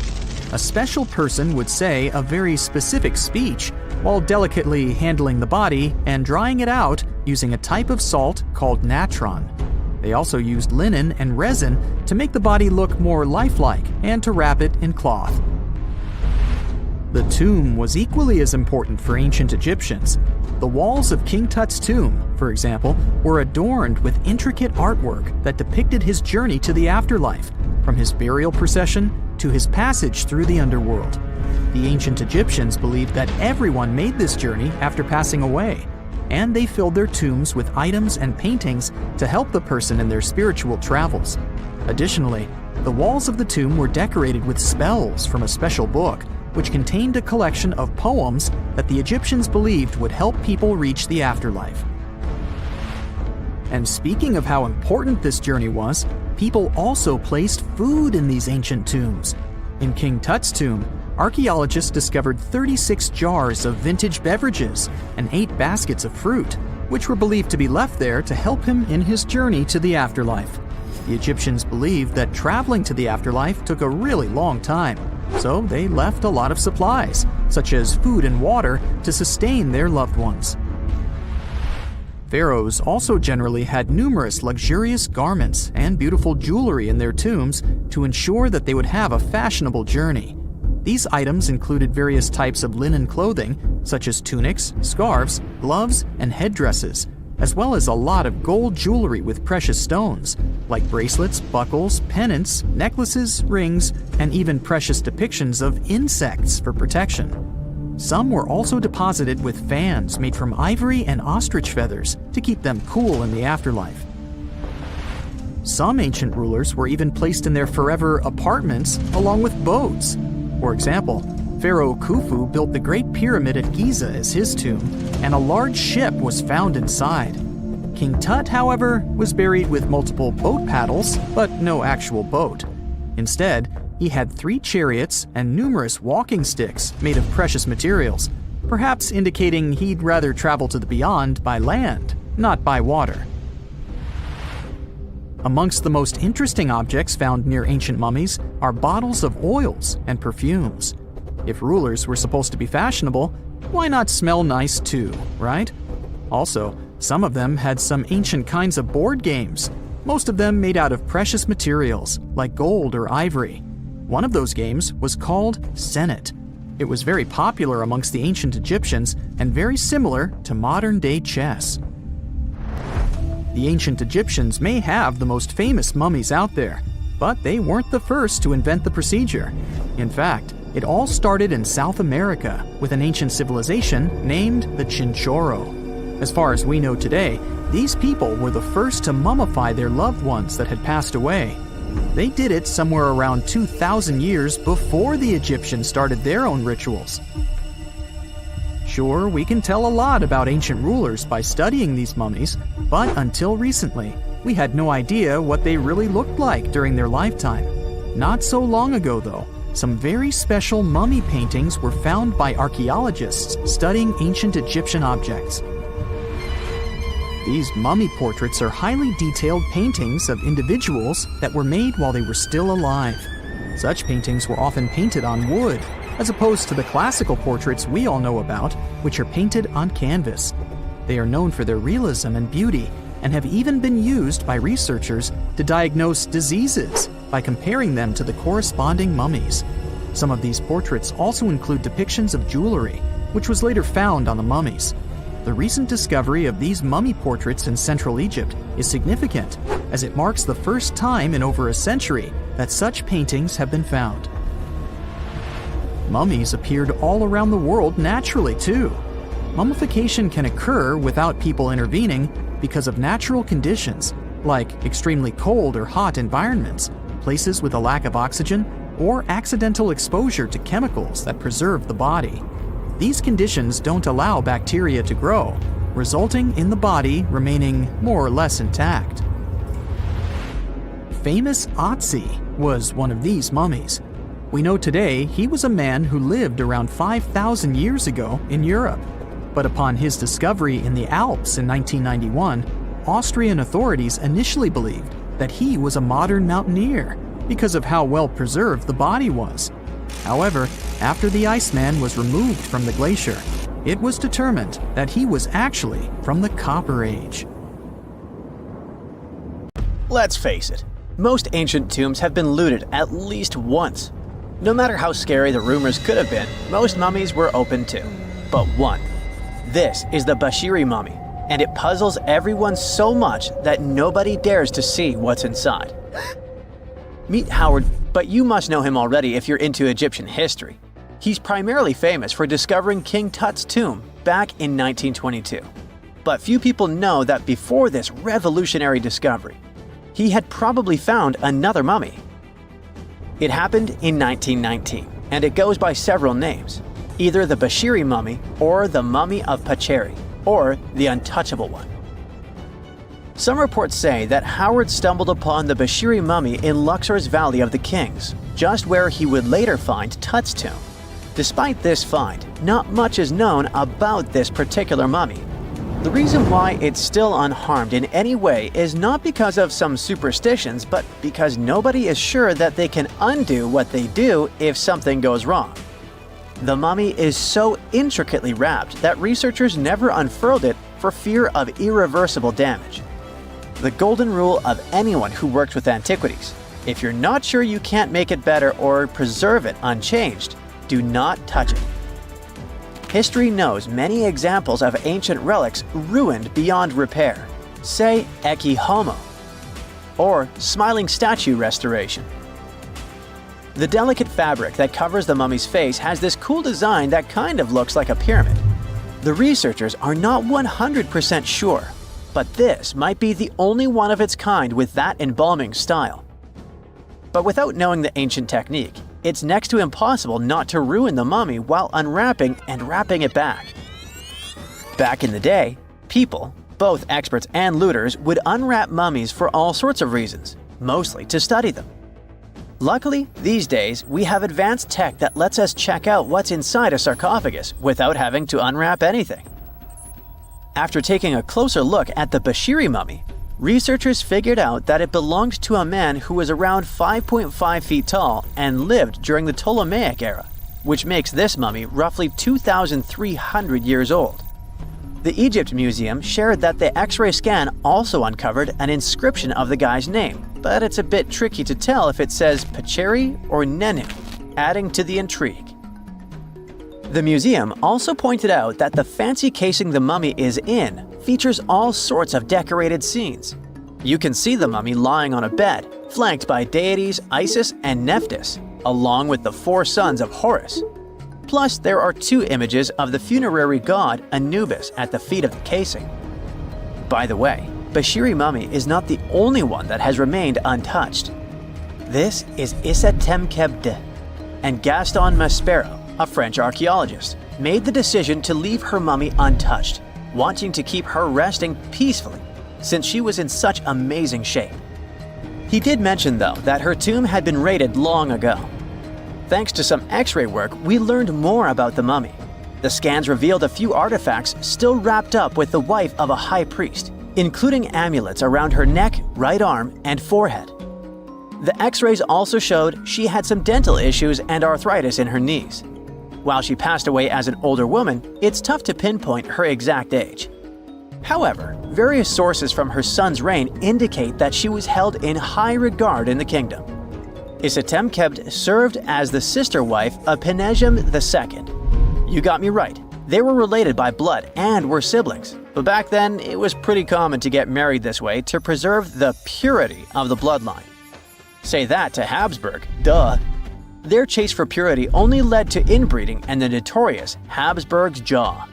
A special person would say a very specific speech while delicately handling the body and drying it out using a type of salt called natron. They also used linen and resin to make the body look more lifelike and to wrap it in cloth. The tomb was equally as important for ancient Egyptians. The walls of King Tut's tomb, for example, were adorned with intricate artwork that depicted his journey to the afterlife, from his burial procession to his passage through the underworld. The ancient Egyptians believed that everyone made this journey after passing away, and they filled their tombs with items and paintings to help the person in their spiritual travels. Additionally, the walls of the tomb were decorated with spells from a special book, which contained a collection of poems that the Egyptians believed would help people reach the afterlife. And speaking of how important this journey was, people also placed food in these ancient tombs. In King Tut's tomb, archaeologists discovered 36 jars of vintage beverages and 8 baskets of fruit, which were believed to be left there to help him in his journey to the afterlife. The Egyptians believed that traveling to the afterlife took a really long time, so they left a lot of supplies, such as food and water, to sustain their loved ones. Pharaohs also generally had numerous luxurious garments and beautiful jewelry in their tombs to ensure that they would have a fashionable journey. These items included various types of linen clothing, such as tunics, scarves, gloves, and headdresses, as well as a lot of gold jewelry with precious stones, like bracelets, buckles, pendants, necklaces, rings, and even precious depictions of insects for protection. Some were also deposited with fans made from ivory and ostrich feathers to keep them cool in the afterlife. Some ancient rulers were even placed in their forever apartments along with boats. For example, Pharaoh Khufu built the Great Pyramid at Giza as his tomb, and a large ship was found inside. King Tut, however, was buried with multiple boat paddles, but no actual boat. Instead, he had 3 chariots and numerous walking sticks made of precious materials, perhaps indicating he'd rather travel to the beyond by land, not by water. Amongst the most interesting objects found near ancient mummies are bottles of oils and perfumes. If rulers were supposed to be fashionable, why not smell nice too, right? Also, some of them had some ancient kinds of board games, most of them made out of precious materials like gold or ivory. One of those games was called Senet. It was very popular amongst the ancient Egyptians and very similar to modern-day chess. The ancient Egyptians may have the most famous mummies out there, but they weren't the first to invent the procedure. In fact, It all started in South America with an ancient civilization named the Chinchorro. As far as we know today, these people were the first to mummify their loved ones that had passed away. They did it somewhere around 2,000 years before the Egyptians started their own rituals. Sure, we can tell a lot about ancient rulers by studying these mummies, but until recently, we had no idea what they really looked like during their lifetime. Not so long ago, though, some very special mummy paintings were found by archaeologists studying ancient Egyptian objects. These mummy portraits are highly detailed paintings of individuals that were made while they were still alive. Such paintings were often painted on wood, as opposed to the classical portraits we all know about, which are painted on canvas. They are known for their realism and beauty, and have even been used by researchers to diagnose diseases by comparing them to the corresponding mummies. Some of these portraits also include depictions of jewelry, which was later found on the mummies. The recent discovery of these mummy portraits in Central Egypt is significant, as it marks the first time in over a century that such paintings have been found. Mummies appeared all around the world naturally, too. Mummification can occur without people intervening because of natural conditions, like extremely cold or hot environments, places with a lack of oxygen, or accidental exposure to chemicals that preserve the body. These conditions don't allow bacteria to grow, resulting in the body remaining more or less intact. Famous Otzi was one of these mummies. We know today he was a man who lived around 5,000 years ago in Europe. But upon his discovery in the Alps in 1991, Austrian authorities initially believed that he was a modern mountaineer because of how well preserved the body was. However, after the Iceman was removed from the glacier, it was determined that he was actually from the Copper Age. Let's face it, most ancient tombs have been looted at least once. No matter how scary the rumors could have been, most mummies were open too. But one. This is the Bashiri mummy, and it puzzles everyone so much that nobody dares to see what's inside. Meet Howard, but you must know him already if you're into Egyptian history. He's primarily famous for discovering King Tut's tomb back in 1922. But few people know that before this revolutionary discovery, he had probably found another mummy. It happened in 1919, and it goes by several names. Either the Bashiri mummy, or the mummy of Pacheri, or the untouchable one. Some reports say that Howard stumbled upon the Bashiri mummy in Luxor's Valley of the Kings, just where he would later find Tut's tomb. Despite this find, not much is known about this particular mummy. The reason why it's still unharmed in any way is not because of some superstitions, but because nobody is sure that they can undo what they do if something goes wrong. The mummy is so intricately wrapped that researchers never unfurled it for fear of irreversible damage. The golden rule of anyone who works with antiquities: if you're not sure you can't make it better or preserve it unchanged, do not touch it. History knows many examples of ancient relics ruined beyond repair, say Ecce Homo, or smiling statue restoration. The delicate fabric that covers the mummy's face has this cool design that kind of looks like a pyramid. The researchers are not 100% sure, but this might be the only one of its kind with that embalming style. But without knowing the ancient technique, it's next to impossible not to ruin the mummy while unwrapping and wrapping it back. Back in the day, people, both experts and looters, would unwrap mummies for all sorts of reasons, mostly to study them. Luckily, these days, we have advanced tech that lets us check out what's inside a sarcophagus without having to unwrap anything. After taking a closer look at the Bashiri mummy, researchers figured out that it belonged to a man who was around 5.5 feet tall and lived during the Ptolemaic era, which makes this mummy roughly 2,300 years old. The Egypt Museum shared that the X-ray scan also uncovered an inscription of the guy's name, but it's a bit tricky to tell if it says Pacheri or Nenu, adding to the intrigue. The museum also pointed out that the fancy casing the mummy is in features all sorts of decorated scenes. You can see the mummy lying on a bed, flanked by deities Isis and Nephthys, along with the 4 sons of Horus. Plus, there are 2 images of the funerary god Anubis at the feet of the casing. By the way, Bashiri mummy is not the only one that has remained untouched. This is Issa Temkebde, and Gaston Maspero, a French archaeologist, made the decision to leave her mummy untouched, wanting to keep her resting peacefully since she was in such amazing shape. He did mention, though, that her tomb had been raided long ago. Thanks to some X-ray work, we learned more about the mummy. The scans revealed a few artifacts still wrapped up with the wife of a high priest, including amulets around her neck, right arm, and forehead. The X-rays also showed she had some dental issues and arthritis in her knees. While she passed away as an older woman, it's tough to pinpoint her exact age. However, various sources from her son's reign indicate that she was held in high regard in the kingdom. Isatemkebd served as the sister wife of Penejam II. You got me right, they were related by blood and were siblings, but back then it was pretty common to get married this way to preserve the purity of the bloodline. Say that to Habsburg, duh. Their chase for purity only led to inbreeding and the notorious Habsburg's jaw.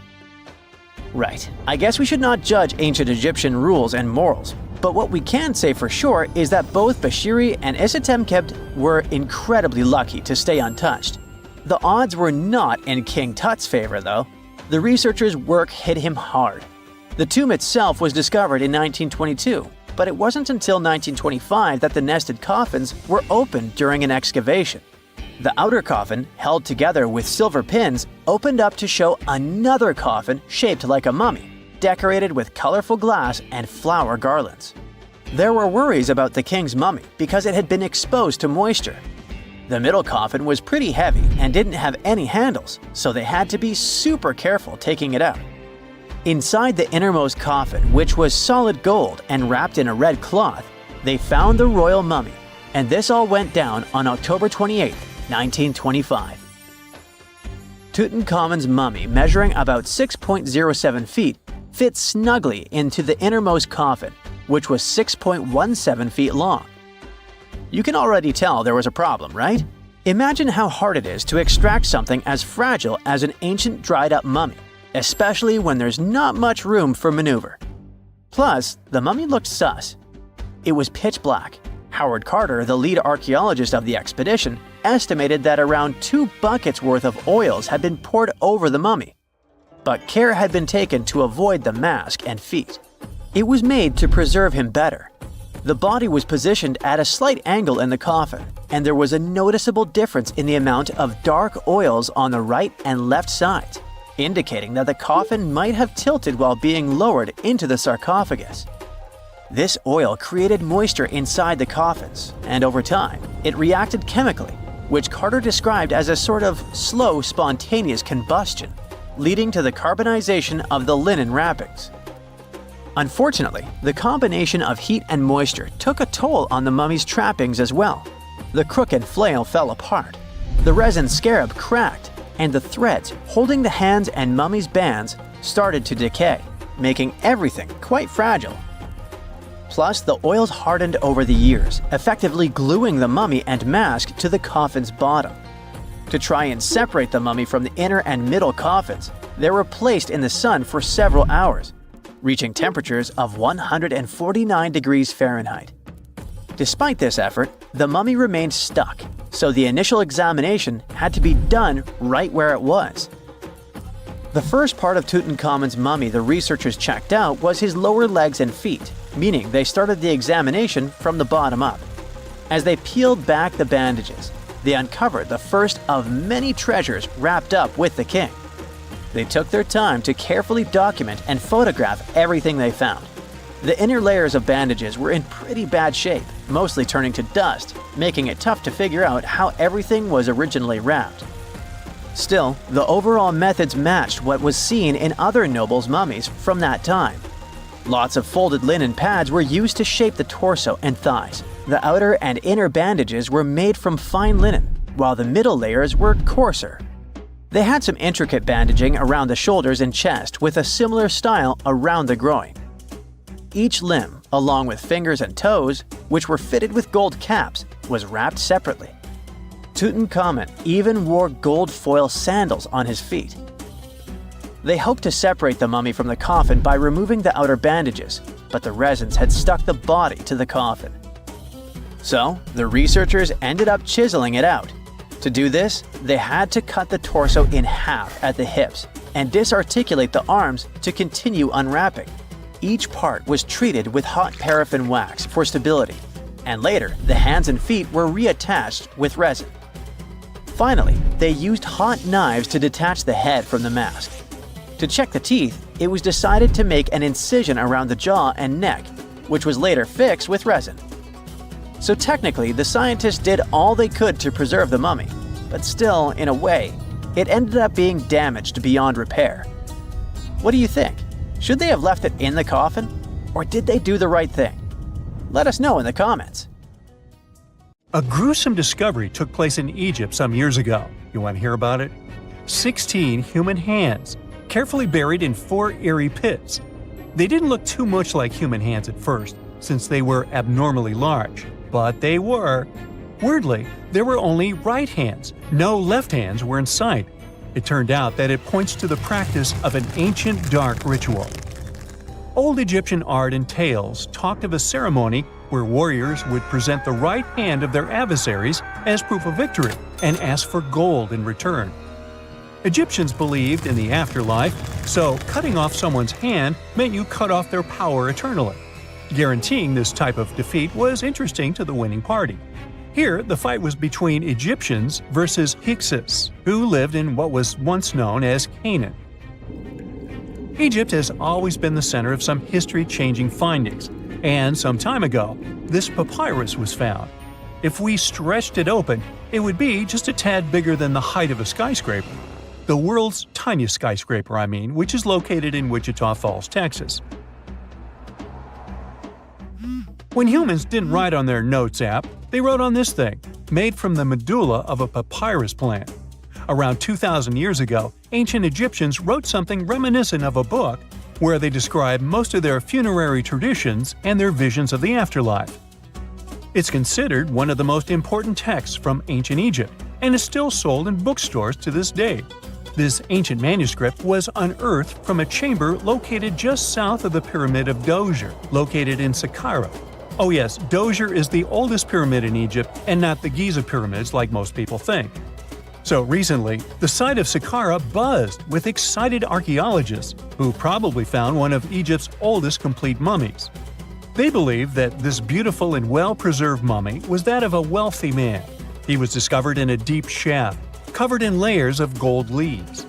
Right, I guess we should not judge ancient Egyptian rules and morals, but what we can say for sure is that both Bashiri and Isatemkebd were incredibly lucky to stay untouched. The odds were not in King Tut's favor, though. The researchers' work hit him hard. The tomb itself was discovered in 1922, but it wasn't until 1925 that the nested coffins were opened during an excavation. The outer coffin, held together with silver pins, opened up to show another coffin shaped like a mummy, decorated with colorful glass and flower garlands. There were worries about the king's mummy because it had been exposed to moisture. The middle coffin was pretty heavy and didn't have any handles, so they had to be super careful taking it out. Inside the innermost coffin, which was solid gold and wrapped in a red cloth, they found the royal mummy, and this all went down on October 28, 1925. Tutankhamun's mummy, measuring about 6.07 feet, fit snugly into the innermost coffin, which was 6.17 feet long. You can already tell there was a problem, right? Imagine how hard it is to extract something as fragile as an ancient dried-up mummy, especially when there's not much room for maneuver. Plus, the mummy looked sus. It was pitch black. Howard Carter, the lead archaeologist of the expedition, estimated that around 2 buckets worth of oils had been poured over the mummy. But care had been taken to avoid the mask and feet. It was made to preserve him better. The body was positioned at a slight angle in the coffin, and there was a noticeable difference in the amount of dark oils on the right and left sides, indicating that the coffin might have tilted while being lowered into the sarcophagus. This oil created moisture inside the coffins, and over time, it reacted chemically, which Carter described as a sort of slow, spontaneous combustion, leading to the carbonization of the linen wrappings. Unfortunately, the combination of heat and moisture took a toll on the mummy's trappings as well. The crooked flail fell apart, the resin scarab cracked, and the threads holding the hands and mummy's bands started to decay, making everything quite fragile. Plus, the oils hardened over the years, effectively gluing the mummy and mask to the coffin's bottom. To try and separate the mummy from the inner and middle coffins, they were placed in the sun for several hours, reaching temperatures of 149 degrees Fahrenheit. Despite this effort, the mummy remained stuck, so the initial examination had to be done right where it was. The first part of Tutankhamun's mummy the researchers checked out was his lower legs and feet, meaning they started the examination from the bottom up. As they peeled back the bandages, they uncovered the first of many treasures wrapped up with the king. They took their time to carefully document and photograph everything they found. The inner layers of bandages were in pretty bad shape, mostly turning to dust, making it tough to figure out how everything was originally wrapped. Still, the overall methods matched what was seen in other nobles' mummies from that time. Lots of folded linen pads were used to shape the torso and thighs. The outer and inner bandages were made from fine linen, while the middle layers were coarser. They had some intricate bandaging around the shoulders and chest with a similar style around the groin. Each limb, along with fingers and toes, which were fitted with gold caps, was wrapped separately. Tutankhamun even wore gold foil sandals on his feet. They hoped to separate the mummy from the coffin by removing the outer bandages, but the resins had stuck the body to the coffin. So, the researchers ended up chiseling it out. To do this, they had to cut the torso in half at the hips and disarticulate the arms to continue unwrapping. Each part was treated with hot paraffin wax for stability, and later the hands and feet were reattached with resin. Finally, they used hot knives to detach the head from the mask. To check the teeth, it was decided to make an incision around the jaw and neck, which was later fixed with resin. So technically, the scientists did all they could to preserve the mummy, but still, in a way, it ended up being damaged beyond repair. What do you think? Should they have left it in the coffin? Or did they do the right thing? Let us know in the comments. A gruesome discovery took place in Egypt some years ago. You want to hear about it? 16 human hands, carefully buried in 4 eerie pits. They didn't look too much like human hands at first, since they were abnormally large. But they were. Weirdly, there were only right hands. No left hands were in sight. It turned out that it points to the practice of an ancient dark ritual. Old Egyptian art and tales talked of a ceremony where warriors would present the right hand of their adversaries as proof of victory and ask for gold in return. Egyptians believed in the afterlife, so cutting off someone's hand meant you cut off their power eternally. Guaranteeing this type of defeat was interesting to the winning party. Here, the fight was between Egyptians versus Hyksos, who lived in what was once known as Canaan. Egypt has always been the center of some history-changing findings, and some time ago, this papyrus was found. If we stretched it open, it would be just a tad bigger than the height of a skyscraper. The world's tiniest skyscraper, which is located in Wichita Falls, Texas. When humans didn't write on their notes app, they wrote on this thing, made from the medulla of a papyrus plant. Around 2,000 years ago, ancient Egyptians wrote something reminiscent of a book where they describe most of their funerary traditions and their visions of the afterlife. It's considered one of the most important texts from ancient Egypt and is still sold in bookstores to this day. This ancient manuscript was unearthed from a chamber located just south of the Pyramid of Djoser, located in Saqqara. Oh yes, Djoser is the oldest pyramid in Egypt and not the Giza pyramids like most people think. So recently, the site of Saqqara buzzed with excited archaeologists who probably found one of Egypt's oldest complete mummies. They believe that this beautiful and well-preserved mummy was that of a wealthy man. He was discovered in a deep shaft, covered in layers of gold leaves.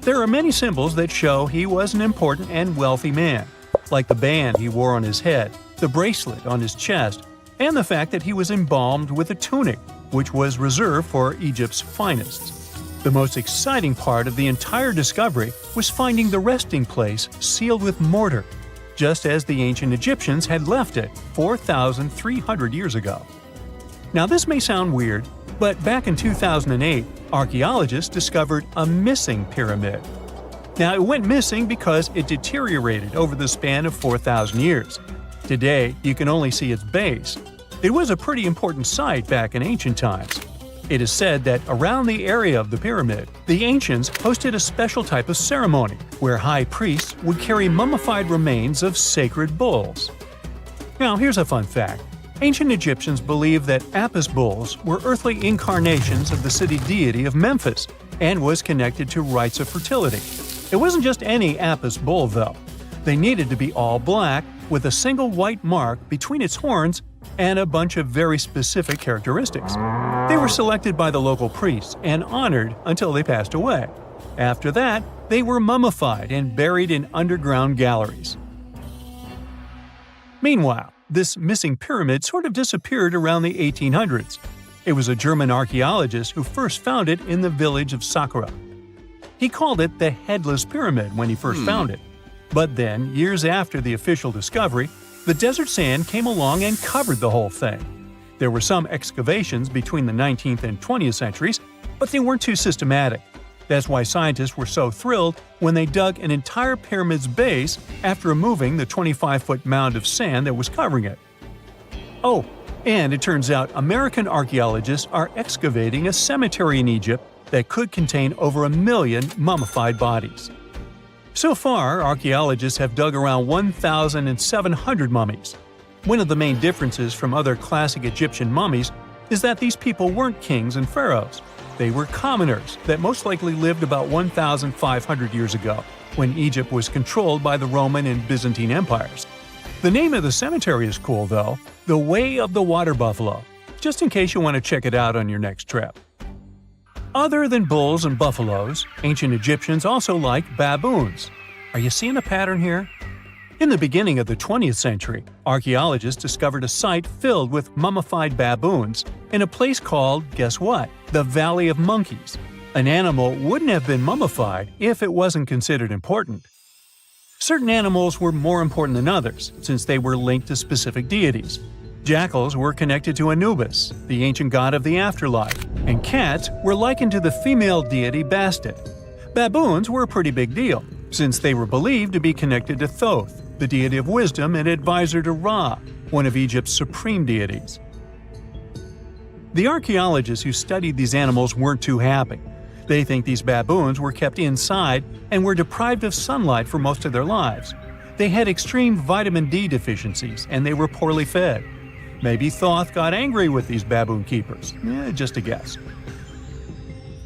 There are many symbols that show he was an important and wealthy man, like the band he wore on his head, the bracelet on his chest, and the fact that he was embalmed with a tunic, which was reserved for Egypt's finest. The most exciting part of the entire discovery was finding the resting place sealed with mortar, just as the ancient Egyptians had left it 4,300 years ago. Now this may sound weird, but back in 2008, archaeologists discovered a missing pyramid. Now it went missing because it deteriorated over the span of 4,000 years. Today, you can only see its base. It was a pretty important site back in ancient times. It is said that around the area of the pyramid, the ancients hosted a special type of ceremony where high priests would carry mummified remains of sacred bulls. Now here's a fun fact. Ancient Egyptians believed that Apis bulls were earthly incarnations of the city deity of Memphis and was connected to rites of fertility. It wasn't just any Apis bull though. They needed to be all black with a single white mark between its horns and a bunch of very specific characteristics. They were selected by the local priests and honored until they passed away. After that, they were mummified and buried in underground galleries. Meanwhile, this missing pyramid sort of disappeared around the 1800s. It was a German archaeologist who first found it in the village of Saqqara. He called it the Headless Pyramid when he first found it. But then, years after the official discovery, the desert sand came along and covered the whole thing. There were some excavations between the 19th and 20th centuries, but they weren't too systematic. That's why scientists were so thrilled when they dug an entire pyramid's base after removing the 25-foot mound of sand that was covering it. Oh, And it turns out American archaeologists are excavating a cemetery in Egypt that could contain over 1 million mummified bodies. So far, archaeologists have dug around 1,700 mummies. One of the main differences from other classic Egyptian mummies is that these people weren't kings and pharaohs. They were commoners that most likely lived about 1,500 years ago, when Egypt was controlled by the Roman and Byzantine empires. The name of the cemetery is cool, though, the Way of the Water Buffalo, just in case you want to check it out on your next trip. Other than bulls and buffaloes, ancient Egyptians also liked baboons. Are you seeing a pattern here? In the beginning of the 20th century, archaeologists discovered a site filled with mummified baboons in a place called, guess what? The Valley of Monkeys. An animal wouldn't have been mummified if it wasn't considered important. Certain animals were more important than others, since they were linked to specific deities. Jackals were connected to Anubis, the ancient god of the afterlife, and cats were likened to the female deity Bastet. Baboons were a pretty big deal, since they were believed to be connected to Thoth, the deity of wisdom and advisor to Ra, one of Egypt's supreme deities. The archaeologists who studied these animals weren't too happy. They think these baboons were kept inside and were deprived of sunlight for most of their lives. They had extreme vitamin D deficiencies and they were poorly fed. Maybe Thoth got angry with these baboon keepers. Just a guess.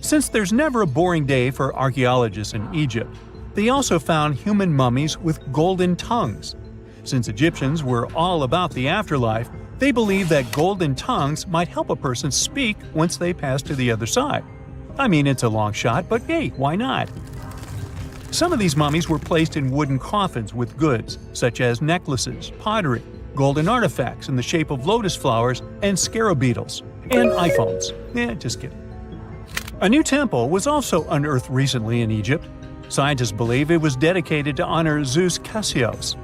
Since there's never a boring day for archaeologists in Egypt, they also found human mummies with golden tongues. Since Egyptians were all about the afterlife, they believed that golden tongues might help a person speak once they pass to the other side. I mean, it's a long shot, but hey, why not? Some of these mummies were placed in wooden coffins with goods, such as necklaces, pottery, golden artifacts in the shape of lotus flowers and scarab beetles, and iPhones. Just kidding. A new temple was also unearthed recently in Egypt. Scientists believe it was dedicated to honor Zeus Cassios.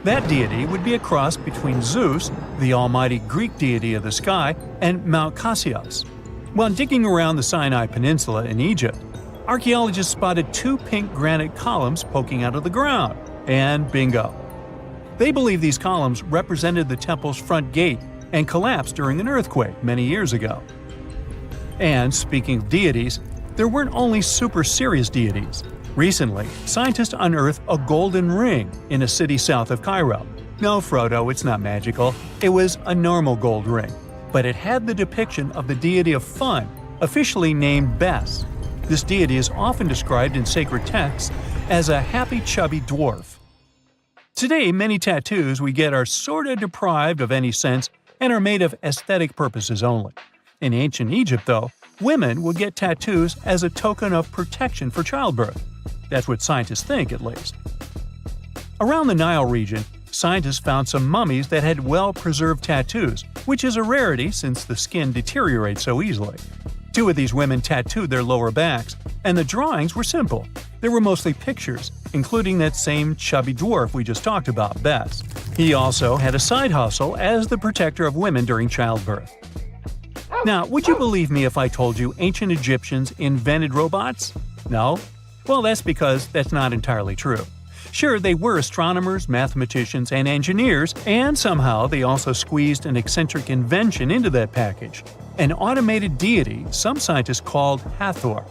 That deity would be a cross between Zeus, the almighty Greek deity of the sky, and Mount Cassios. While digging around the Sinai Peninsula in Egypt, archaeologists spotted 2 pink granite columns poking out of the ground, and bingo. They believe these columns represented the temple's front gate and collapsed during an earthquake many years ago. And speaking of deities, there weren't only super serious deities. Recently, scientists unearthed a golden ring in a city south of Cairo. No, Frodo, it's not magical. It was a normal gold ring, but it had the depiction of the deity of fun, officially named Bes. This deity is often described in sacred texts as a happy chubby dwarf. Today, many tattoos we get are sorta deprived of any sense and are made of aesthetic purposes only. In ancient Egypt, though, women would get tattoos as a token of protection for childbirth. That's what scientists think, at least. Around the Nile region, scientists found some mummies that had well-preserved tattoos, which is a rarity since the skin deteriorates so easily. 2 of these women tattooed their lower backs, and the drawings were simple. They were mostly pictures, including that same chubby dwarf we just talked about, Bes. He also had a side hustle as the protector of women during childbirth. Now, would you believe me if I told you ancient Egyptians invented robots? No? Well, that's because that's not entirely true. Sure, they were astronomers, mathematicians, and engineers, and somehow they also squeezed an eccentric invention into that package. An automated deity some scientists called Hathor.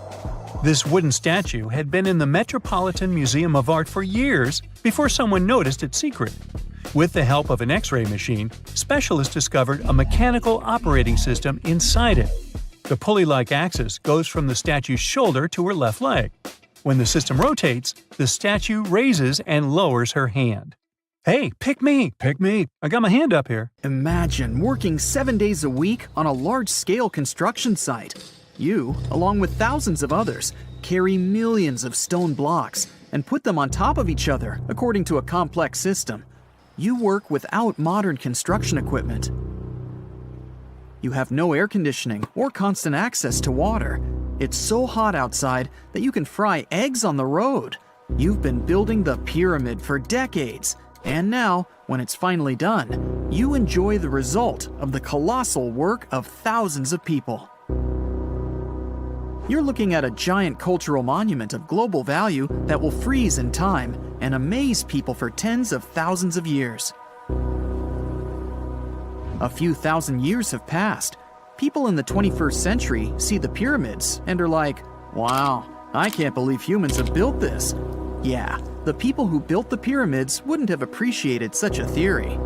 This wooden statue had been in the Metropolitan Museum of Art for years before someone noticed its secret. With the help of an X-ray machine, specialists discovered a mechanical operating system inside it. The pulley-like axis goes from the statue's shoulder to her left leg. When the system rotates, the statue raises and lowers her hand. Hey, pick me! Pick me! I got my hand up here. Imagine working 7 days a week on a large-scale construction site. You, along with thousands of others, carry millions of stone blocks and put them on top of each other according to a complex system. You work without modern construction equipment. You have no air conditioning or constant access to water. It's so hot outside that you can fry eggs on the road. You've been building the pyramid for decades, and now, when it's finally done, you enjoy the result of the colossal work of thousands of people. You're looking at a giant cultural monument of global value that will freeze in time and amaze people for tens of thousands of years. A few thousand years have passed. People in the 21st century see the pyramids and are like, wow, I can't believe humans have built this. Yeah, the people who built the pyramids wouldn't have appreciated such a theory.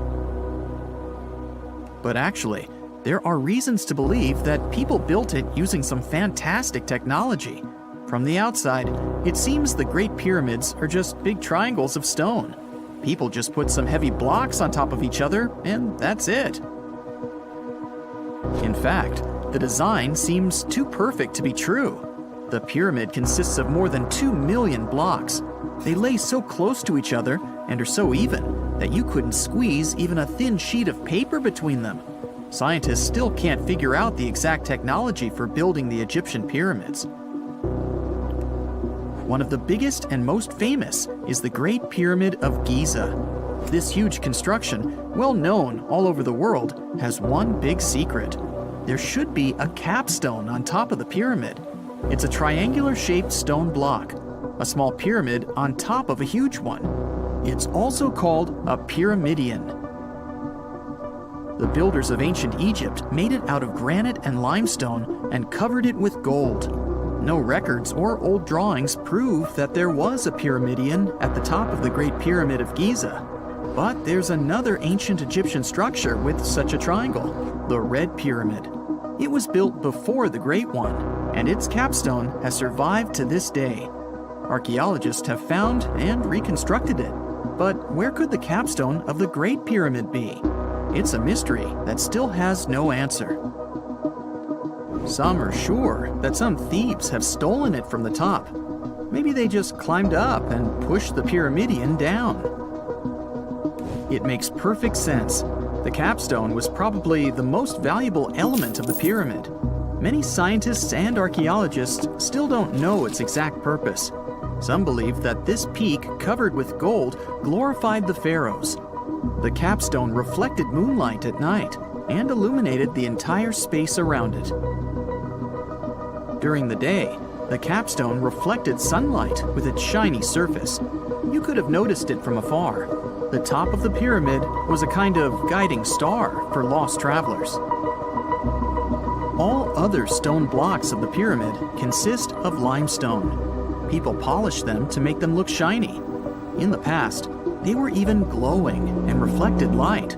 But actually, there are reasons to believe that people built it using some fantastic technology. From the outside, it seems the Great Pyramids are just big triangles of stone. People just put some heavy blocks on top of each other, and that's it. In fact, the design seems too perfect to be true. The pyramid consists of more than 2 million blocks. They lay so close to each other and are so even that you couldn't squeeze even a thin sheet of paper between them. Scientists still can't figure out the exact technology for building the Egyptian pyramids. One of the biggest and most famous is the Great Pyramid of Giza. This huge construction, well known all over the world, has one big secret. There should be a capstone on top of the pyramid. It's a triangular-shaped stone block, a small pyramid on top of a huge one. It's also called a pyramidion. The builders of ancient Egypt made it out of granite and limestone and covered it with gold. No records or old drawings prove that there was a pyramidion at the top of the Great Pyramid of Giza. But there's another ancient Egyptian structure with such a triangle, the Red Pyramid. It was built before the Great One, and its capstone has survived to this day. Archaeologists have found and reconstructed it. But where could the capstone of the Great Pyramid be? It's a mystery that still has no answer. Some are sure that some thieves have stolen it from the top. Maybe they just climbed up and pushed the pyramidion down. It makes perfect sense. The capstone was probably the most valuable element of the pyramid. Many scientists and archaeologists still don't know its exact purpose. Some believe that this peak covered with gold glorified the pharaohs. The capstone reflected moonlight at night and illuminated the entire space around it. During the day, the capstone reflected sunlight with its shiny surface. You could have noticed it from afar. The top of the pyramid was a kind of guiding star for lost travelers. All other stone blocks of the pyramid consist of limestone. People polish them to make them look shiny. In the past, they were even glowing and reflected light.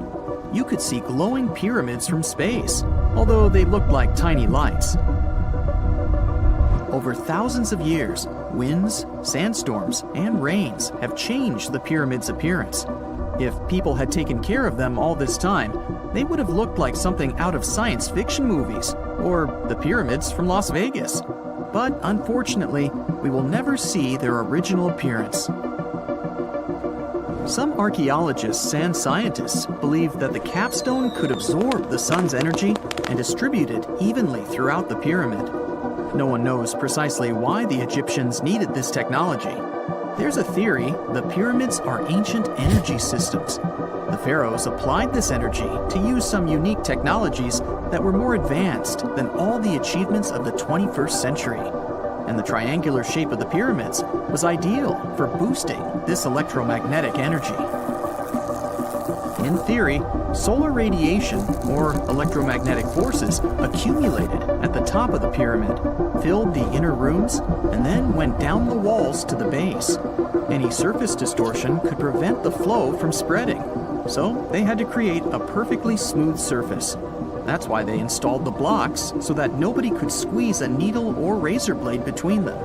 You could see glowing pyramids from space, although they looked like tiny lights. Over thousands of years, winds, sandstorms, and rains have changed the pyramid's appearance. If people had taken care of them all this time, they would have looked like something out of science fiction movies, or the pyramids from Las Vegas. But unfortunately, we will never see their original appearance. Some archaeologists and scientists believe that the capstone could absorb the sun's energy and distribute it evenly throughout the pyramid. No one knows precisely why the Egyptians needed this technology. There's a theory the pyramids are ancient energy systems. The pharaohs applied this energy to use some unique technologies that were more advanced than all the achievements of the 21st century. And the triangular shape of the pyramids was ideal for boosting this electromagnetic energy. In theory, solar radiation, or electromagnetic forces, accumulated at the top of the pyramid, filled the inner rooms, and then went down the walls to the base. Any surface distortion could prevent the flow from spreading, so they had to create a perfectly smooth surface. That's why they installed the blocks so that nobody could squeeze a needle or razor blade between them.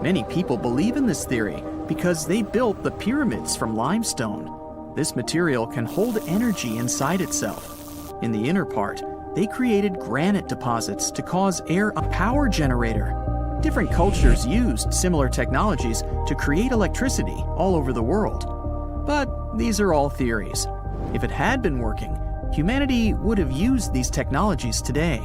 Many people believe in this theory because they built the pyramids from limestone. This material can hold energy inside itself. In the inner part, they created granite deposits to cause air a power generator. Different cultures used similar technologies to create electricity all over the world. But these are all theories. If it had been working, humanity would have used these technologies today.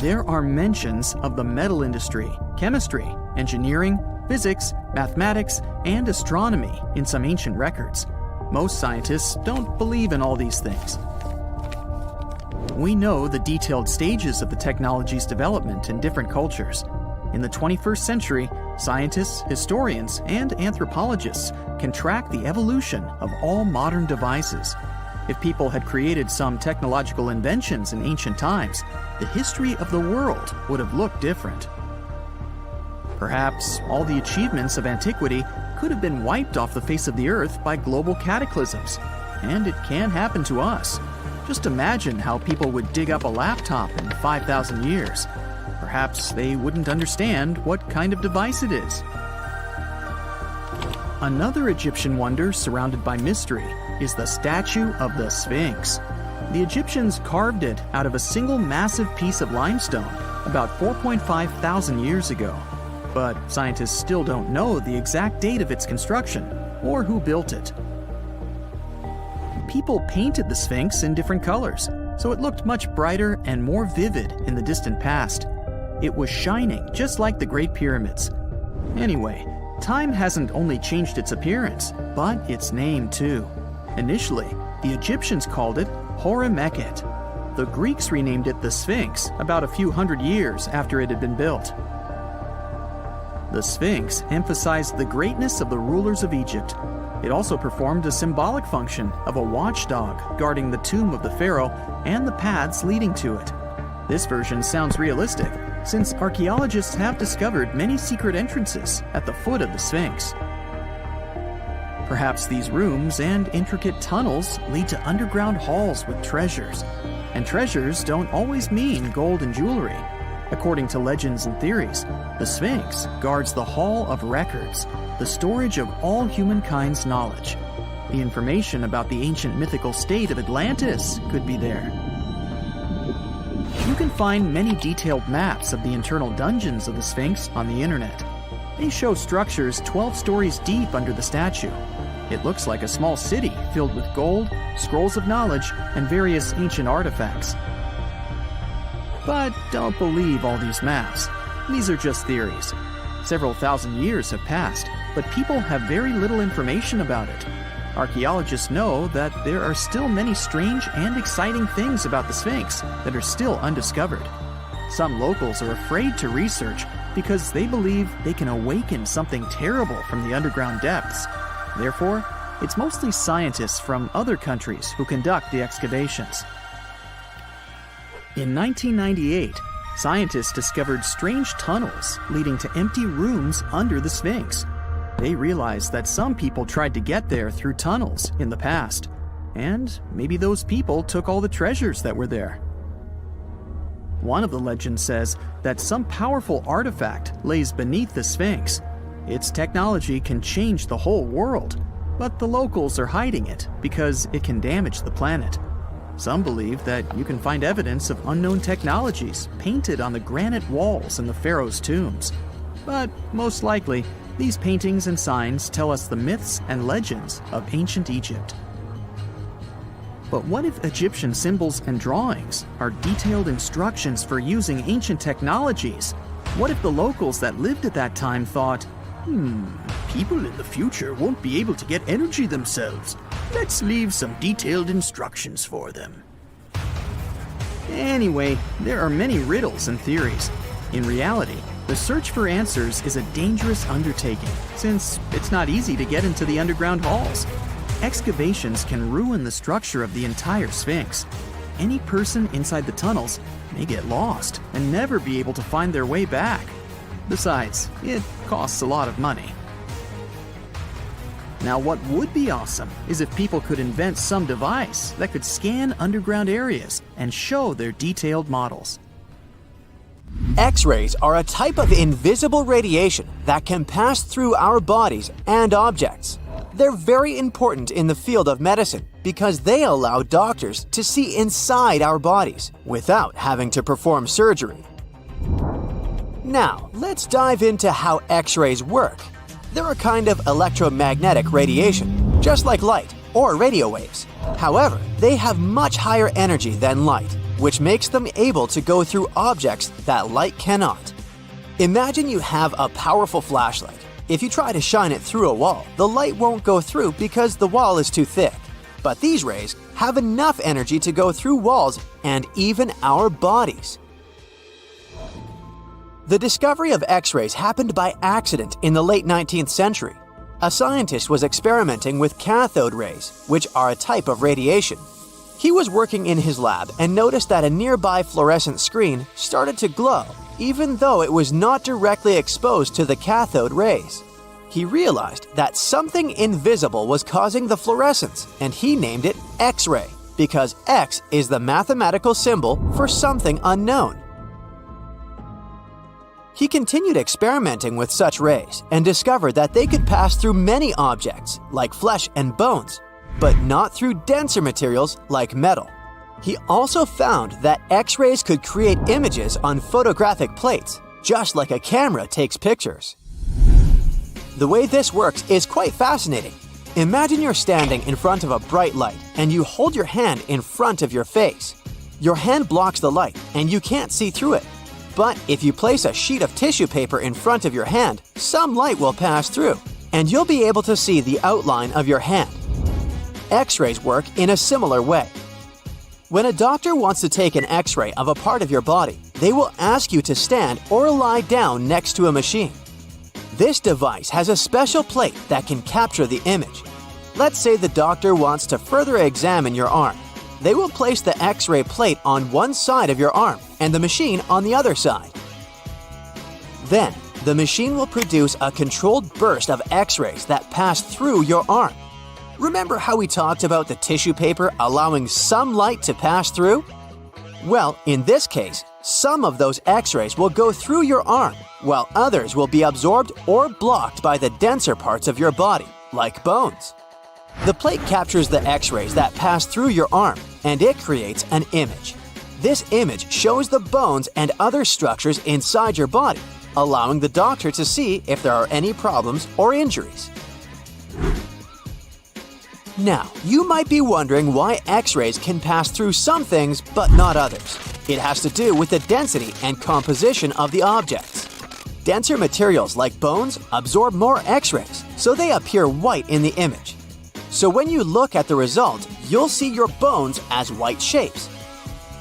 There are mentions of the metal industry, chemistry, engineering, physics, mathematics, and astronomy in some ancient records. Most scientists don't believe in all these things. We know the detailed stages of the technology's development in different cultures. In the 21st century, scientists, historians, and anthropologists can track the evolution of all modern devices. If people had created some technological inventions in ancient times, the history of the world would have looked different. Perhaps all the achievements of antiquity could have been wiped off the face of the earth by global cataclysms, and it can happen to us. Just imagine how people would dig up a laptop in 5,000 years. Perhaps they wouldn't understand what kind of device it is. Another Egyptian wonder surrounded by mystery is the statue of the Sphinx. The Egyptians carved it out of a single massive piece of limestone about 4.5 thousand years ago. But scientists still don't know the exact date of its construction or who built it. People painted the Sphinx in different colors, so it looked much brighter and more vivid in the distant past. It was shining just like the Great Pyramids. Anyway, time hasn't only changed its appearance, but its name too. Initially, the Egyptians called it Horemheb. The Greeks renamed it the Sphinx about a few hundred years after it had been built. The Sphinx emphasized the greatness of the rulers of Egypt. It also performed a symbolic function of a watchdog guarding the tomb of the pharaoh and the paths leading to it. This version sounds realistic, since archaeologists have discovered many secret entrances at the foot of the Sphinx. Perhaps these rooms and intricate tunnels lead to underground halls with treasures. And treasures don't always mean gold and jewelry. According to legends and theories, the Sphinx guards the Hall of Records, the storage of all humankind's knowledge. The information about the ancient mythical state of Atlantis could be there. You can find many detailed maps of the internal dungeons of the Sphinx on the internet. They show structures 12 stories deep under the statue. It looks like a small city filled with gold, scrolls of knowledge, and various ancient artifacts. But don't believe all these maps. These are just theories. Several thousand years have passed, but people have very little information about it. Archaeologists know that there are still many strange and exciting things about the Sphinx that are still undiscovered. Some locals are afraid to research because they believe they can awaken something terrible from the underground depths. Therefore, it's mostly scientists from other countries who conduct the excavations. In 1998, scientists discovered strange tunnels leading to empty rooms under the Sphinx. They realized that some people tried to get there through tunnels in the past, and maybe those people took all the treasures that were there. One of the legends says that some powerful artifact lays beneath the Sphinx. Its technology can change the whole world, but the locals are hiding it because it can damage the planet. Some believe that you can find evidence of unknown technologies painted on the granite walls in the pharaoh's tombs. But most likely, these paintings and signs tell us the myths and legends of ancient Egypt. But what if Egyptian symbols and drawings are detailed instructions for using ancient technologies? What if the locals that lived at that time thought, people in the future won't be able to get energy themselves. Let's leave some detailed instructions for them. Anyway, there are many riddles and theories. In reality, the search for answers is a dangerous undertaking, since it's not easy to get into the underground halls. Excavations can ruin the structure of the entire Sphinx. Any person inside the tunnels may get lost and never be able to find their way back. Besides, it costs a lot of money. Now, what would be awesome is if people could invent some device that could scan underground areas and show their detailed models. X-rays are a type of invisible radiation that can pass through our bodies and objects. They're very important in the field of medicine because they allow doctors to see inside our bodies without having to perform surgery. Now, let's dive into how X-rays work. They're a kind of electromagnetic radiation, just like light or radio waves. However, they have much higher energy than light, which makes them able to go through objects that light cannot. Imagine you have a powerful flashlight. If you try to shine it through a wall, the light won't go through because the wall is too thick. But these rays have enough energy to go through walls and even our bodies. The discovery of X-rays happened by accident in the late 19th century. A scientist was experimenting with cathode rays, which are a type of radiation. He was working in his lab and noticed that a nearby fluorescent screen started to glow, even though it was not directly exposed to the cathode rays. He realized that something invisible was causing the fluorescence, and he named it X-ray, because X is the mathematical symbol for something unknown. He continued experimenting with such rays and discovered that they could pass through many objects, like flesh and bones, but not through denser materials like metal. He also found that X-rays could create images on photographic plates, just like a camera takes pictures. The way this works is quite fascinating. Imagine you're standing in front of a bright light and you hold your hand in front of your face. Your hand blocks the light and you can't see through it. But if you place a sheet of tissue paper in front of your hand, some light will pass through, and you'll be able to see the outline of your hand. X-rays work in a similar way. When a doctor wants to take an X-ray of a part of your body, they will ask you to stand or lie down next to a machine. This device has a special plate that can capture the image. Let's say the doctor wants to further examine your arm. They will place the X-ray plate on one side of your arm and the machine on the other side. Then, the machine will produce a controlled burst of X-rays that pass through your arm. Remember how we talked about the tissue paper allowing some light to pass through? Well, in this case, some of those X-rays will go through your arm, while others will be absorbed or blocked by the denser parts of your body, like bones. The plate captures the X-rays that pass through your arm, and it creates an image. This image shows the bones and other structures inside your body, allowing the doctor to see if there are any problems or injuries. Now, you might be wondering why X-rays can pass through some things but not others. It has to do with the density and composition of the objects. Denser materials like bones absorb more X-rays, so they appear white in the image. So when you look at the result, you'll see your bones as white shapes.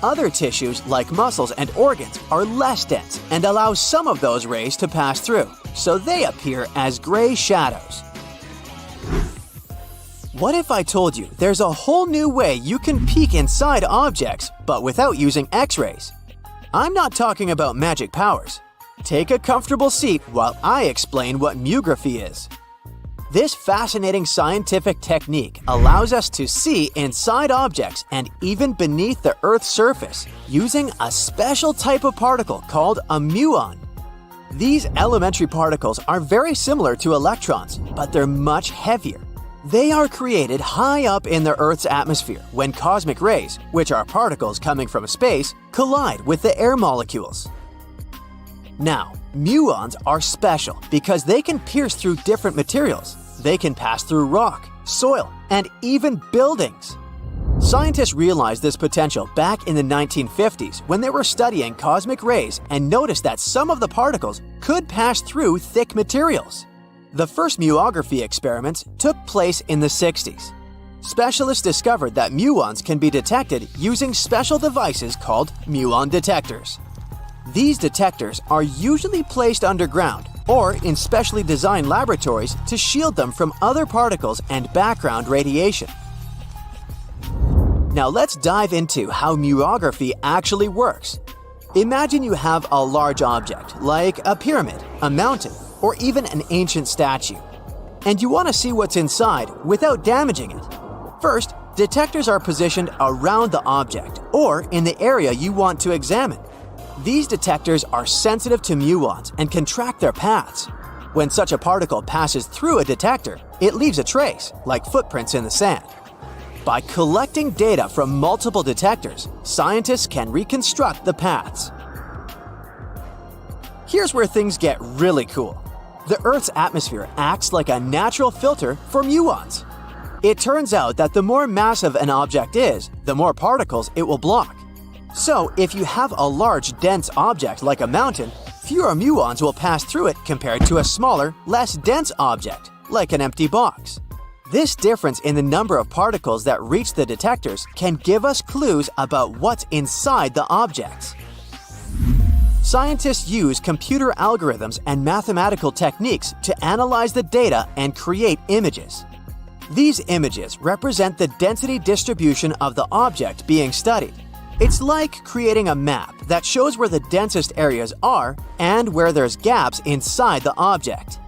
Other tissues like muscles and organs are less dense and allow some of those rays to pass through, so they appear as gray shadows. What if I told you there's a whole new way you can peek inside objects, but without using X-rays? I'm not talking about magic powers. Take a comfortable seat while I explain what mugography is. This fascinating scientific technique allows us to see inside objects and even beneath the Earth's surface using a special type of particle called a muon. These elementary particles are very similar to electrons, but they're much heavier. They are created high up in the Earth's atmosphere when cosmic rays, which are particles coming from space, collide with the air molecules. Now, muons are special because they can pierce through different materials. They can pass through rock, soil, and even buildings. Scientists realized this potential back in the 1950s when they were studying cosmic rays and noticed that some of the particles could pass through thick materials. The first muography experiments took place in the 60s. Specialists discovered that muons can be detected using special devices called muon detectors. These detectors are usually placed underground or in specially designed laboratories to shield them from other particles and background radiation. Now let's dive into how muography actually works. Imagine you have a large object, like a pyramid, a mountain, or even an ancient statue, and you want to see what's inside without damaging it. First, detectors are positioned around the object or in the area you want to examine. These detectors are sensitive to muons and can track their paths. When such a particle passes through a detector, it leaves a trace, like footprints in the sand. By collecting data from multiple detectors, scientists can reconstruct the paths. Here's where things get really cool. The Earth's atmosphere acts like a natural filter for muons. It turns out that the more massive an object is, the more particles it will block. So, if you have a large, dense object like a mountain, fewer muons will pass through it compared to a smaller, less dense object, like an empty box. This difference in the number of particles that reach the detectors can give us clues about what's inside the objects. Scientists use computer algorithms and mathematical techniques to analyze the data and create images. These images represent the density distribution of the object being studied. It's like creating a map that shows where the densest areas are and where there's gaps inside the object.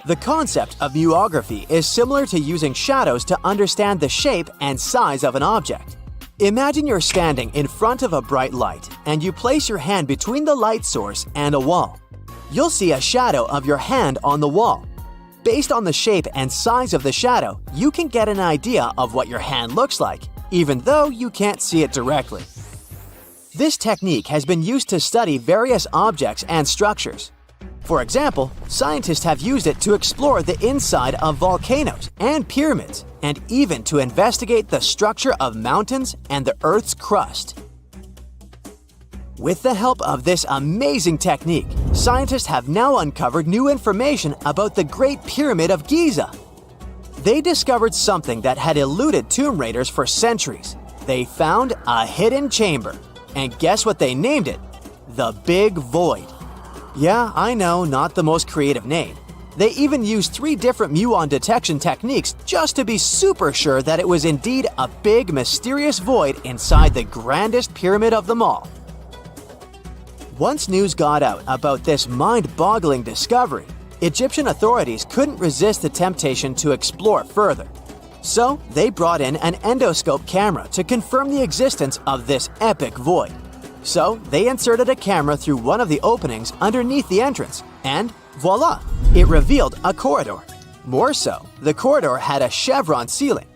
The concept of muography is similar to using shadows to understand the shape and size of an object. Imagine you're standing in front of a bright light and you place your hand between the light source and a wall. You'll see a shadow of your hand on the wall. Based on the shape and size of the shadow, you can get an idea of what your hand looks like, even though you can't see it directly. This technique has been used to study various objects and structures. For example, scientists have used it to explore the inside of volcanoes and pyramids, and even to investigate the structure of mountains and the Earth's crust. With the help of this amazing technique, scientists have now uncovered new information about the Great Pyramid of Giza. They discovered something that had eluded tomb raiders for centuries. They found a hidden chamber. And guess what they named it? The Big Void. Yeah, I know, not the most creative name. They even used 3 different muon detection techniques just to be super sure that it was indeed a big, mysterious void inside the grandest pyramid of them all. Once news got out about this mind-boggling discovery, Egyptian authorities couldn't resist the temptation to explore further. So they brought in an endoscope camera to confirm the existence of this epic void. So they inserted a camera through one of the openings underneath the entrance, and voila! It revealed a corridor. More so, the corridor had a chevron ceiling.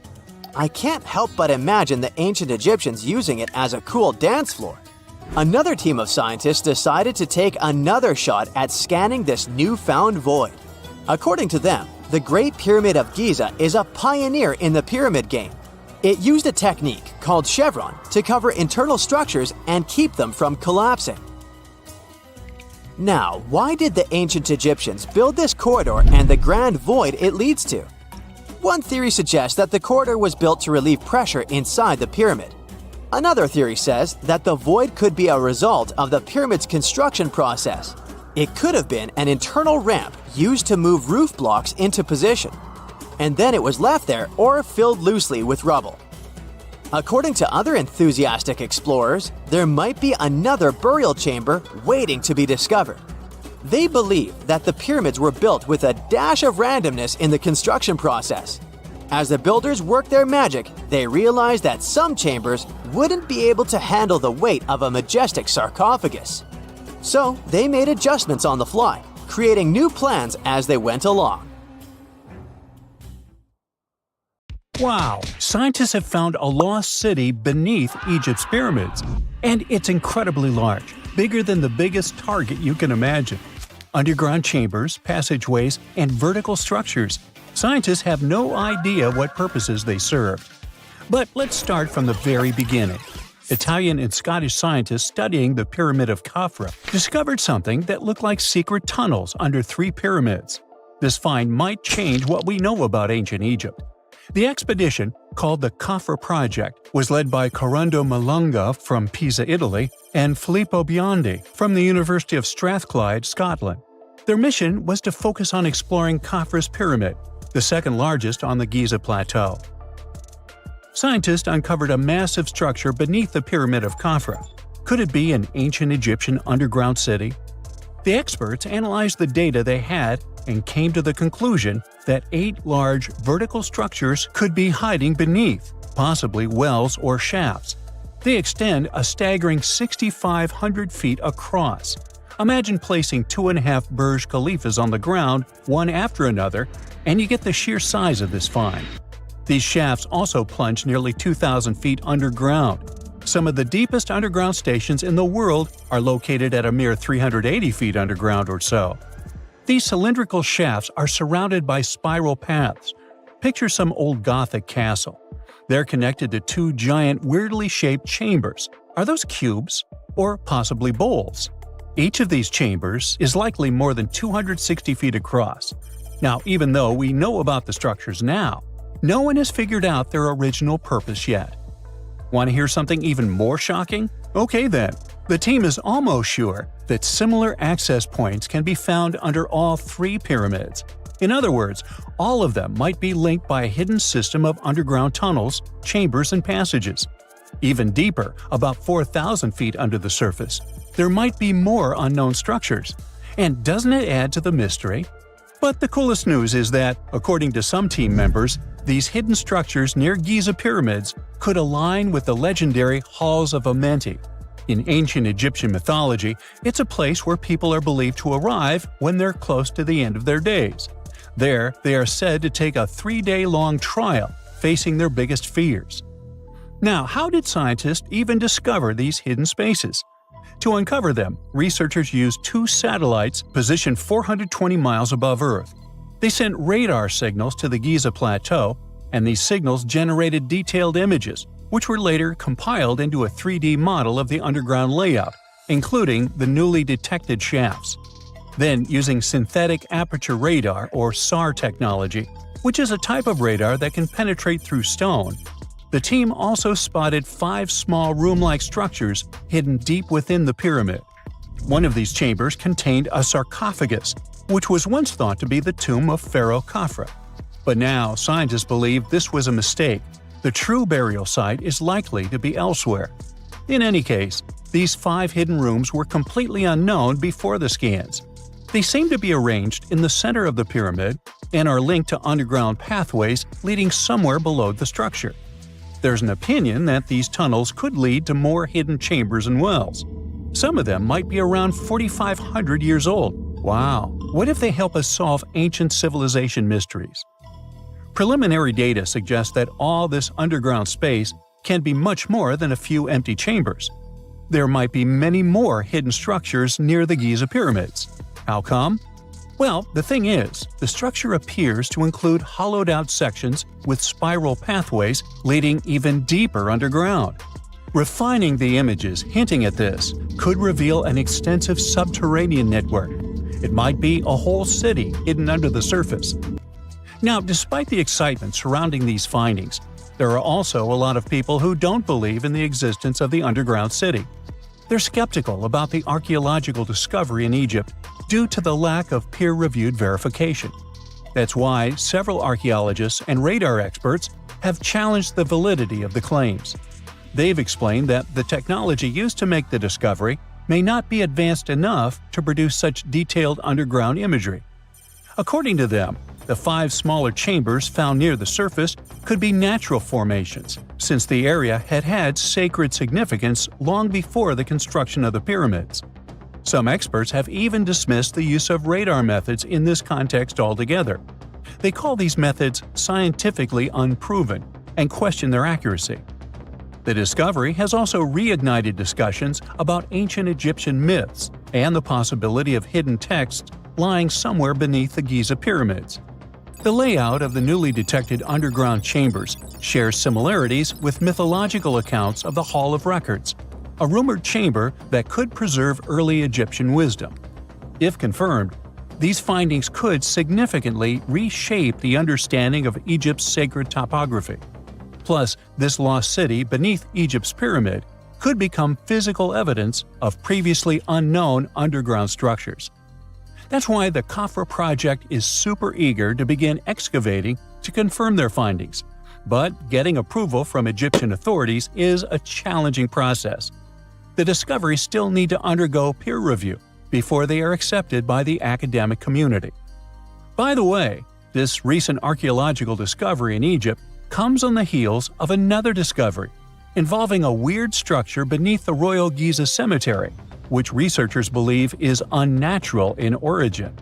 I can't help but imagine the ancient Egyptians using it as a cool dance floor. Another team of scientists decided to take another shot at scanning this newfound void. According to them, the Great Pyramid of Giza is a pioneer in the pyramid game. It used a technique called chevron to cover internal structures and keep them from collapsing. Now, why did the ancient Egyptians build this corridor and the grand void it leads to? One theory suggests that the corridor was built to relieve pressure inside the pyramid. Another theory says that the void could be a result of the pyramid's construction process. It could have been an internal ramp used to move roof blocks into position, and then it was left there or filled loosely with rubble. According to other enthusiastic explorers, there might be another burial chamber waiting to be discovered. They believe that the pyramids were built with a dash of randomness in the construction process. As the builders worked their magic, they realized that some chambers wouldn't be able to handle the weight of a majestic sarcophagus. So they made adjustments on the fly, creating new plans as they went along. Wow! Scientists have found a lost city beneath Egypt's pyramids. And it's incredibly large, bigger than the biggest target you can imagine. Underground chambers, passageways, and vertical structures. Scientists have no idea what purposes they serve. But let's start from the very beginning. Italian and Scottish scientists studying the Pyramid of Khafra discovered something that looked like secret tunnels under 3 pyramids. This find might change what we know about ancient Egypt. The expedition, called the Khafra Project, was led by Corrado Malunga from Pisa, Italy, and Filippo Biondi from the University of Strathclyde, Scotland. Their mission was to focus on exploring Khafra's pyramid, the second largest on the Giza Plateau. Scientists uncovered a massive structure beneath the Pyramid of Khafra. Could it be an ancient Egyptian underground city? The experts analyzed the data they had and came to the conclusion that 8 large vertical structures could be hiding beneath, possibly wells or shafts. They extend a staggering 6,500 feet across. Imagine placing 2.5 Burj Khalifas on the ground, one after another, and you get the sheer size of this find. These shafts also plunge nearly 2,000 feet underground. Some of the deepest underground stations in the world are located at a mere 380 feet underground or so. These cylindrical shafts are surrounded by spiral paths. Picture some old Gothic castle. They're connected to 2 giant, weirdly shaped chambers. Are those cubes? Or possibly bowls? Each of these chambers is likely more than 260 feet across. Now, even though we know about the structures now, no one has figured out their original purpose yet. Want to hear something even more shocking? Okay then, the team is almost sure that similar access points can be found under all three pyramids. In other words, all of them might be linked by a hidden system of underground tunnels, chambers, and passages. Even deeper, about 4,000 feet under the surface, there might be more unknown structures. And doesn't it add to the mystery? But the coolest news is that, according to some team members, these hidden structures near Giza pyramids could align with the legendary Halls of Amenti. In ancient Egyptian mythology, it's a place where people are believed to arrive when they're close to the end of their days. There, they are said to take a 3-day-long trial, facing their biggest fears. Now, how did scientists even discover these hidden spaces? To uncover them, researchers used 2 satellites positioned 420 miles above Earth. They sent radar signals to the Giza Plateau, and these signals generated detailed images, which were later compiled into a 3D model of the underground layout, including the newly detected shafts. Then, using synthetic aperture radar or SAR technology, which is a type of radar that can penetrate through stone, the team also spotted 5 small room-like structures hidden deep within the pyramid. One of these chambers contained a sarcophagus, which was once thought to be the tomb of Pharaoh Khafre. But now, scientists believe this was a mistake. The true burial site is likely to be elsewhere. In any case, these 5 hidden rooms were completely unknown before the scans. They seem to be arranged in the center of the pyramid and are linked to underground pathways leading somewhere below the structure. There's an opinion that these tunnels could lead to more hidden chambers and wells. Some of them might be around 4,500 years old. Wow! What if they help us solve ancient civilization mysteries? Preliminary data suggests that all this underground space can be much more than a few empty chambers. There might be many more hidden structures near the Giza pyramids. How come? Well, the thing is, the structure appears to include hollowed-out sections with spiral pathways leading even deeper underground. Refining the images hinting at this could reveal an extensive subterranean network. It might be a whole city hidden under the surface. Now, despite the excitement surrounding these findings, there are also a lot of people who don't believe in the existence of the underground city. They're skeptical about the archaeological discovery in Egypt due to the lack of peer-reviewed verification. That's why several archaeologists and radar experts have challenged the validity of the claims. They've explained that the technology used to make the discovery may not be advanced enough to produce such detailed underground imagery. According to them, the 5 smaller chambers found near the surface could be natural formations, since the area had had sacred significance long before the construction of the pyramids. Some experts have even dismissed the use of radar methods in this context altogether. They call these methods scientifically unproven and question their accuracy. The discovery has also reignited discussions about ancient Egyptian myths and the possibility of hidden texts lying somewhere beneath the Giza pyramids. The layout of the newly detected underground chambers shares similarities with mythological accounts of the Hall of Records, a rumored chamber that could preserve early Egyptian wisdom. If confirmed, these findings could significantly reshape the understanding of Egypt's sacred topography. Plus, this lost city beneath Egypt's pyramid could become physical evidence of previously unknown underground structures. That's why the Khafre project is super eager to begin excavating to confirm their findings. But getting approval from Egyptian authorities is a challenging process. The discoveries still need to undergo peer review before they are accepted by the academic community. By the way, this recent archaeological discovery in Egypt comes on the heels of another discovery involving a weird structure beneath the Royal Giza Cemetery, which researchers believe is unnatural in origin.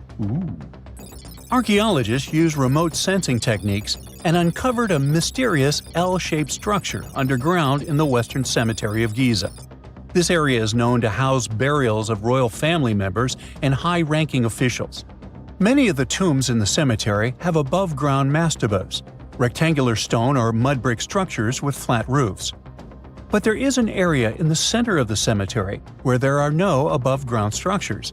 Archaeologists used remote sensing techniques and uncovered a mysterious L-shaped structure underground in the Western Cemetery of Giza. This area is known to house burials of royal family members and high-ranking officials. Many of the tombs in the cemetery have above-ground mastabas, rectangular stone or mud brick structures with flat roofs. But there is an area in the center of the cemetery where there are no above-ground structures.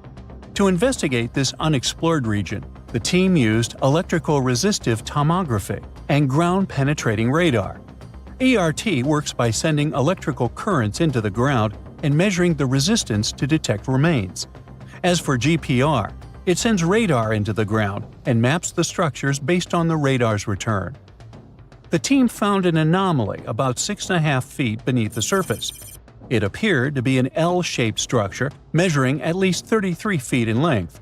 To investigate this unexplored region, the team used electrical resistive tomography and ground-penetrating radar. ERT works by sending electrical currents into the ground and measuring the resistance to detect remains. As for GPR, it sends radar into the ground and maps the structures based on the radar's return. The team found an anomaly about 6.5 feet beneath the surface. It appeared to be an L-shaped structure measuring at least 33 feet in length.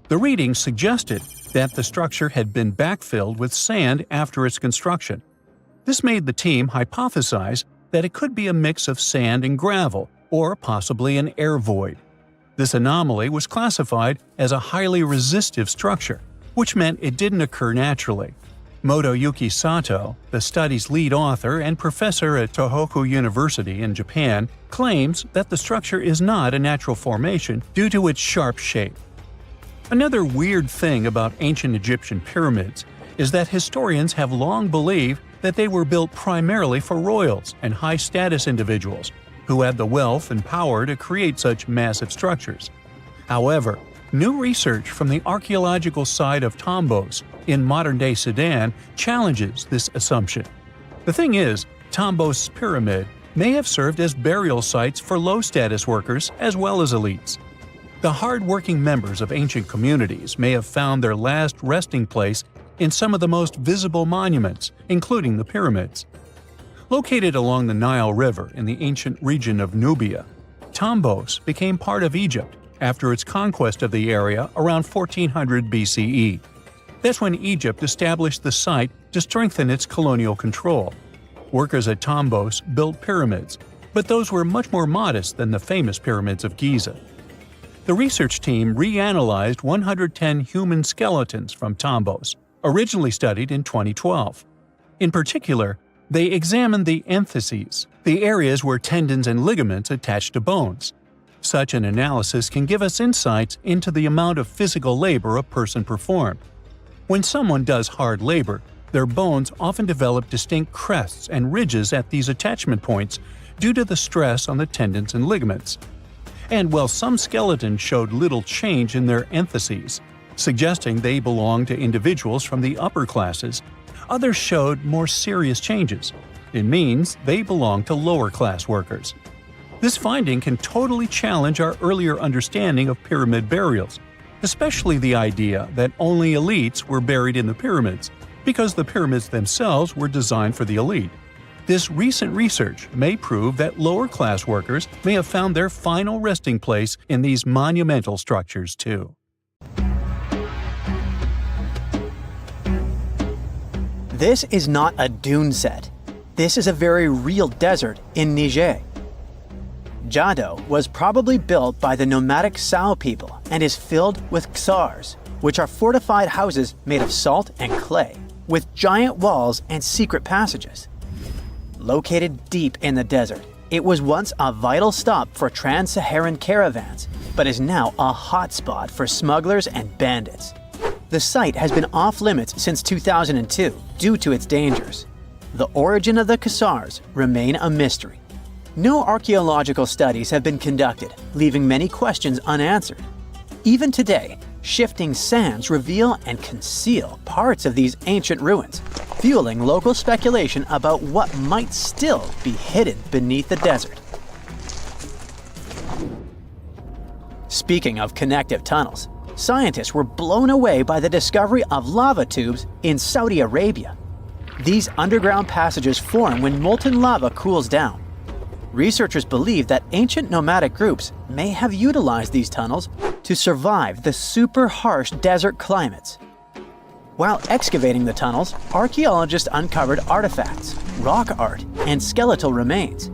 The readings suggested that the structure had been backfilled with sand after its construction. This made the team hypothesize that it could be a mix of sand and gravel, or possibly an air void. This anomaly was classified as a highly resistive structure, which meant it didn't occur naturally. Motoyuki Sato, the study's lead author and professor at Tohoku University in Japan, claims that the structure is not a natural formation due to its sharp shape. Another weird thing about ancient Egyptian pyramids is that historians have long believed that they were built primarily for royals and high-status individuals who had the wealth and power to create such massive structures. However, new research from the archaeological site of Tombos in modern-day Sudan challenges this assumption. The thing is, Tombos' pyramid may have served as burial sites for low-status workers as well as elites. The hard-working members of ancient communities may have found their last resting place in some of the most visible monuments, including the pyramids. Located along the Nile River in the ancient region of Nubia, Tombos became part of Egypt after its conquest of the area around 1400 BCE. That's when Egypt established the site to strengthen its colonial control. Workers at Tombos built pyramids, but those were much more modest than the famous pyramids of Giza. The research team reanalyzed 110 human skeletons from Tombos, originally studied in 2012. In particular, they examined the entheses, the areas where tendons and ligaments attach to bones. Such an analysis can give us insights into the amount of physical labor a person performed. When someone does hard labor, their bones often develop distinct crests and ridges at these attachment points due to the stress on the tendons and ligaments. And while some skeletons showed little change in their entheses, suggesting they belonged to individuals from the upper classes, others showed more serious changes. It means they belong to lower-class workers. This finding can totally challenge our earlier understanding of pyramid burials, especially the idea that only elites were buried in the pyramids, because the pyramids themselves were designed for the elite. This recent research may prove that lower-class workers may have found their final resting place in these monumental structures too. This is not a dune set. This is a very real desert in Niger. Jado was probably built by the nomadic Sao people and is filled with ksars, which are fortified houses made of salt and clay, with giant walls and secret passages. Located deep in the desert, it was once a vital stop for trans-Saharan caravans, but is now a hotspot for smugglers and bandits. The site has been off-limits since 2002 due to its dangers. The origin of the ksars remain a mystery. No archaeological studies have been conducted, leaving many questions unanswered. Even today, shifting sands reveal and conceal parts of these ancient ruins, fueling local speculation about what might still be hidden beneath the desert. Speaking of connective tunnels, scientists were blown away by the discovery of lava tubes in Saudi Arabia. These underground passages form when molten lava cools down. Researchers believe that ancient nomadic groups may have utilized these tunnels to survive the super harsh desert climates. While excavating the tunnels, archaeologists uncovered artifacts, rock art, and skeletal remains.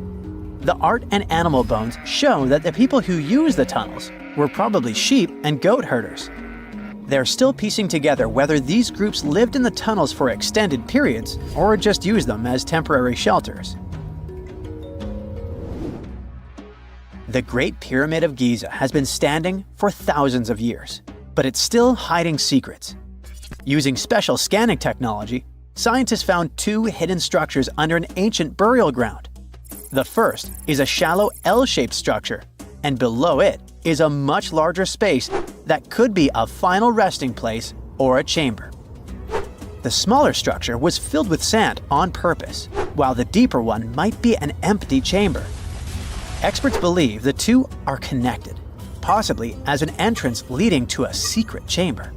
The art and animal bones show that the people who used the tunnels were probably sheep and goat herders. They're still piecing together whether these groups lived in the tunnels for extended periods or just used them as temporary shelters. The Great Pyramid of Giza has been standing for thousands of years, but it's still hiding secrets. Using special scanning technology, scientists found two hidden structures under an ancient burial ground. The first is a shallow L-shaped structure, and below it is a much larger space that could be a final resting place or a chamber. The smaller structure was filled with sand on purpose, while the deeper one might be an empty chamber. Experts believe the two are connected, possibly as an entrance leading to a secret chamber.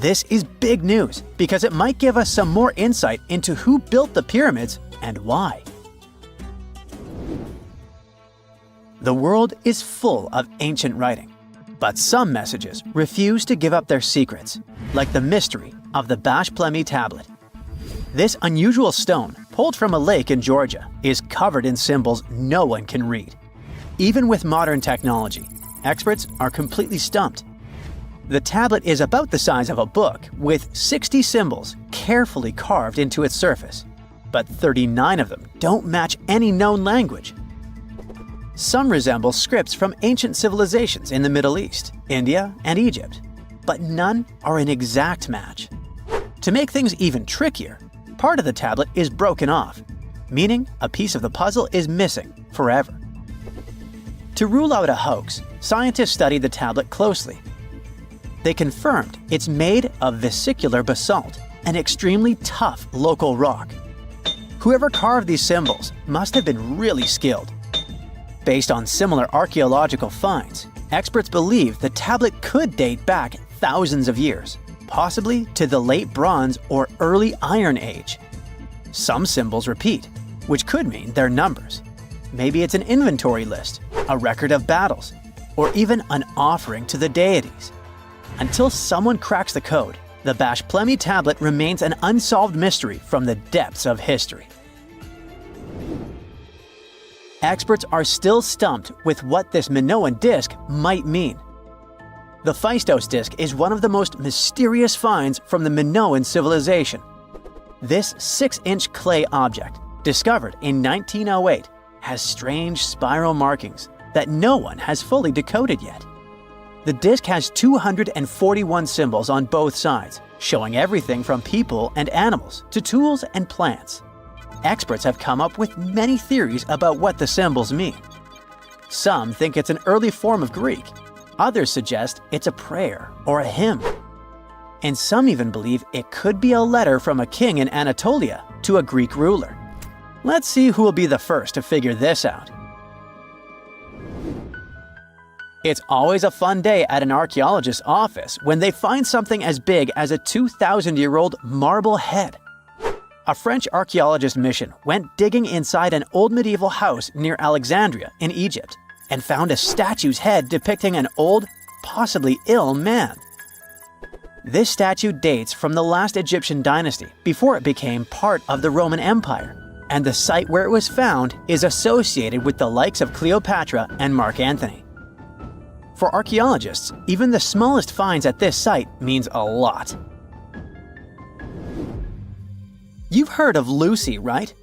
This is big news because it might give us some more insight into who built the pyramids and why. The world is full of ancient writing, but some messages refuse to give up their secrets, like the mystery of the Bashplemi tablet. This unusual stone, pulled from a lake in Georgia, is covered in symbols no one can read. Even with modern technology, experts are completely stumped. The tablet is about the size of a book, with 60 symbols carefully carved into its surface, but 39 of them don't match any known language. Some resemble scripts from ancient civilizations in the Middle East, India, and Egypt, but none are an exact match. To make things even trickier, part of the tablet is broken off, meaning a piece of the puzzle is missing forever. To rule out a hoax, scientists studied the tablet closely. They confirmed it's made of vesicular basalt, an extremely tough local rock. Whoever carved these symbols must have been really skilled. Based on similar archaeological finds, experts believe the tablet could date back thousands of years, possibly to the late Bronze or early Iron Age. Some symbols repeat, which could mean they're numbers. Maybe it's an inventory list, a record of battles, or even an offering to the deities. Until someone cracks the code, the Bashplemi tablet remains an unsolved mystery from the depths of history. Experts are still stumped with what this Minoan disc might mean. The Phaistos disc is one of the most mysterious finds from the Minoan civilization. This 6-inch clay object, discovered in 1908, has strange spiral markings that no one has fully decoded yet. The disc has 241 symbols on both sides, showing everything from people and animals to tools and plants. Experts have come up with many theories about what the symbols mean. Some think it's an early form of Greek. Others suggest it's a prayer or a hymn. And some even believe it could be a letter from a king in Anatolia to a Greek ruler. Let's see who will be the first to figure this out. It's always a fun day at an archaeologist's office when they find something as big as a 2,000-year-old marble head. A French archaeologist mission went digging inside an old medieval house near Alexandria in Egypt and found a statue's head depicting an old, possibly ill man. This statue dates from the last Egyptian dynasty before it became part of the Roman Empire, and the site where it was found is associated with the likes of Cleopatra and Mark Antony. For archaeologists, even the smallest finds at this site means a lot. You've heard of Lucy, right?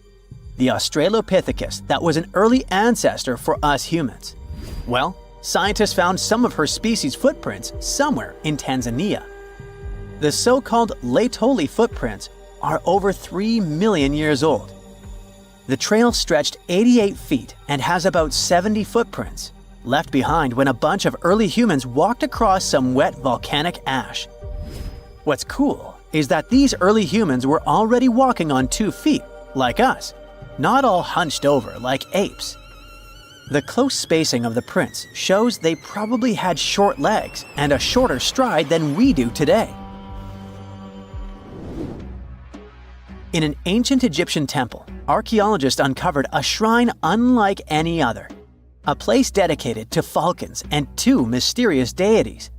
The Australopithecus that was an early ancestor for us humans. Well, scientists found some of her species' footprints somewhere in Tanzania. The so-called Laetoli footprints are over 3 million years old. The trail stretched 88 feet and has about 70 footprints, left behind when a bunch of early humans walked across some wet volcanic ash. What's cool is that these early humans were already walking on 2 feet, like us, not all hunched over like apes. The close spacing of the prints shows they probably had short legs and a shorter stride than we do today. In an ancient Egyptian temple, archaeologists uncovered a shrine unlike any other, a place dedicated to falcons and 2 mysterious deities.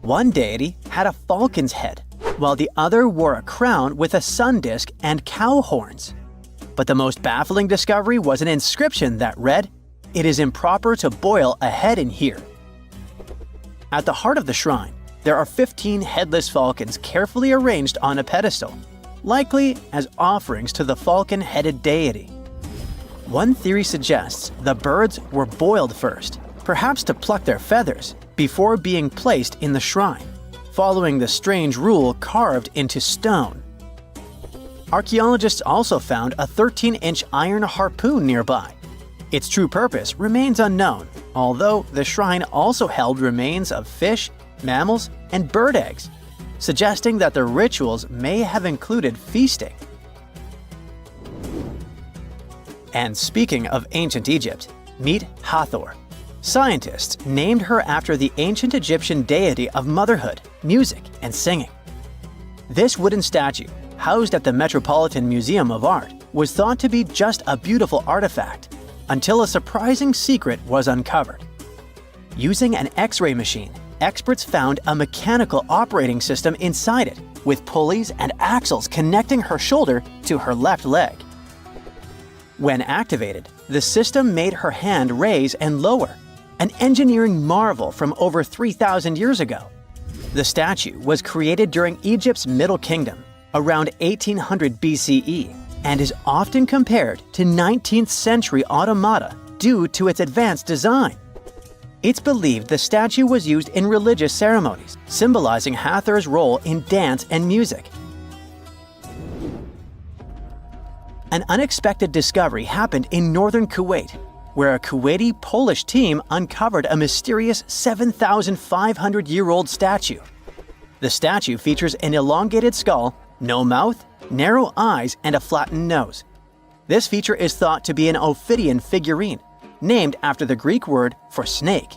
One deity had a falcon's head, while the other wore a crown with a sun disk and cow horns. But the most baffling discovery was an inscription that read, "It is improper to boil a head in here." At the heart of the shrine, there are 15 headless falcons carefully arranged on a pedestal, likely as offerings to the falcon-headed deity. One theory suggests the birds were boiled first, perhaps to pluck their feathers, before being placed in the shrine, following the strange rule carved into stone. Archaeologists also found a 13-inch iron harpoon nearby. Its true purpose remains unknown, although the shrine also held remains of fish, mammals, and bird eggs, suggesting that the rituals may have included feasting. And speaking of ancient Egypt, meet Hathor. Scientists named her after the ancient Egyptian deity of motherhood, music, and singing. This wooden statue, housed at the Metropolitan Museum of Art, was thought to be just a beautiful artifact until a surprising secret was uncovered. Using an X-ray machine, experts found a mechanical operating system inside it, with pulleys and axles connecting her shoulder to her left leg. When activated, the system made her hand raise and lower, an engineering marvel from over 3,000 years ago. The statue was created during Egypt's Middle Kingdom, around 1800 BCE, and is often compared to 19th century automata due to its advanced design. It's believed the statue was used in religious ceremonies, symbolizing Hathor's role in dance and music. An unexpected discovery happened in northern Kuwait, where a Kuwaiti-Polish team uncovered a mysterious 7,500-year-old statue. The statue features an elongated skull, no mouth, narrow eyes, and a flattened nose. This feature is thought to be an Ophidian figurine, named after the Greek word for snake,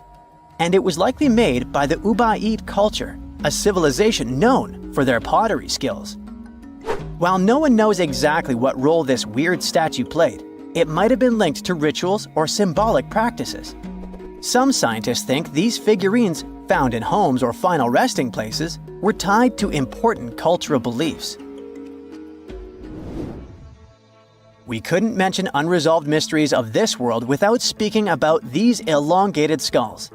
and it was likely made by the Ubaid culture, a civilization known for their pottery skills. While no one knows exactly what role this weird statue played, it might have been linked to rituals or symbolic practices. Some scientists think these figurines, found in homes or final resting places, were tied to important cultural beliefs. We couldn't mention unresolved mysteries of this world without speaking about these elongated skulls.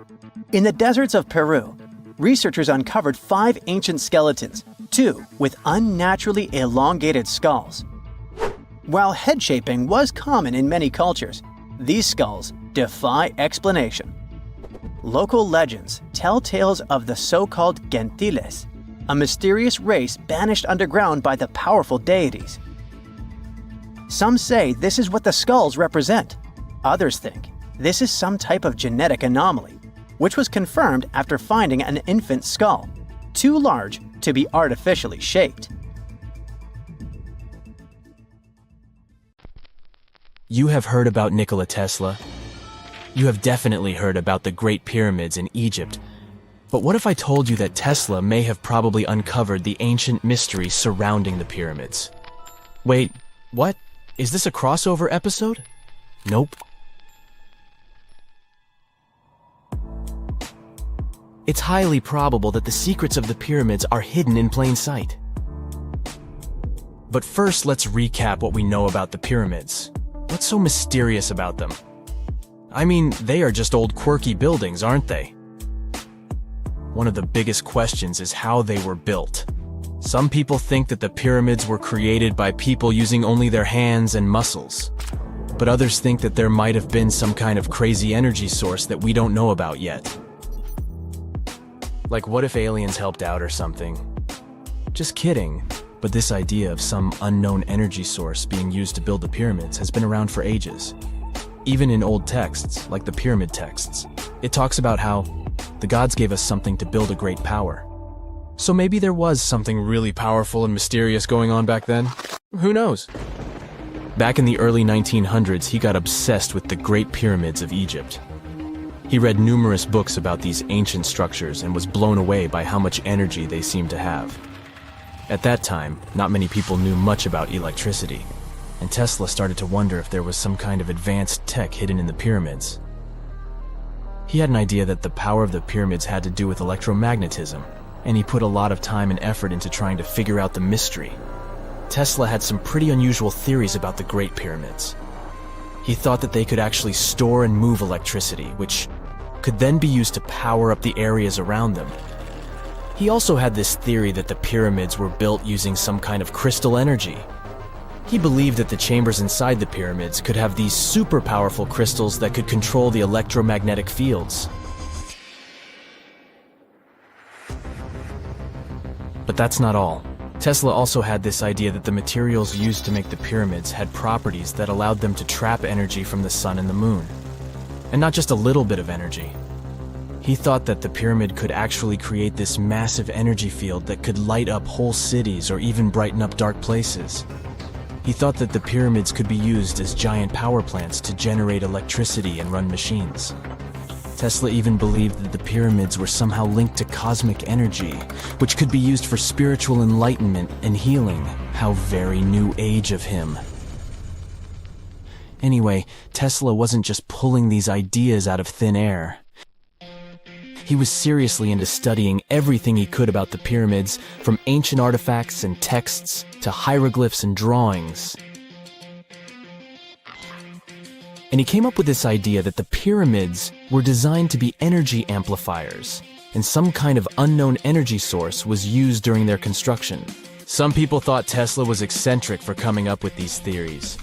In the deserts of Peru, researchers uncovered 5 ancient skeletons, 2 with unnaturally elongated skulls. While head shaping was common in many cultures, these skulls defy explanation. Local legends tell tales of the so-called gentiles, a mysterious race banished underground by the powerful deities. Some say this is what the skulls represent. Others think this is some type of genetic anomaly, which was confirmed after finding an infant skull, too large to be artificially shaped. You have heard about Nikola Tesla. You have definitely heard about the Great Pyramids in Egypt. But what if I told you that Tesla may have probably uncovered the ancient mysteries surrounding the pyramids? Wait, what? Is this a crossover episode? Nope. It's highly probable that the secrets of the pyramids are hidden in plain sight. But first, let's recap what we know about the pyramids. What's so mysterious about them? I mean, they are just old quirky buildings, aren't they? One of the biggest questions is how they were built. Some people think that the pyramids were created by people using only their hands and muscles. But others think that there might have been some kind of crazy energy source that we don't know about yet. Like, what if aliens helped out or something? Just kidding. But this idea of some unknown energy source being used to build the pyramids has been around for ages. Even in old texts, like the pyramid texts, it talks about how the gods gave us something to build a great power. So maybe there was something really powerful and mysterious going on back then? Who knows? Back in the early 1900s, he got obsessed with the Great Pyramids of Egypt. He read numerous books about these ancient structures and was blown away by how much energy they seemed to have. At that time, not many people knew much about electricity, and Tesla started to wonder if there was some kind of advanced tech hidden in the pyramids. He had an idea that the power of the pyramids had to do with electromagnetism, and he put a lot of time and effort into trying to figure out the mystery. Tesla had some pretty unusual theories about the Great Pyramids. He thought that they could actually store and move electricity, which could then be used to power up the areas around them. He also had this theory that the pyramids were built using some kind of crystal energy. He believed that the chambers inside the pyramids could have these super powerful crystals that could control the electromagnetic fields. But that's not all. Tesla also had this idea that the materials used to make the pyramids had properties that allowed them to trap energy from the sun and the moon. And not just a little bit of energy. He thought that the pyramid could actually create this massive energy field that could light up whole cities or even brighten up dark places. He thought that the pyramids could be used as giant power plants to generate electricity and run machines. Tesla even believed that the pyramids were somehow linked to cosmic energy, which could be used for spiritual enlightenment and healing. How very new age of him. Anyway, Tesla wasn't just pulling these ideas out of thin air. He was seriously into studying everything he could about the pyramids, from ancient artifacts and texts to hieroglyphs and drawings. And he came up with this idea that the pyramids were designed to be energy amplifiers, and some kind of unknown energy source was used during their construction. Some people thought Tesla was eccentric for coming up with these theories,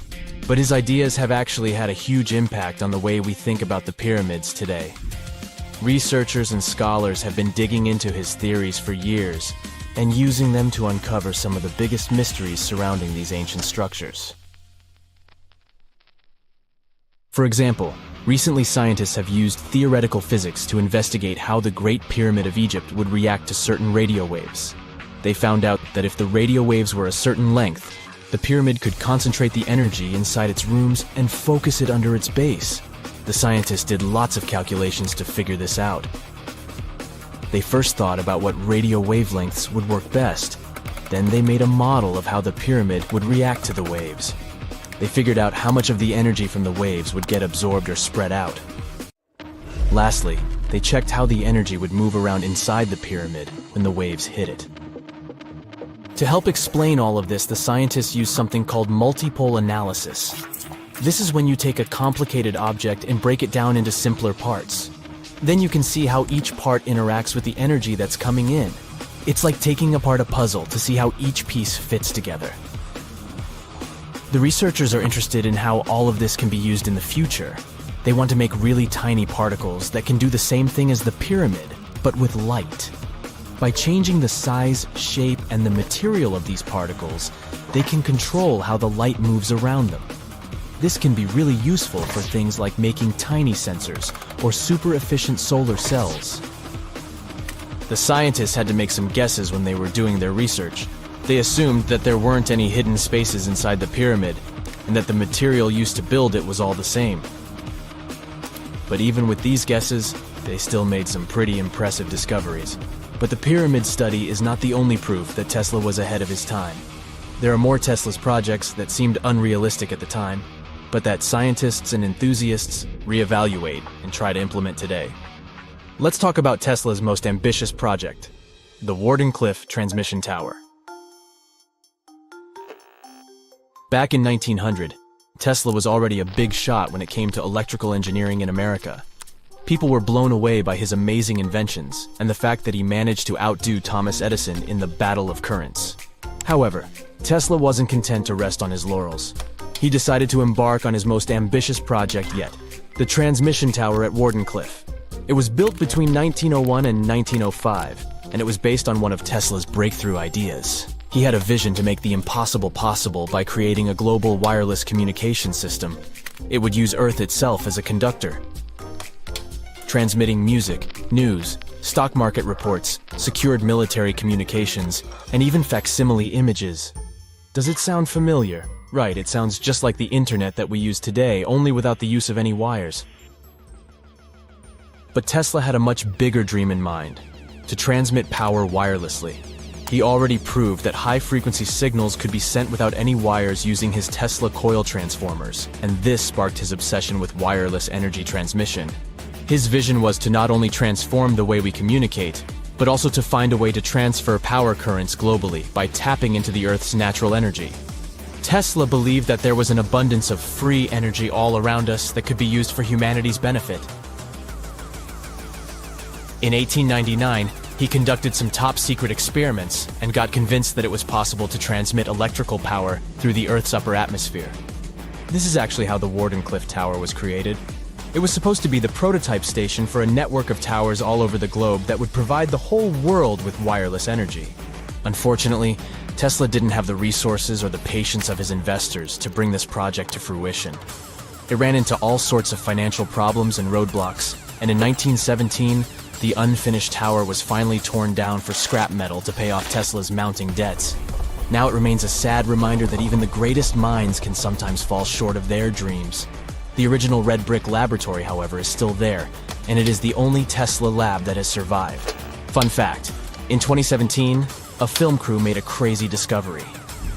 but his ideas have actually had a huge impact on the way we think about the pyramids today. Researchers and scholars have been digging into his theories for years and using them to uncover some of the biggest mysteries surrounding these ancient structures. For example, recently scientists have used theoretical physics to investigate how the Great Pyramid of Egypt would react to certain radio waves. They found out that if the radio waves were a certain length, the pyramid could concentrate the energy inside its rooms and focus it under its base. The scientists did lots of calculations to figure this out. They first thought about what radio wavelengths would work best. Then they made a model of how the pyramid would react to the waves. They figured out how much of the energy from the waves would get absorbed or spread out. Lastly, they checked how the energy would move around inside the pyramid when the waves hit it. To help explain all of this, the scientists used something called multipole analysis. This is when you take a complicated object and break it down into simpler parts. Then you can see how each part interacts with the energy that's coming in. It's like taking apart a puzzle to see how each piece fits together. The researchers are interested in how all of this can be used in the future. They want to make really tiny particles that can do the same thing as the pyramid, but with light. By changing the size, shape, and the material of these particles, they can control how the light moves around them. This can be really useful for things like making tiny sensors or super efficient solar cells. The scientists had to make some guesses when they were doing their research. They assumed that there weren't any hidden spaces inside the pyramid, and that the material used to build it was all the same. But even with these guesses, they still made some pretty impressive discoveries. But the pyramid study is not the only proof that Tesla was ahead of his time. There are more Tesla's projects that seemed unrealistic at the time, but that scientists and enthusiasts reevaluate and try to implement today. Let's talk about Tesla's most ambitious project, the Wardenclyffe Transmission Tower. Back in 1900, Tesla was already a big shot when it came to electrical engineering in America. People were blown away by his amazing inventions and the fact that he managed to outdo Thomas Edison in the battle of currents. However, Tesla wasn't content to rest on his laurels. He decided to embark on his most ambitious project yet, the transmission tower at Wardenclyffe. It was built between 1901 and 1905, and it was based on one of Tesla's breakthrough ideas. He had a vision to make the impossible possible by creating a global wireless communication system. It would use Earth itself as a conductor, transmitting music, news, stock market reports, secured military communications, and even facsimile images. Does it sound familiar? Right, it sounds just like the internet that we use today, only without the use of any wires. But Tesla had a much bigger dream in mind, to transmit power wirelessly. He already proved that high-frequency signals could be sent without any wires using his Tesla coil transformers, and this sparked his obsession with wireless energy transmission. His vision was to not only transform the way we communicate, but also to find a way to transfer power currents globally by tapping into the Earth's natural energy. Tesla believed that there was an abundance of free energy all around us that could be used for humanity's benefit. In 1899, he conducted some top-secret experiments and got convinced that it was possible to transmit electrical power through the Earth's upper atmosphere. This is actually how the Wardenclyffe Tower was created. It was supposed to be the prototype station for a network of towers all over the globe that would provide the whole world with wireless energy. Unfortunately, Tesla didn't have the resources or the patience of his investors to bring this project to fruition. It ran into all sorts of financial problems and roadblocks, and in 1917, the unfinished tower was finally torn down for scrap metal to pay off Tesla's mounting debts. Now it remains a sad reminder that even the greatest minds can sometimes fall short of their dreams. The original red brick laboratory, however, is still there, and it is the only Tesla lab that has survived. Fun fact, in 2017, a film crew made a crazy discovery.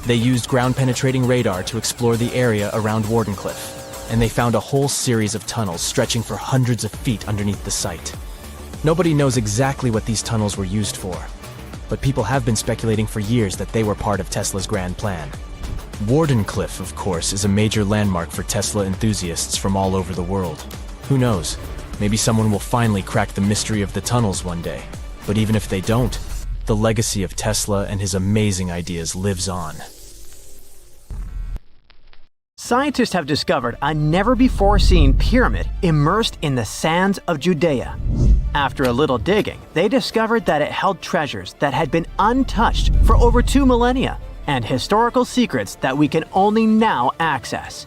They used ground-penetrating radar to explore the area around Wardenclyffe, and they found a whole series of tunnels stretching for hundreds of feet underneath the site. Nobody knows exactly what these tunnels were used for, but people have been speculating for years that they were part of Tesla's grand plan. Wardenclyffe, of course, is a major landmark for Tesla enthusiasts from all over the world. Who knows? Maybe someone will finally crack the mystery of the tunnels one day. But even if they don't, the legacy of Tesla and his amazing ideas lives on. Scientists have discovered a never-before-seen pyramid immersed in the sands of Judea. After a little digging, they discovered that it held treasures that had been untouched for over 2 millennia and historical secrets that we can only now access.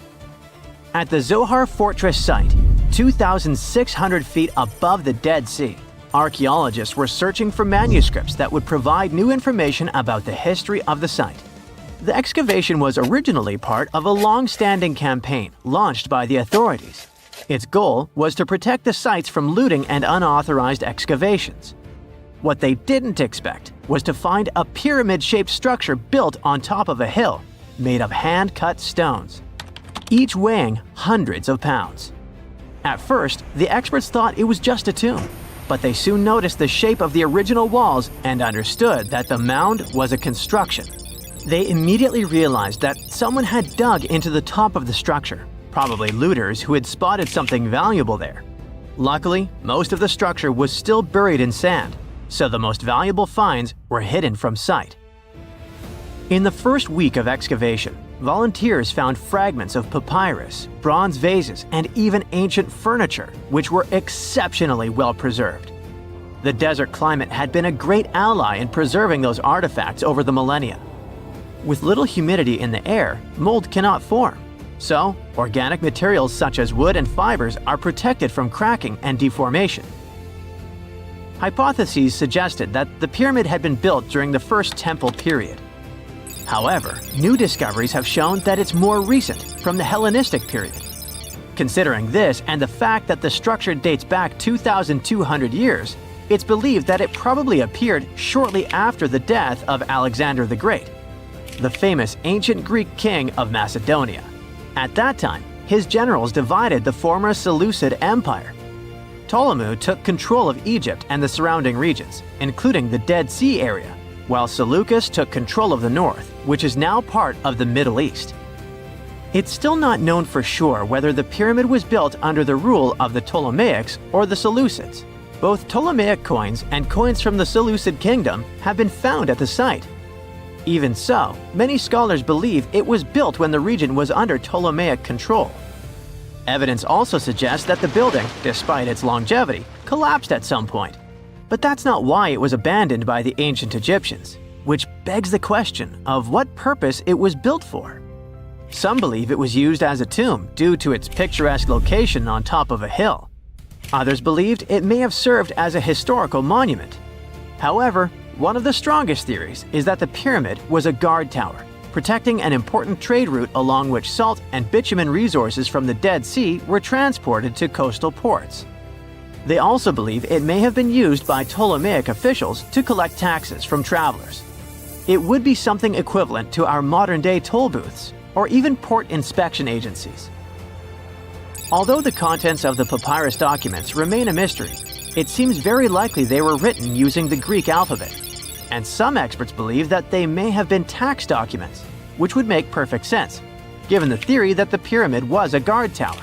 At the Zohar Fortress site, 2,600 feet above the Dead Sea, archaeologists were searching for manuscripts that would provide new information about the history of the site. The excavation was originally part of a long-standing campaign launched by the authorities. Its goal was to protect the sites from looting and unauthorized excavations. What they didn't expect was to find a pyramid-shaped structure built on top of a hill, made of hand-cut stones, each weighing hundreds of pounds. At first, the experts thought it was just a tomb, but they soon noticed the shape of the original walls and understood that the mound was a construction. They immediately realized that someone had dug into the top of the structure, probably looters who had spotted something valuable there. Luckily, most of the structure was still buried in sand, so the most valuable finds were hidden from sight. In the first week of excavation, volunteers found fragments of papyrus, bronze vases, and even ancient furniture, which were exceptionally well preserved. The desert climate had been a great ally in preserving those artifacts over the millennia. With little humidity in the air, mold cannot form, so organic materials such as wood and fibers are protected from cracking and deformation. Hypotheses suggested that the pyramid had been built during the First Temple period. However, new discoveries have shown that it's more recent, from the Hellenistic period. Considering this and the fact that the structure dates back 2,200 years, it's believed that it probably appeared shortly after the death of Alexander the Great, the famous ancient Greek king of Macedonia. At that time, his generals divided the former Seleucid Empire. Ptolemy took control of Egypt and the surrounding regions, including the Dead Sea area, while Seleucus took control of the north, which is now part of the Middle East. It's still not known for sure whether the pyramid was built under the rule of the Ptolemaics or the Seleucids. Both Ptolemaic coins and coins from the Seleucid kingdom have been found at the site. Even so, many scholars believe it was built when the region was under Ptolemaic control. Evidence also suggests that the building, despite its longevity, collapsed at some point. But that's not why it was abandoned by the ancient Egyptians, which begs the question of what purpose it was built for. Some believe it was used as a tomb due to its picturesque location on top of a hill. Others believed it may have served as a historical monument. However, one of the strongest theories is that the pyramid was a guard tower, protecting an important trade route along which salt and bitumen resources from the Dead Sea were transported to coastal ports. They also believe it may have been used by Ptolemaic officials to collect taxes from travelers. It would be something equivalent to our modern-day toll booths, or even port inspection agencies. Although the contents of the papyrus documents remain a mystery, it seems very likely they were written using the Greek alphabet, and some experts believe that they may have been tax documents, which would make perfect sense, given the theory that the pyramid was a guard tower.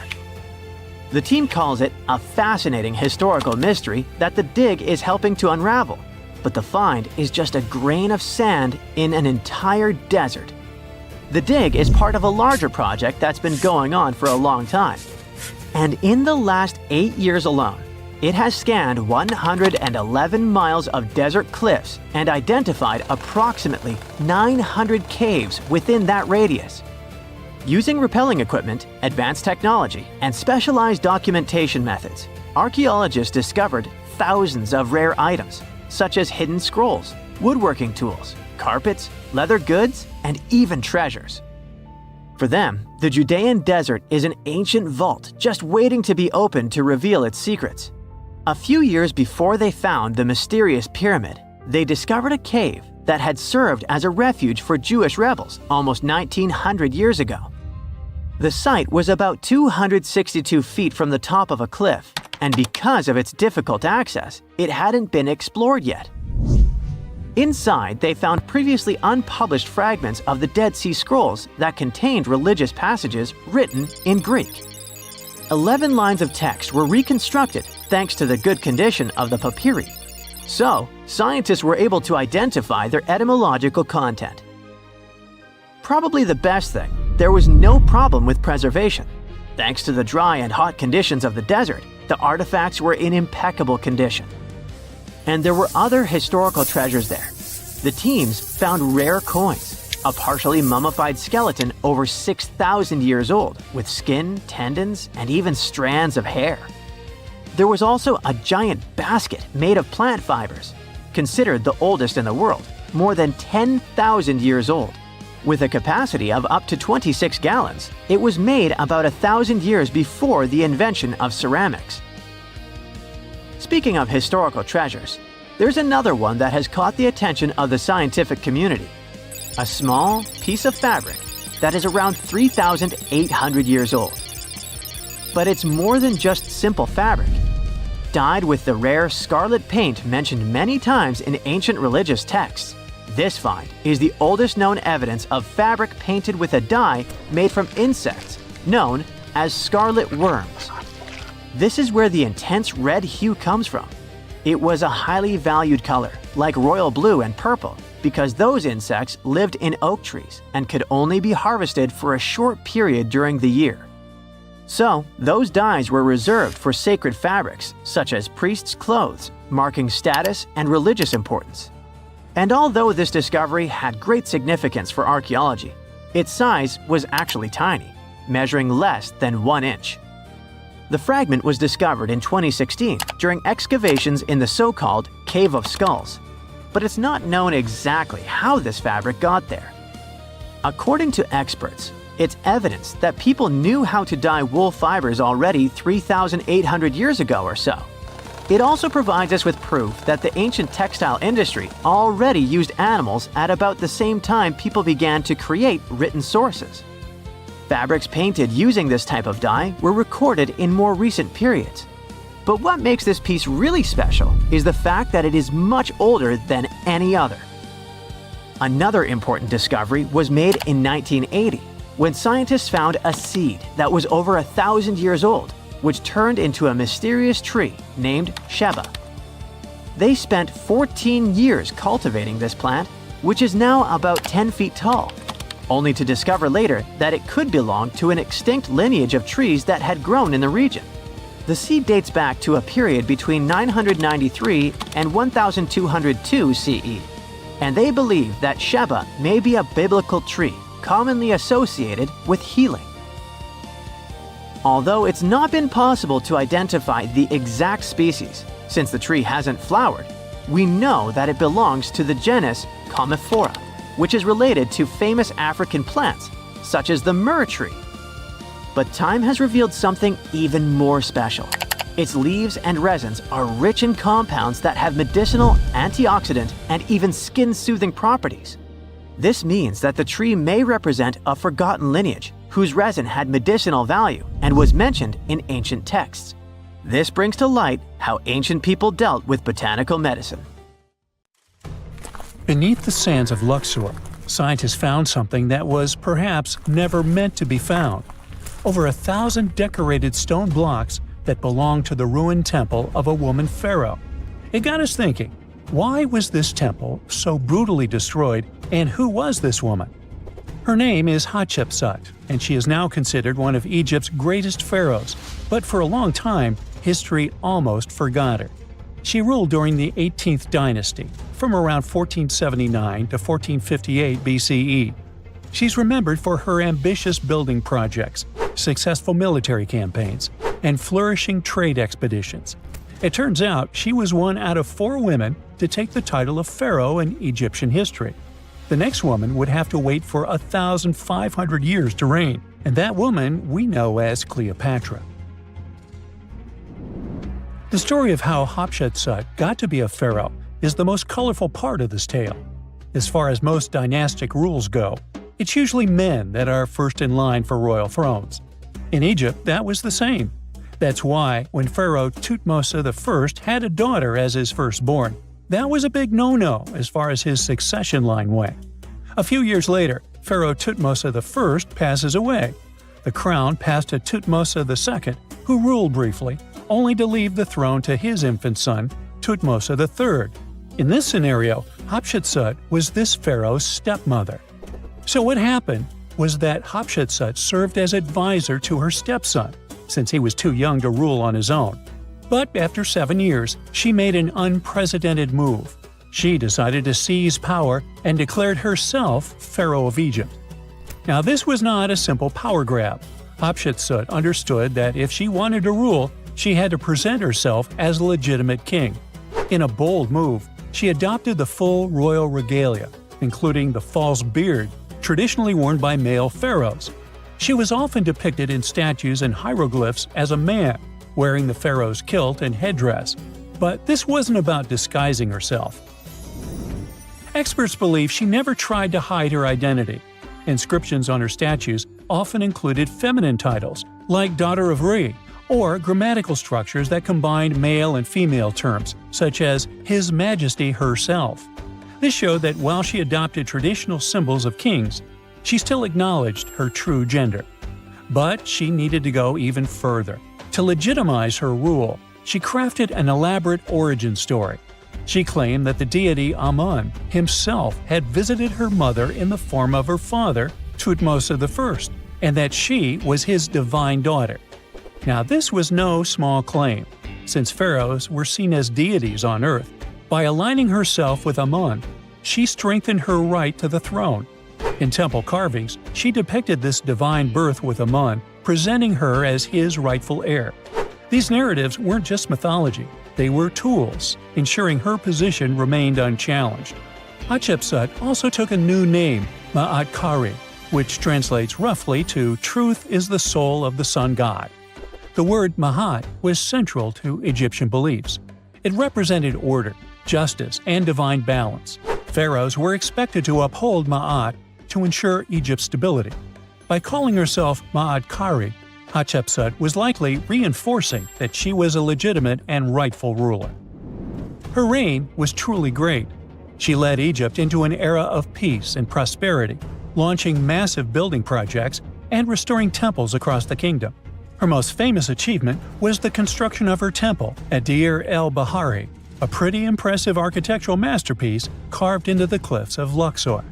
The team calls it a fascinating historical mystery that the dig is helping to unravel, but the find is just a grain of sand in an entire desert. The dig is part of a larger project that's been going on for a long time. And in the last 8 years alone, it has scanned 111 miles of desert cliffs and identified approximately 900 caves within that radius. Using rappelling equipment, advanced technology, and specialized documentation methods, archaeologists discovered thousands of rare items, such as hidden scrolls, woodworking tools, carpets, leather goods, and even treasures. For them, The Judean desert is an ancient vault just waiting to be opened to reveal its secrets. A few years before they found the mysterious pyramid, they discovered a cave that had served as a refuge for Jewish rebels almost 1900 years ago. The site was about 262 feet from the top of a cliff, and because of its difficult access, it hadn't been explored yet. Inside, they found previously unpublished fragments of the Dead Sea Scrolls that contained religious passages written in Greek. 11 lines of text were reconstructed thanks to the good condition of the papyri. So, scientists were able to identify their etymological content. Probably the best thing, there was no problem with preservation. Thanks to the dry and hot conditions of the desert, the artifacts were in impeccable condition. And there were other historical treasures there. The teams found rare coins, a partially mummified skeleton over 6,000 years old, with skin, tendons, and even strands of hair. There was also a giant basket made of plant fibers, considered the oldest in the world, more than 10,000 years old. With a capacity of up to 26 gallons, it was made about 1,000 years before the invention of ceramics. Speaking of historical treasures, there's another one that has caught the attention of the scientific community. A small piece of fabric that is around 3,800 years old. But it's more than just simple fabric. Dyed with the rare scarlet paint mentioned many times in ancient religious texts, this find is the oldest known evidence of fabric painted with a dye made from insects, known as scarlet worms. This is where the intense red hue comes from. It was a highly valued color, like royal blue and purple, because those insects lived in oak trees and could only be harvested for a short period during the year. So, those dyes were reserved for sacred fabrics, such as priests' clothes, marking status and religious importance. And although this discovery had great significance for archaeology, its size was actually tiny, measuring less than 1 inch. The fragment was discovered in 2016 during excavations in the so-called Cave of Skulls, but it's not known exactly how this fabric got there. According to experts, it's evidence that people knew how to dye wool fibers already 3,800 years ago or so. It also provides us with proof that the ancient textile industry already used animals at about the same time people began to create written sources. Fabrics painted using this type of dye were recorded in more recent periods. But what makes this piece really special is the fact that it is much older than any other. Another important discovery was made in 1980, when scientists found a seed that was over 1,000 years old, which turned into a mysterious tree named Sheba. They spent 14 years cultivating this plant, which is now about 10 feet tall, only to discover later that it could belong to an extinct lineage of trees that had grown in the region. The seed dates back to a period between 993 and 1202 CE, and they believe that Sheba may be a biblical tree commonly associated with healing. Although it's not been possible to identify the exact species, since the tree hasn't flowered, we know that it belongs to the genus Commiphora, which is related to famous African plants, such as the myrrh tree. But time has revealed something even more special. Its leaves and resins are rich in compounds that have medicinal, antioxidant, and even skin-soothing properties. This means that the tree may represent a forgotten lineage whose resin had medicinal value and was mentioned in ancient texts. This brings to light how ancient people dealt with botanical medicine. Beneath the sands of Luxor, scientists found something that was perhaps never meant to be found. Over 1,000 decorated stone blocks that belonged to the ruined temple of a woman pharaoh. It got us thinking, why was this temple so brutally destroyed, and who was this woman? Her name is Hatshepsut, and she is now considered one of Egypt's greatest pharaohs, but for a long time, history almost forgot her. She ruled during the 18th dynasty, from around 1479 to 1458 BCE. She's remembered for her ambitious building projects, successful military campaigns, and flourishing trade expeditions. It turns out she was one out of 4 women to take the title of pharaoh in Egyptian history. The next woman would have to wait for 1,500 years to reign, and that woman we know as Cleopatra. The story of how Hatshepsut got to be a pharaoh is the most colorful part of this tale. As far as most dynastic rules go, it's usually men that are first in line for royal thrones. In Egypt, that was the same. That's why, when Pharaoh Thutmose I had a daughter as his firstborn, that was a big no-no as far as his succession line went. A few years later, Pharaoh Thutmose I passes away. The crown passed to Thutmose II, who ruled briefly, only to leave the throne to his infant son, Thutmose III. In this scenario, Hatshepsut was this pharaoh's stepmother. So what happened was that Hatshepsut served as advisor to her stepson, since he was too young to rule on his own. But after 7 years, she made an unprecedented move. She decided to seize power and declared herself Pharaoh of Egypt. Now this was not a simple power grab. Hatshepsut understood that if she wanted to rule, she had to present herself as a legitimate king. In a bold move, she adopted the full royal regalia, including the false beard, traditionally worn by male pharaohs. She was often depicted in statues and hieroglyphs as a man, wearing the pharaoh's kilt and headdress. But this wasn't about disguising herself. Experts believe she never tried to hide her identity. Inscriptions on her statues often included feminine titles, like Daughter of Re, or grammatical structures that combined male and female terms, such as His Majesty herself. This showed that while she adopted traditional symbols of kings, she still acknowledged her true gender. But she needed to go even further. To legitimize her rule, she crafted an elaborate origin story. She claimed that the deity Amun himself had visited her mother in the form of her father, Thutmose I, and that she was his divine daughter. Now this was no small claim, since pharaohs were seen as deities on earth. By aligning herself with Amun, she strengthened her right to the throne. In temple carvings, she depicted this divine birth with Amun, presenting her as his rightful heir. These narratives weren't just mythology, they were tools, ensuring her position remained unchallenged. Hatshepsut also took a new name, Ma'at Kari, which translates roughly to "Truth is the soul of the sun god." The word Ma'at was central to Egyptian beliefs. It represented order, justice, and divine balance. Pharaohs were expected to uphold Ma'at to ensure Egypt's stability. By calling herself Ma'at Kari, Hatshepsut was likely reinforcing that she was a legitimate and rightful ruler. Her reign was truly great. She led Egypt into an era of peace and prosperity, launching massive building projects and restoring temples across the kingdom. Her most famous achievement was the construction of her temple at Deir el-Bahari, a pretty impressive architectural masterpiece carved into the cliffs of Luxor.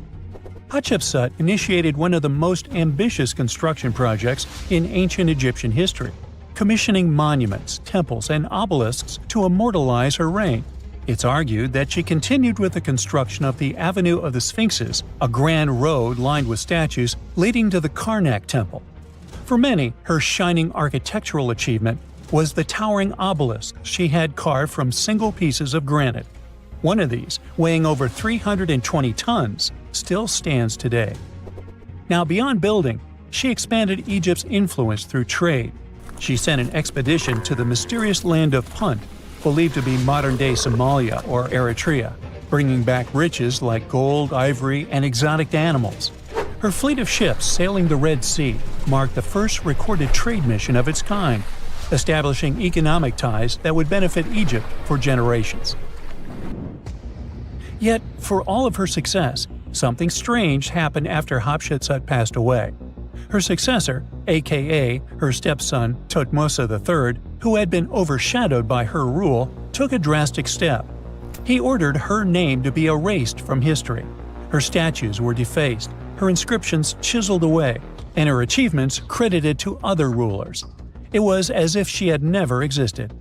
Hatshepsut initiated one of the most ambitious construction projects in ancient Egyptian history, commissioning monuments, temples, and obelisks to immortalize her reign. It's argued that she continued with the construction of the Avenue of the Sphinxes, a grand road lined with statues leading to the Karnak Temple. For many, her shining architectural achievement was the towering obelisk she had carved from single pieces of granite. One of these, weighing over 320 tons, still stands today. Now, beyond building, she expanded Egypt's influence through trade. She sent an expedition to the mysterious land of Punt, believed to be modern-day Somalia or Eritrea, bringing back riches like gold, ivory, and exotic animals. Her fleet of ships sailing the Red Sea marked the first recorded trade mission of its kind, establishing economic ties that would benefit Egypt for generations. Yet, for all of her success, something strange happened after Hatshepsut passed away. Her successor, aka her stepson Thutmose III, who had been overshadowed by her rule, took a drastic step. He ordered her name to be erased from history. Her statues were defaced, her inscriptions chiseled away, and her achievements credited to other rulers. It was as if she had never existed.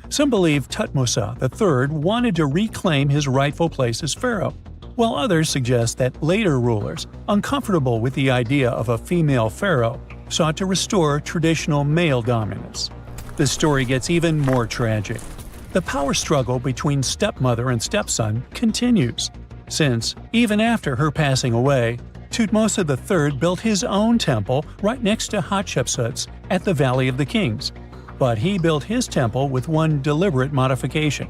Some believe Thutmose III wanted to reclaim his rightful place as pharaoh, while others suggest that later rulers, uncomfortable with the idea of a female pharaoh, sought to restore traditional male dominance. The story gets even more tragic. The power struggle between stepmother and stepson continues, since, even after her passing away, Thutmose III built his own temple right next to Hatshepsut's at the Valley of the Kings. But he built his temple with one deliberate modification.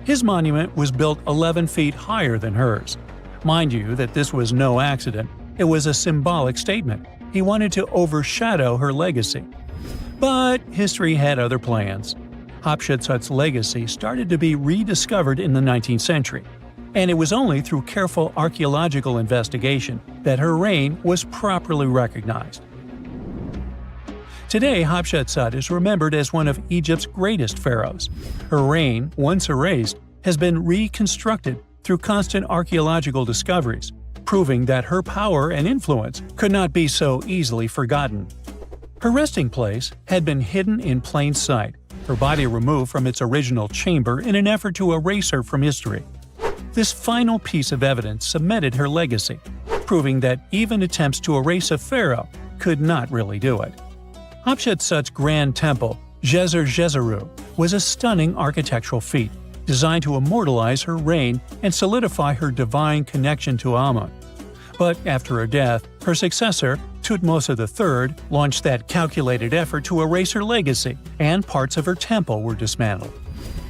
His monument was built 11 feet higher than hers. Mind you that this was no accident. It was a symbolic statement. He wanted to overshadow her legacy. But history had other plans. Hatshepsut's legacy started to be rediscovered in the 19th century, and it was only through careful archaeological investigation that her reign was properly recognized. Today, Hatshepsut is remembered as one of Egypt's greatest pharaohs. Her reign, once erased, has been reconstructed through constant archaeological discoveries, proving that her power and influence could not be so easily forgotten. Her resting place had been hidden in plain sight, her body removed from its original chamber in an effort to erase her from history. This final piece of evidence cemented her legacy, proving that even attempts to erase a pharaoh could not really do it. Hatshepsut's grand temple, Djeser-Djeseru, was a stunning architectural feat, designed to immortalize her reign and solidify her divine connection to Amun. But after her death, her successor, Thutmose III, launched that calculated effort to erase her legacy, and parts of her temple were dismantled.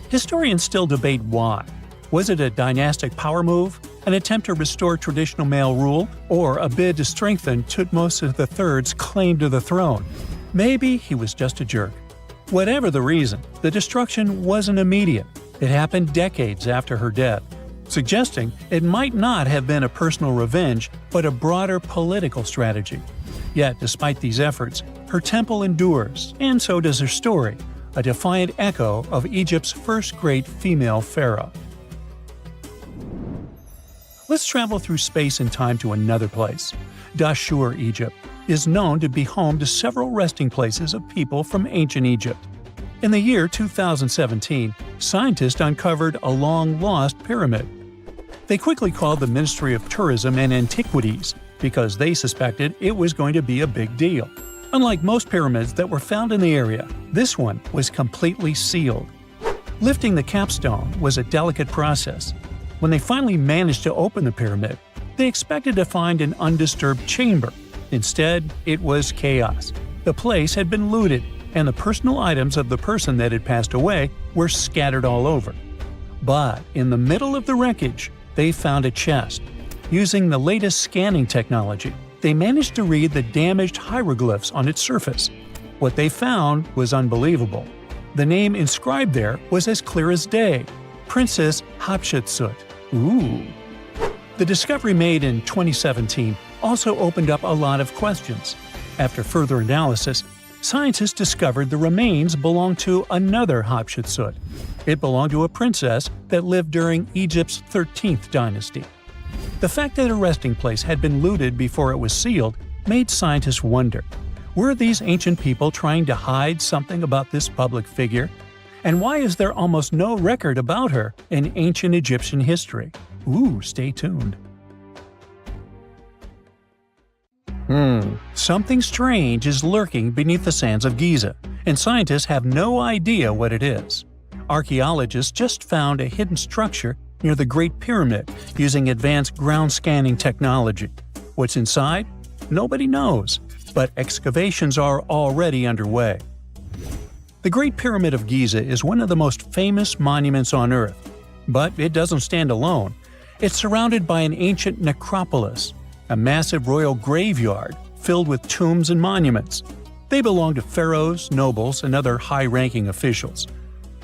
Historians still debate why. Was it a dynastic power move, an attempt to restore traditional male rule, or a bid to strengthen Thutmose III's claim to the throne? Maybe he was just a jerk. Whatever the reason, the destruction wasn't immediate. It happened decades after her death, suggesting it might not have been a personal revenge, but a broader political strategy. Yet, despite these efforts, her temple endures, and so does her story, a defiant echo of Egypt's first great female pharaoh. Let's travel through space and time to another place. Dashur, Egypt, is known to be home to several resting places of people from ancient Egypt. In the year 2017, scientists uncovered a long-lost pyramid. They quickly called the Ministry of Tourism and Antiquities because they suspected it was going to be a big deal. Unlike most pyramids that were found in the area, this one was completely sealed. Lifting the capstone was a delicate process. When they finally managed to open the pyramid, they expected to find an undisturbed chamber. Instead, it was chaos. The place had been looted, and the personal items of the person that had passed away were scattered all over. But in the middle of the wreckage, they found a chest. Using the latest scanning technology, they managed to read the damaged hieroglyphs on its surface. What they found was unbelievable. The name inscribed there was as clear as day: Princess Hatshepsut. Ooh. The discovery made in 2017 also opened up a lot of questions. After further analysis, scientists discovered the remains belonged to another Hatshepsut. It belonged to a princess that lived during Egypt's 13th dynasty. The fact that a resting place had been looted before it was sealed made scientists wonder, were these ancient people trying to hide something about this public figure? And why is there almost no record about her in ancient Egyptian history? Ooh, stay tuned. Something strange is lurking beneath the sands of Giza, and scientists have no idea what it is. Archaeologists just found a hidden structure near the Great Pyramid using advanced ground scanning technology. What's inside? Nobody knows, but excavations are already underway. The Great Pyramid of Giza is one of the most famous monuments on Earth, but it doesn't stand alone. It's surrounded by an ancient necropolis, a massive royal graveyard filled with tombs and monuments. They belong to pharaohs, nobles, and other high-ranking officials.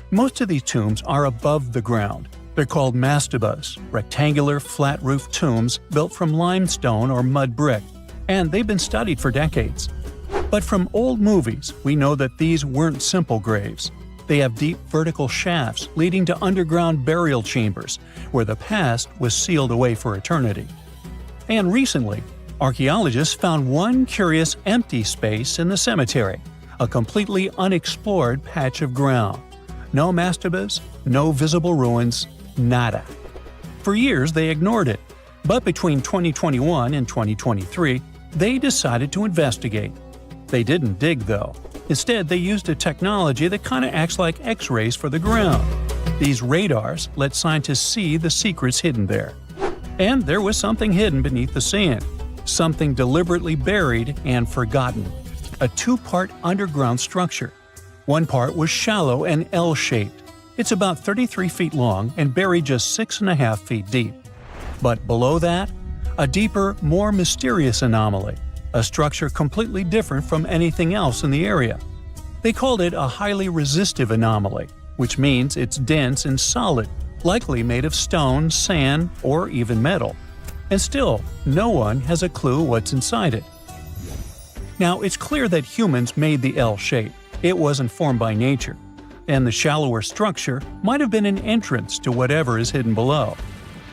Most of these tombs are above the ground. They're called mastabas, rectangular, flat-roofed tombs built from limestone or mud brick, and they've been studied for decades. But from old movies, we know that these weren't simple graves. They have deep vertical shafts leading to underground burial chambers, where the past was sealed away for eternity. And recently, archaeologists found one curious empty space in the cemetery, a completely unexplored patch of ground. No mastabas, no visible ruins, nada. For years they ignored it, but between 2021 and 2023, they decided to investigate. They didn't dig though. Instead, they used a technology that kind of acts like X-rays for the ground. These radars let scientists see the secrets hidden there. And there was something hidden beneath the sand. something deliberately buried and forgotten. A two-part underground structure. One part was shallow and L-shaped. It's about 33 feet long and buried just 6.5 feet deep. But below that, a deeper, more mysterious anomaly, a structure completely different from anything else in the area. They called it a highly resistive anomaly, which means it's dense and solid, likely made of stone, sand, or even metal. And still, no one has a clue what's inside it. Now, it's clear that humans made the L shape. It wasn't formed by nature. And the shallower structure might have been an entrance to whatever is hidden below.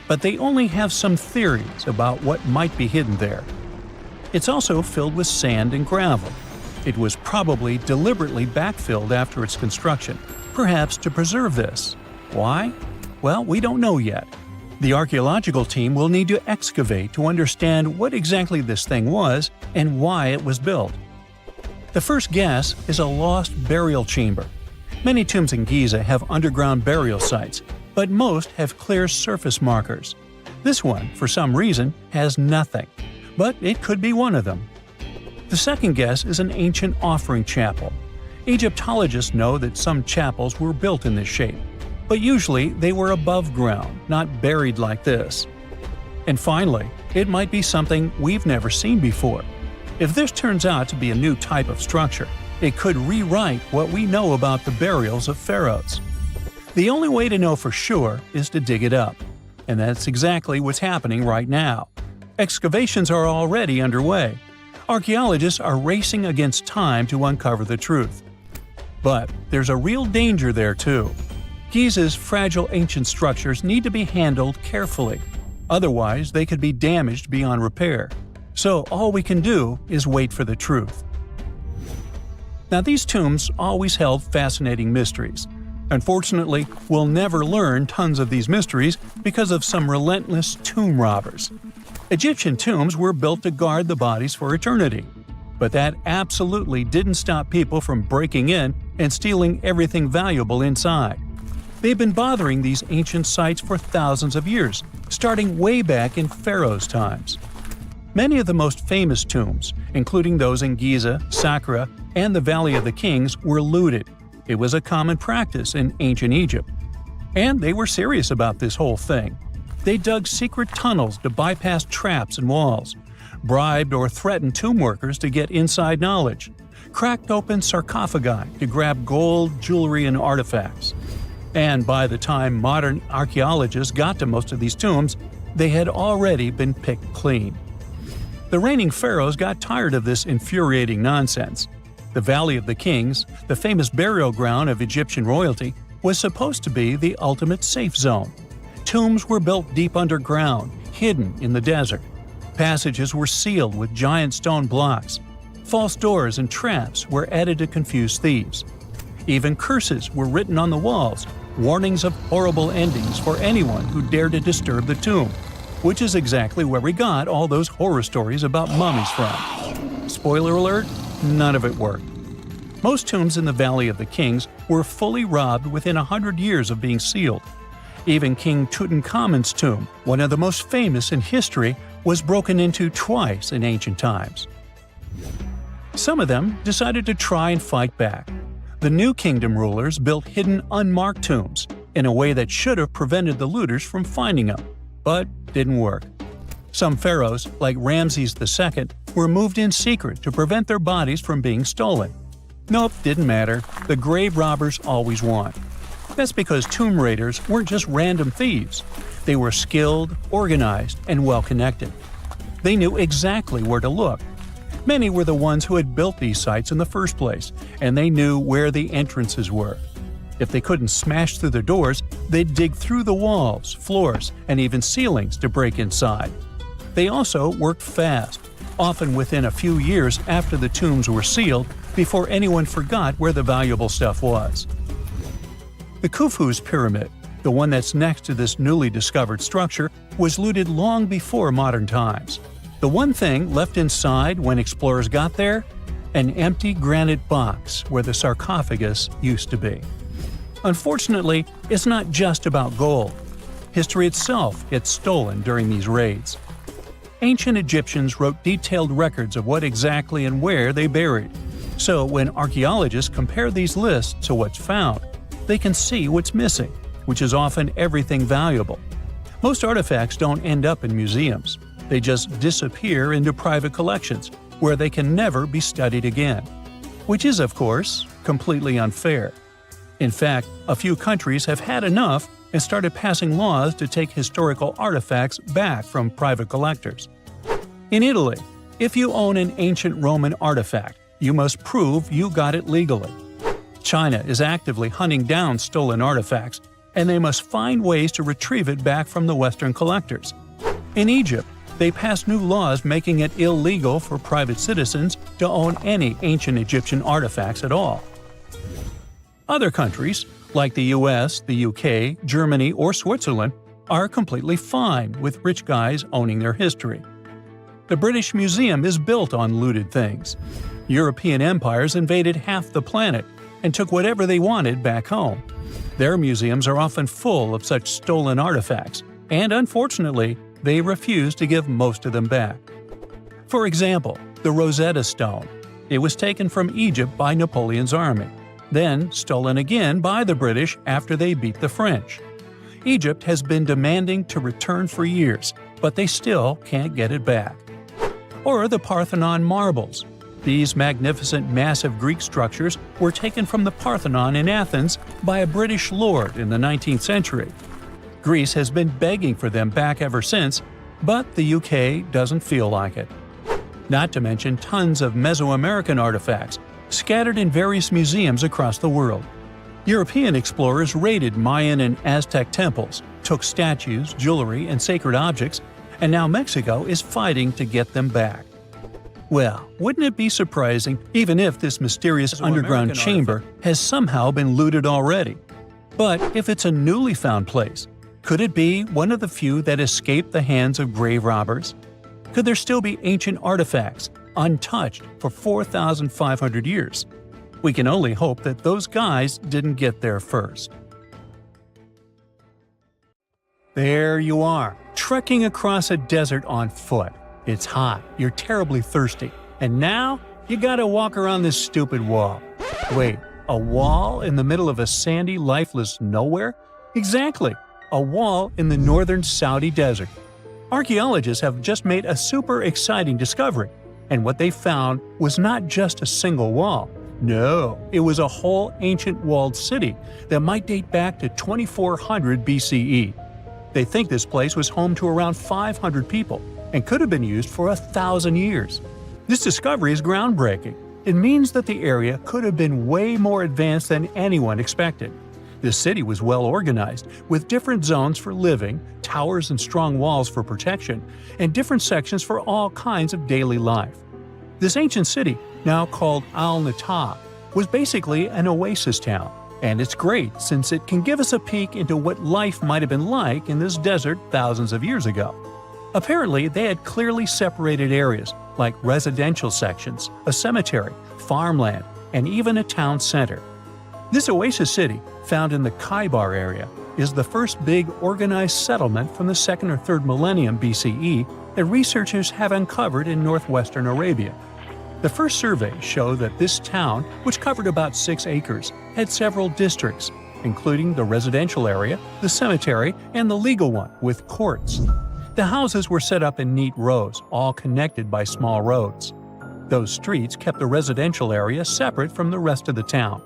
But they only have some theories about what might be hidden there. It's also filled with sand and gravel. It was probably deliberately backfilled after its construction, perhaps to preserve this. Why? Well, we don't know yet. The archaeological team will need to excavate to understand what exactly this thing was and why it was built. The first guess is a lost burial chamber. Many tombs in Giza have underground burial sites, but most have clear surface markers. This one, for some reason, has nothing, but it could be one of them. The second guess is an ancient offering chapel. Egyptologists know that some chapels were built in this shape, but usually they were above ground, not buried like this. And finally, it might be something we've never seen before. If this turns out to be a new type of structure, it could rewrite what we know about the burials of pharaohs. The only way to know for sure is to dig it up, and that's exactly what's happening right now. Excavations are already underway. Archaeologists are racing against time to uncover the truth. But there's a real danger there too. Giza's fragile ancient structures need to be handled carefully. Otherwise, they could be damaged beyond repair. So all we can do is wait for the truth. Now, these tombs always held fascinating mysteries. Unfortunately, we'll never learn tons of these mysteries because of some relentless tomb robbers. Egyptian tombs were built to guard the bodies for eternity. But that absolutely didn't stop people from breaking in and stealing everything valuable inside. They've been bothering these ancient sites for thousands of years, starting way back in Pharaoh's times. Many of the most famous tombs, including those in Giza, Saqqara, and the Valley of the Kings, were looted. It was a common practice in ancient Egypt. And they were serious about this whole thing. They dug secret tunnels to bypass traps and walls, bribed or threatened tomb workers to get inside knowledge, cracked open sarcophagi to grab gold, jewelry, and artifacts. And by the time modern archaeologists got to most of these tombs, they had already been picked clean. The reigning pharaohs got tired of this infuriating nonsense. The Valley of the Kings, the famous burial ground of Egyptian royalty, was supposed to be the ultimate safe zone. Tombs were built deep underground, hidden in the desert. Passages were sealed with giant stone blocks. False doors and traps were added to confuse thieves. Even curses were written on the walls, warnings of horrible endings for anyone who dared to disturb the tomb, which is exactly where we got all those horror stories about mummies from. Spoiler alert, none of it worked. Most tombs in the Valley of the Kings were fully robbed within 100 years of being sealed. Even King Tutankhamun's tomb, one of the most famous in history, was broken into twice in ancient times. Some of them decided to try and fight back. The New Kingdom rulers built hidden unmarked tombs in a way that should have prevented the looters from finding them, but didn't work. Some pharaohs, like Ramses II, were moved in secret to prevent their bodies from being stolen. Nope, didn't matter. The grave robbers always won. That's because tomb raiders weren't just random thieves. They were skilled, organized, and well-connected. They knew exactly where to look. Many were the ones who had built these sites in the first place, and they knew where the entrances were. If they couldn't smash through the doors, they'd dig through the walls, floors, and even ceilings to break inside. They also worked fast, often within a few years after the tombs were sealed, before anyone forgot where the valuable stuff was. The Khufu's pyramid, the one that's next to this newly discovered structure, was looted long before modern times. The one thing left inside when explorers got there? An empty granite box where the sarcophagus used to be. Unfortunately, it's not just about gold. History itself gets stolen during these raids. Ancient Egyptians wrote detailed records of what exactly and where they buried. So when archaeologists compare these lists to what's found, they can see what's missing, which is often everything valuable. Most artifacts don't end up in museums. They just disappear into private collections, where they can never be studied again. Which is, of course, completely unfair. In fact, a few countries have had enough and started passing laws to take historical artifacts back from private collectors. In Italy, if you own an ancient Roman artifact, you must prove you got it legally. China is actively hunting down stolen artifacts, and they must find ways to retrieve it back from the Western collectors. In Egypt, they passed new laws making it illegal for private citizens to own any ancient Egyptian artifacts at all. Other countries, like the US, the UK, Germany, or Switzerland, are completely fine with rich guys owning their history. The British Museum is built on looted things. European empires invaded half the planet and took whatever they wanted back home. Their museums are often full of such stolen artifacts, and unfortunately, they refuse to give most of them back. For example, the Rosetta Stone. It was taken from Egypt by Napoleon's army, then stolen again by the British after they beat the French. Egypt has been demanding to return for years, but they still can't get it back. Or the Parthenon marbles. These magnificent massive Greek structures were taken from the Parthenon in Athens by a British lord in the 19th century. Greece has been begging for them back ever since, but the UK doesn't feel like it. Not to mention tons of Mesoamerican artifacts scattered in various museums across the world. European explorers raided Mayan and Aztec temples, took statues, jewelry, and sacred objects, and now Mexico is fighting to get them back. Well, wouldn't it be surprising even if this mysterious underground chamber has somehow been looted already? But if it's a newly found place, could it be one of the few that escaped the hands of grave robbers? Could there still be ancient artifacts, untouched for 4,500 years? We can only hope that those guys didn't get there first. There you are, trekking across a desert on foot. It's hot, you're terribly thirsty, and now you gotta walk around this stupid wall. Wait, a wall in the middle of a sandy, lifeless nowhere? Exactly, a wall in the northern Saudi desert. Archaeologists have just made a super exciting discovery, and what they found was not just a single wall. No, it was a whole ancient walled city that might date back to 2400 BCE. They think this place was home to around 500 people and could have been used for 1,000 years. This discovery is groundbreaking. It means that the area could have been way more advanced than anyone expected. The city was well organized, with different zones for living, towers and strong walls for protection, and different sections for all kinds of daily life. This ancient city, now called Al-Natab, was basically an oasis town, and it's great since it can give us a peek into what life might have been like in this desert thousands of years ago. Apparently, they had clearly separated areas, like residential sections, a cemetery, farmland, and even a town center. This oasis city, found in the Khaybar area, is the first big organized settlement from the 2nd or 3rd millennium BCE that researchers have uncovered in northwestern Arabia. The first surveys show that this town, which covered about 6 acres, had several districts, including the residential area, the cemetery, and the legal one, with courts. The houses were set up in neat rows, all connected by small roads. Those streets kept the residential area separate from the rest of the town.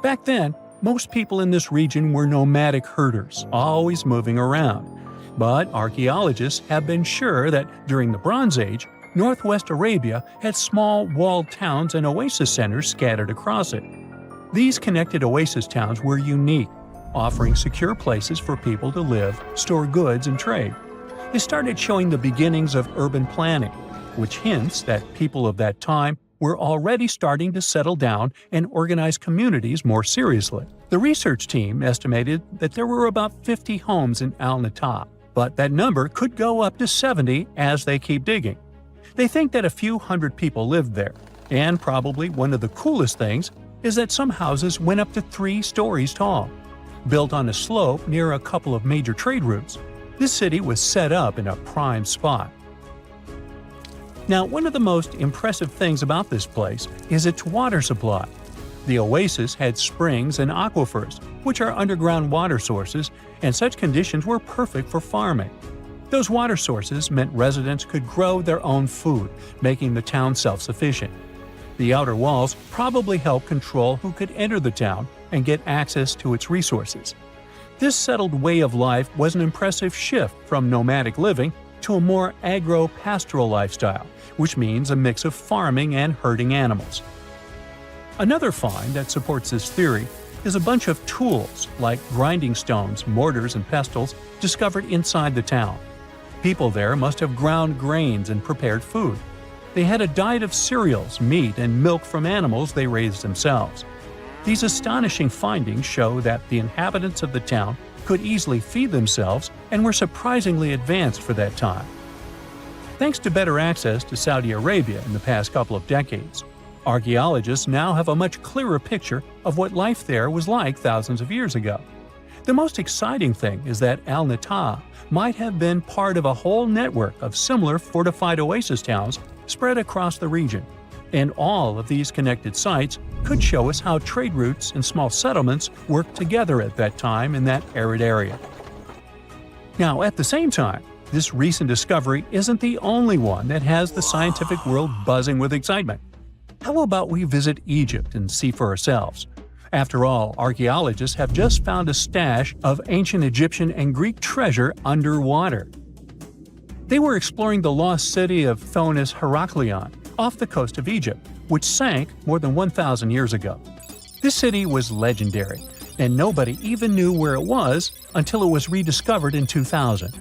Back then, most people in this region were nomadic herders, always moving around. But archaeologists have been sure that during the Bronze Age, Northwest Arabia had small walled towns and oasis centers scattered across it. These connected oasis towns were unique, offering secure places for people to live, store goods, and trade. They started showing the beginnings of urban planning, which hints that people of that time were already starting to settle down and organize communities more seriously. The research team estimated that there were about 50 homes in Al-Natab, but that number could go up to 70 as they keep digging. They think that a few hundred people lived there, and probably one of the coolest things is that some houses went up to 3 stories tall. Built on a slope near a couple of major trade routes, this city was set up in a prime spot. Now, one of the most impressive things about this place is its water supply. The oasis had springs and aquifers, which are underground water sources, and such conditions were perfect for farming. Those water sources meant residents could grow their own food, making the town self-sufficient. The outer walls probably helped control who could enter the town and get access to its resources. This settled way of life was an impressive shift from nomadic living to a more agro-pastoral lifestyle, which means a mix of farming and herding animals. Another find that supports this theory is a bunch of tools like grinding stones, mortars, and pestles discovered inside the town. People there must have ground grains and prepared food. They had a diet of cereals, meat, and milk from animals they raised themselves. These astonishing findings show that the inhabitants of the town could easily feed themselves and were surprisingly advanced for that time. Thanks to better access to Saudi Arabia in the past couple of decades, archaeologists now have a much clearer picture of what life there was like thousands of years ago. The most exciting thing is that Al-Nata might have been part of a whole network of similar fortified oasis towns spread across the region, and all of these connected sites could show us how trade routes and small settlements worked together at that time in that arid area. Now, at the same time, this recent discovery isn't the only one that has the scientific world buzzing with excitement. How about we visit Egypt and see for ourselves? After all, archaeologists have just found a stash of ancient Egyptian and Greek treasure underwater. They were exploring the lost city of Thonis Heraklion off the coast of Egypt, which sank more than 1,000 years ago. This city was legendary, and nobody even knew where it was until it was rediscovered in 2000.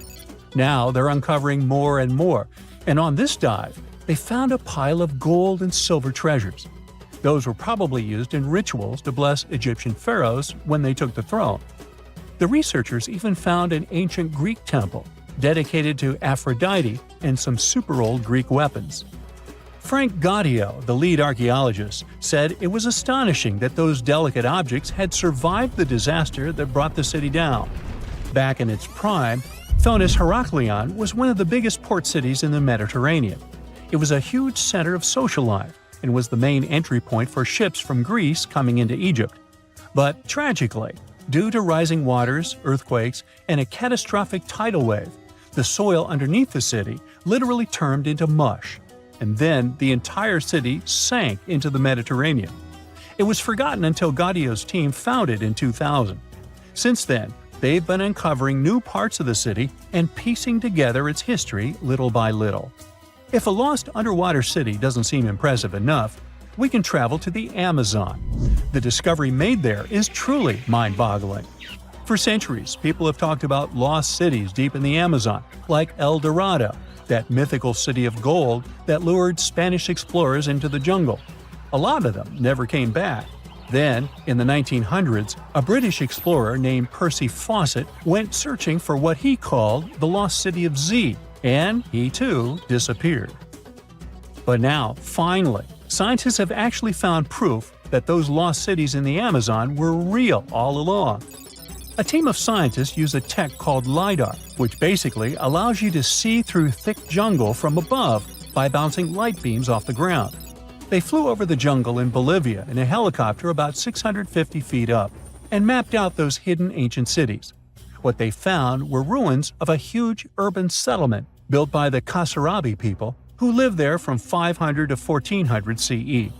Now they're uncovering more and more, and on this dive, they found a pile of gold and silver treasures. Those were probably used in rituals to bless Egyptian pharaohs when they took the throne. The researchers even found an ancient Greek temple dedicated to Aphrodite and some super-old Greek weapons. Frank Gaudio, the lead archaeologist, said it was astonishing that those delicate objects had survived the disaster that brought the city down. Back in its prime, Thonis Heraklion was one of the biggest port cities in the Mediterranean. It was a huge center of social life and was the main entry point for ships from Greece coming into Egypt. But tragically, due to rising waters, earthquakes, and a catastrophic tidal wave, the soil underneath the city literally turned into mush, and then the entire city sank into the Mediterranean. It was forgotten until Gaudio's team found it in 2000. Since then, they've been uncovering new parts of the city and piecing together its history little by little. If a lost underwater city doesn't seem impressive enough, we can travel to the Amazon. The discovery made there is truly mind-boggling. For centuries, people have talked about lost cities deep in the Amazon, like El Dorado, that mythical city of gold that lured Spanish explorers into the jungle. A lot of them never came back. Then, in the 1900s, a British explorer named Percy Fawcett went searching for what he called the lost city of Z, and he too disappeared. But now, finally, scientists have actually found proof that those lost cities in the Amazon were real all along. A team of scientists use a tech called LiDAR, which basically allows you to see through thick jungle from above by bouncing light beams off the ground. They flew over the jungle in Bolivia in a helicopter about 650 feet up and mapped out those hidden ancient cities. What they found were ruins of a huge urban settlement built by the Kasarabi people who lived there from 500 to 1400 CE.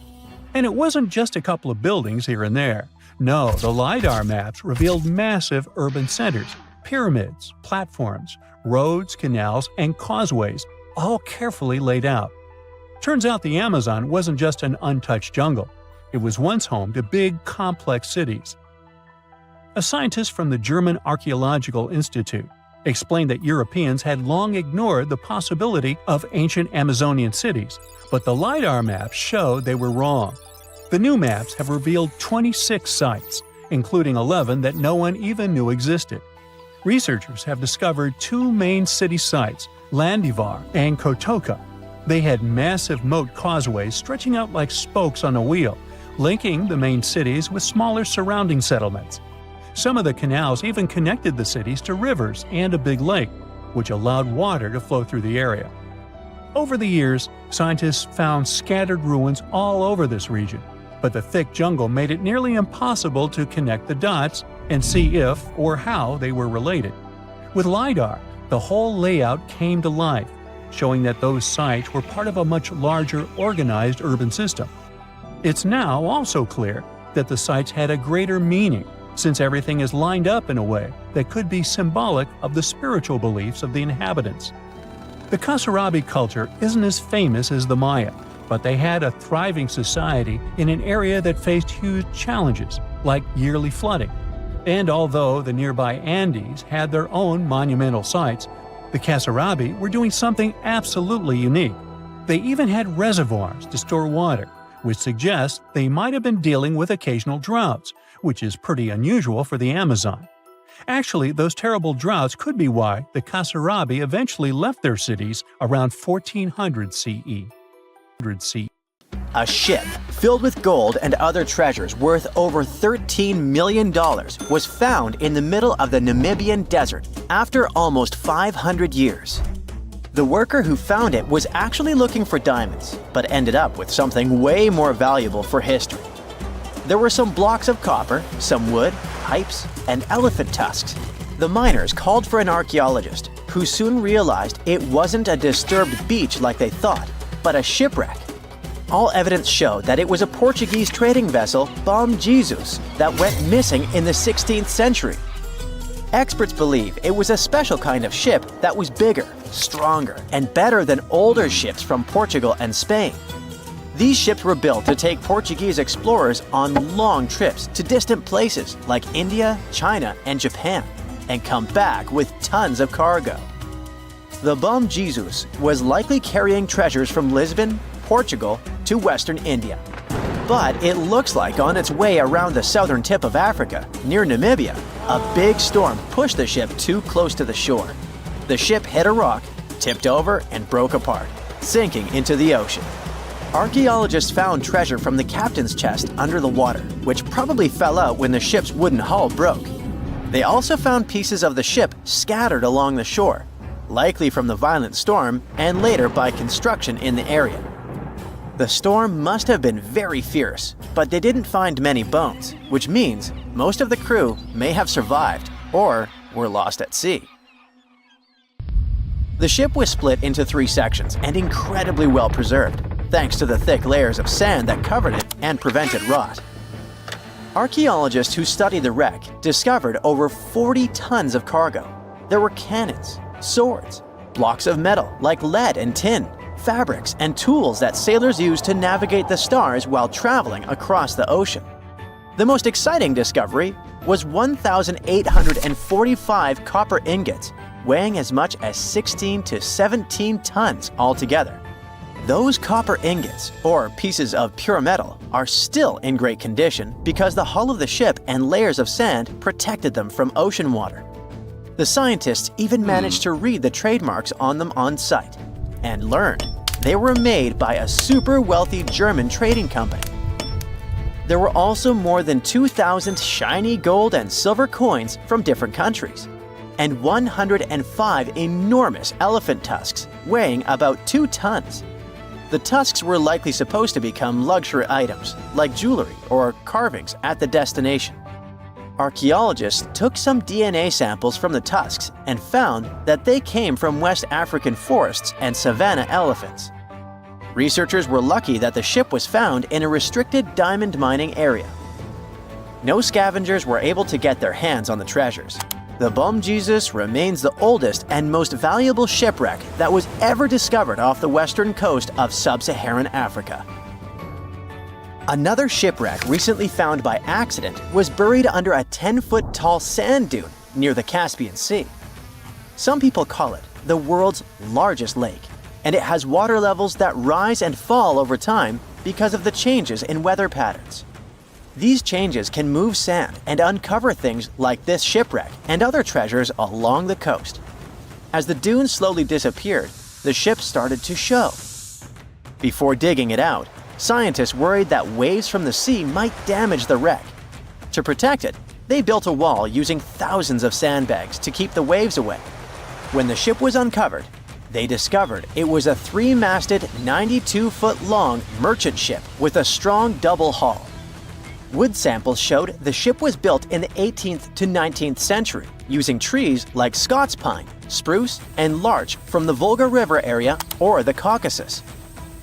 And it wasn't just a couple of buildings here and there. No, the LiDAR maps revealed massive urban centers, pyramids, platforms, roads, canals, and causeways, all carefully laid out. Turns out the Amazon wasn't just an untouched jungle. It was once home to big, complex cities. A scientist from the German Archaeological Institute explained that Europeans had long ignored the possibility of ancient Amazonian cities, but the LiDAR maps showed they were wrong. The new maps have revealed 26 sites, including 11 that no one even knew existed. Researchers have discovered two main city sites, Landivar and Kotoka. They had massive moat causeways stretching out like spokes on a wheel, linking the main cities with smaller surrounding settlements. Some of the canals even connected the cities to rivers and a big lake, which allowed water to flow through the area. Over the years, scientists found scattered ruins all over this region, but the thick jungle made it nearly impossible to connect the dots and see if or how they were related. With LiDAR, the whole layout came to life, showing that those sites were part of a much larger organized urban system. It's now also clear that the sites had a greater meaning, since everything is lined up in a way that could be symbolic of the spiritual beliefs of the inhabitants. The Kasarabi culture isn't as famous as the Maya, but they had a thriving society in an area that faced huge challenges, like yearly flooding. And although the nearby Andes had their own monumental sites, the Kasarabi were doing something absolutely unique. They even had reservoirs to store water, which suggests they might have been dealing with occasional droughts, which is pretty unusual for the Amazon. Actually, those terrible droughts could be why the Kasarabi eventually left their cities around 1400 CE. A ship filled with gold and other treasures worth over $13 million was found in the middle of the Namibian desert after almost 500 years. The worker who found it was actually looking for diamonds, but ended up with something way more valuable for history. There were some blocks of copper, some wood, pipes, and elephant tusks. The miners called for an archaeologist, who soon realized it wasn't a disturbed beach like they thought, but a shipwreck. All evidence showed that it was a Portuguese trading vessel, Bom Jesus, that went missing in the 16th century. Experts believe it was a special kind of ship that was bigger, stronger, and better than older ships from Portugal and Spain. These ships were built to take Portuguese explorers on long trips to distant places like India, China, and Japan, and come back with tons of cargo. The Bom Jesus was likely carrying treasures from Lisbon, Portugal, to Western India. But it looks like on its way around the southern tip of Africa, near Namibia, a big storm pushed the ship too close to the shore. The ship hit a rock, tipped over, and broke apart, sinking into the ocean. Archaeologists found treasure from the captain's chest under the water, which probably fell out when the ship's wooden hull broke. They also found pieces of the ship scattered along the shore, likely from the violent storm and later by construction in the area. The storm must have been very fierce, but they didn't find many bones, which means most of the crew may have survived or were lost at sea. The ship was split into 3 sections and incredibly well preserved, thanks to the thick layers of sand that covered it and prevented rot. Archaeologists who studied the wreck discovered over 40 tons of cargo. There were cannons, swords, blocks of metal like lead and tin, fabrics, and tools that sailors used to navigate the stars while traveling across the ocean. The most exciting discovery was 1,845 copper ingots, weighing as much as 16 to 17 tons altogether. Those copper ingots, or pieces of pure metal, are still in great condition because the hull of the ship and layers of sand protected them from ocean water. The scientists even managed to read the trademarks on them on site and learned they were made by a super wealthy German trading company. There were also more than 2,000 shiny gold and silver coins from different countries, and 105 enormous elephant tusks weighing about 2 tons. The tusks were likely supposed to become luxury items, like jewelry or carvings at the destination. Archaeologists took some DNA samples from the tusks and found that they came from West African forests and savanna elephants. Researchers were lucky that the ship was found in a restricted diamond mining area. No scavengers were able to get their hands on the treasures. The Bom Jesus remains the oldest and most valuable shipwreck that was ever discovered off the western coast of sub-Saharan Africa. Another shipwreck recently found by accident was buried under a 10-foot tall sand dune near the Caspian Sea. Some people call it the world's largest lake, and it has water levels that rise and fall over time because of the changes in weather patterns. These changes can move sand and uncover things like this shipwreck and other treasures along the coast. As the dune slowly disappeared, the ship started to show. Before digging it out, scientists worried that waves from the sea might damage the wreck. To protect it, they built a wall using thousands of sandbags to keep the waves away. When the ship was uncovered, They discovered it was a 3-masted, 92-foot-long merchant ship with a strong double hull. Wood samples showed the ship was built in the 18th to 19th century using trees like Scots pine, spruce, and larch from the Volga River area or the Caucasus.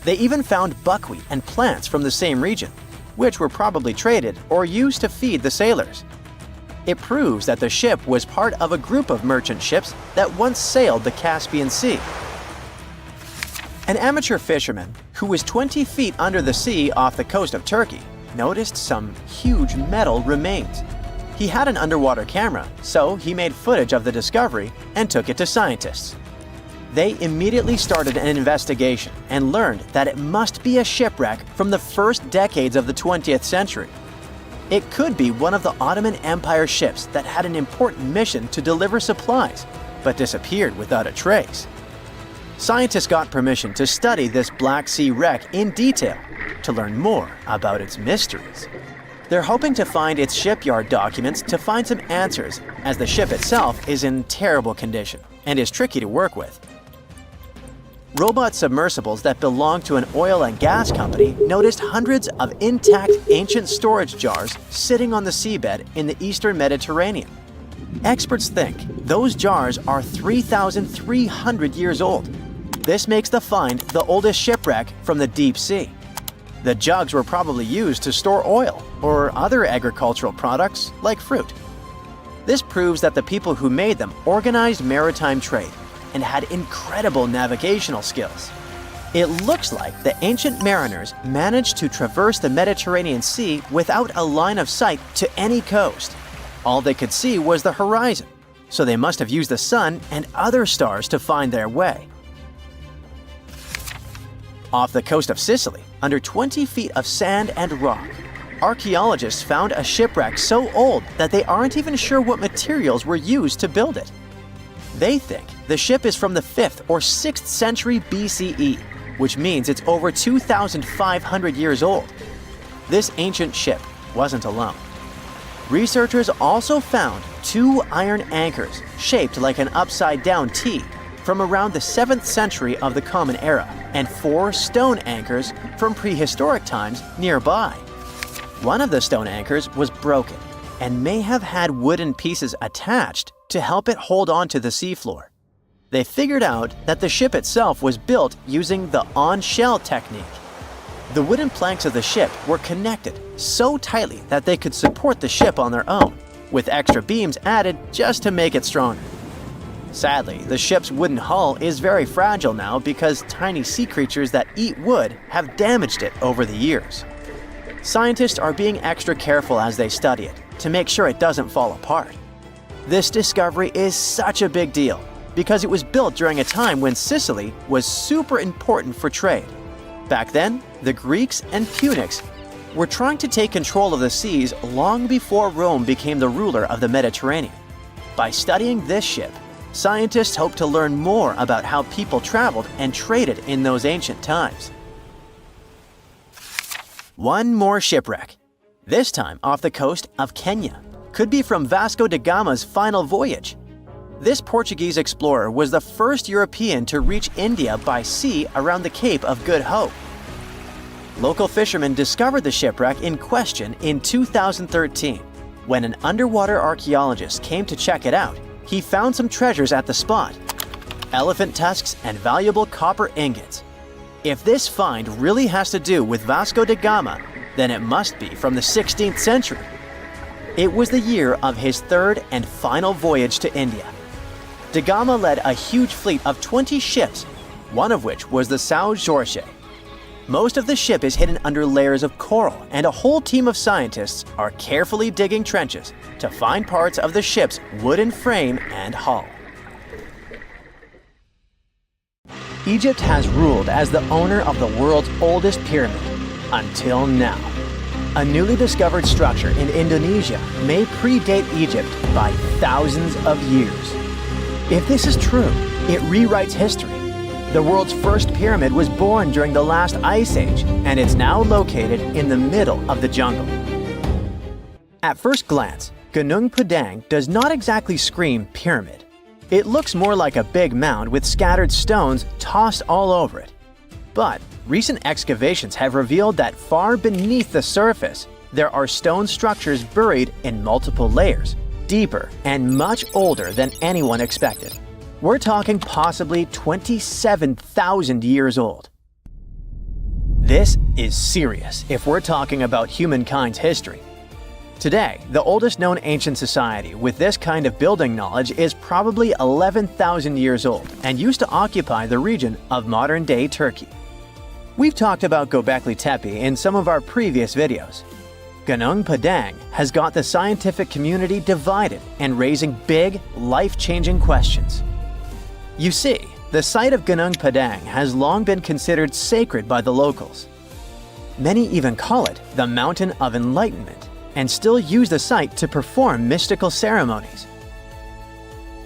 They even found buckwheat and plants from the same region, which were probably traded or used to feed the sailors. It proves that the ship was part of a group of merchant ships that once sailed the Caspian Sea. An amateur fisherman who was 20 feet under the sea off the coast of Turkey noticed some huge metal remains. He had an underwater camera, so he made footage of the discovery and took it to scientists. They immediately started an investigation and learned that it must be a shipwreck from the first decades of the 20th century. It could be one of the Ottoman Empire ships that had an important mission to deliver supplies, but disappeared without a trace. Scientists got permission to study this Black Sea wreck in detail to learn more about its mysteries. They're hoping to find its shipyard documents to find some answers, as the ship itself is in terrible condition and is tricky to work with. Robot submersibles that belong to an oil and gas company noticed hundreds of intact ancient storage jars sitting on the seabed in the eastern Mediterranean. Experts think those jars are 3,300 years old. This makes the find the oldest shipwreck from the deep sea. The jugs were probably used to store oil or other agricultural products like fruit. This proves that the people who made them organized maritime trade and had incredible navigational skills. It looks like the ancient mariners managed to traverse the Mediterranean Sea without a line of sight to any coast. All they could see was the horizon, so they must have used the sun and other stars to find their way. Off the coast of Sicily, under 20 feet of sand and rock, archaeologists found a shipwreck so old that they aren't even sure what materials were used to build it. They think the ship is from the 5th or 6th century BCE, which means it's over 2,500 years old. This ancient ship wasn't alone. Researchers also found 2 iron anchors shaped like an upside-down T from around the 7th century of the Common Era, and 4 stone anchors from prehistoric times nearby. One of the stone anchors was broken and may have had wooden pieces attached to help it hold on to the seafloor. They figured out that the ship itself was built using the on-shell technique. The wooden planks of the ship were connected so tightly that they could support the ship on their own, with extra beams added just to make it stronger. Sadly, the ship's wooden hull is very fragile now because tiny sea creatures that eat wood have damaged it over the years. Scientists are being extra careful as they study it to make sure it doesn't fall apart. This discovery is such a big deal because it was built during a time when Sicily was super important for trade. Back then, the Greeks and Punics were trying to take control of the seas long before Rome became the ruler of the Mediterranean. By studying this ship, scientists hope to learn more about how people traveled and traded in those ancient times. One more shipwreck, this time off the coast of Kenya. Could be from Vasco da Gama's final voyage. This Portuguese explorer was the first European to reach India by sea around the Cape of Good Hope. Local fishermen discovered the shipwreck in question in 2013. When an underwater archaeologist came to check it out, he found some treasures at the spot: elephant tusks and valuable copper ingots. If this find really has to do with Vasco da Gama, then it must be from the 16th century. It was the year of his 3rd and final voyage to India. Da Gama led a huge fleet of 20 ships, one of which was the São Jorge. Most of the ship is hidden under layers of coral, and a whole team of scientists are carefully digging trenches to find parts of the ship's wooden frame and hull. Egypt has ruled as the owner of the world's oldest pyramid, until now. A newly discovered structure in Indonesia may predate Egypt by thousands of years. If this is true, it rewrites history. The world's first pyramid was born during the last ice age, and it's now located in the middle of the jungle. At first glance, Gunung Padang does not exactly scream pyramid. It looks more like a big mound with scattered stones tossed all over it. But recent excavations have revealed that far beneath the surface, there are stone structures buried in multiple layers, deeper and much older than anyone expected. We're talking possibly 27,000 years old. This is serious if we're talking about humankind's history. Today, the oldest known ancient society with this kind of building knowledge is probably 11,000 years old and used to occupy the region of modern-day Turkey. We've talked about Göbekli Tepe in some of our previous videos. Gunung Padang has got the scientific community divided and raising big, life-changing questions. You see, the site of Gunung Padang has long been considered sacred by the locals. Many even call it the Mountain of Enlightenment, and still use the site to perform mystical ceremonies.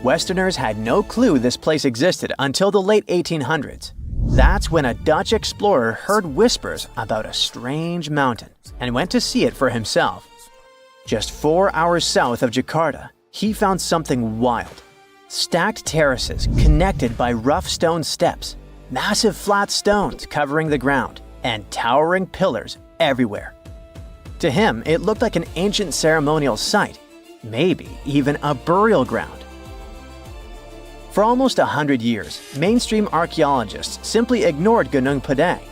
Westerners had no clue this place existed until the late 1800s. That's when a Dutch explorer heard whispers about a strange mountain and went to see it for himself. Just 4 hours south of Jakarta, he found something wild. Stacked terraces connected by rough stone steps, massive flat stones covering the ground, and towering pillars everywhere. To him, it looked like an ancient ceremonial site, maybe even a burial ground. For almost 100 years, mainstream archaeologists simply ignored Gunung Padang.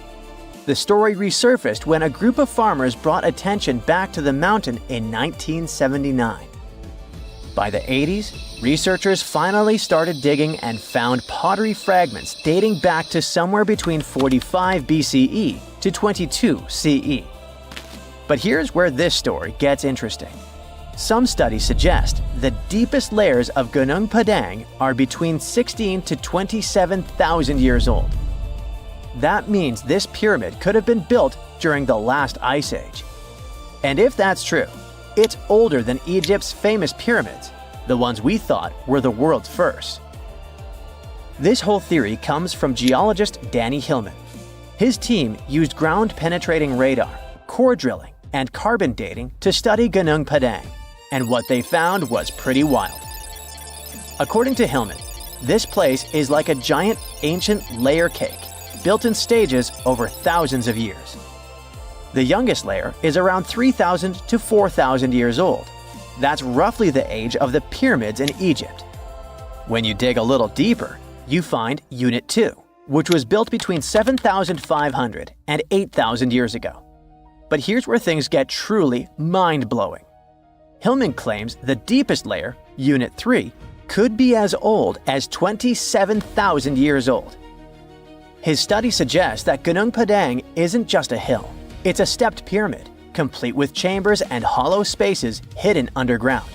The story resurfaced when a group of farmers brought attention back to the mountain in 1979. By the 80s, researchers finally started digging and found pottery fragments dating back to somewhere between 45 BCE to 22 CE. But here's where this story gets interesting. Some studies suggest the deepest layers of Gunung Padang are between 16 to 27,000 years old. That means this pyramid could have been built during the last ice age. And if that's true, it's older than Egypt's famous pyramids, the ones we thought were the world's first. This whole theory comes from geologist Danny Hillman. His team used ground-penetrating radar, core drilling, and carbon dating to study Gunung Padang, and what they found was pretty wild. According to Hillman, this place is like a giant ancient layer cake, built in stages over thousands of years. The youngest layer is around 3,000 to 4,000 years old. That's roughly the age of the pyramids in Egypt. When you dig a little deeper, you find Unit 2, which was built between 7,500 and 8,000 years ago. But here's where things get truly mind-blowing. Hillman claims the deepest layer, Unit 3, could be as old as 27,000 years old. His study suggests that Gunung Padang isn't just a hill. It's a stepped pyramid, complete with chambers and hollow spaces hidden underground.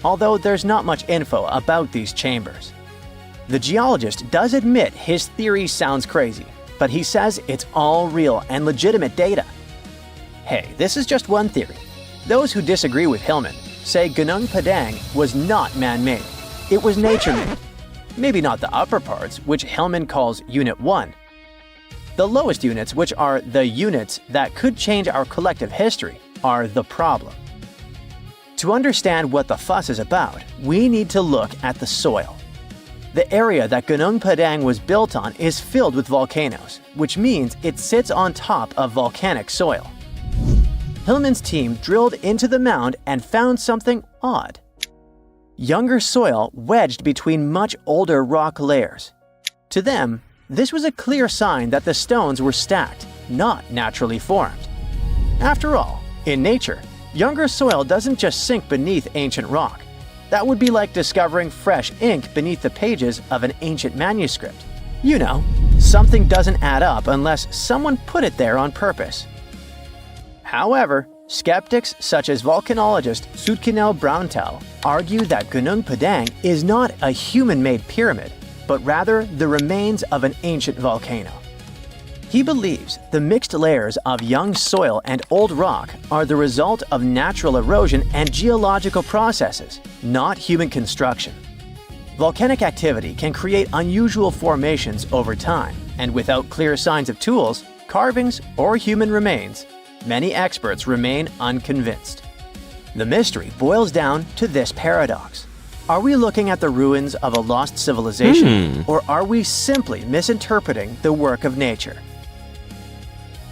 Although there's not much info about these chambers. The geologist does admit his theory sounds crazy, but he says it's all real and legitimate data. Hey, this is just one theory. Those who disagree with Hillman say Gunung Padang was not man-made. It was nature-made. Maybe not the upper parts, which Hillman calls Unit 1. The lowest units, which are the units that could change our collective history, are the problem. To understand what the fuss is about, we need to look at the soil. The area that Gunung Padang was built on is filled with volcanoes, which means it sits on top of volcanic soil. Hillman's team drilled into the mound and found something odd. Younger soil wedged between much older rock layers. To them, this was a clear sign that the stones were stacked, not naturally formed. After all, in nature, younger soil doesn't just sink beneath ancient rock. That would be like discovering fresh ink beneath the pages of an ancient manuscript. You know, something doesn't add up unless someone put it there on purpose. However, skeptics such as volcanologist Zoetkenel Braunthal argue that Gunung Padang is not a human-made pyramid, but rather the remains of an ancient volcano. He believes the mixed layers of young soil and old rock are the result of natural erosion and geological processes, not human construction. Volcanic activity can create unusual formations over time, and without clear signs of tools, carvings, or human remains, many experts remain unconvinced. The mystery boils down to this paradox. Are we looking at the ruins of a lost civilization, or are we simply misinterpreting the work of nature?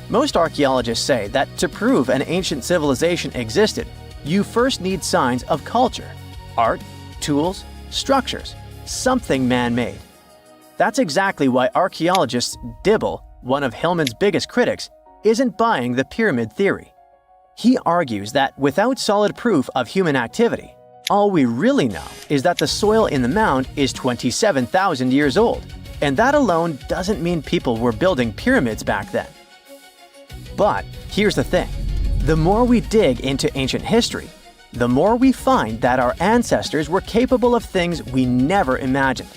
Most archaeologists say that to prove an ancient civilization existed, you first need signs of culture, art, tools, structures, something man-made. That's exactly why archaeologist Dibble, one of Hillman's biggest critics, isn't buying the pyramid theory. He argues that without solid proof of human activity, all we really know is that the soil in the mound is 27,000 years old, and that alone doesn't mean people were building pyramids back then. But here's the thing. The more we dig into ancient history, the more we find that our ancestors were capable of things we never imagined.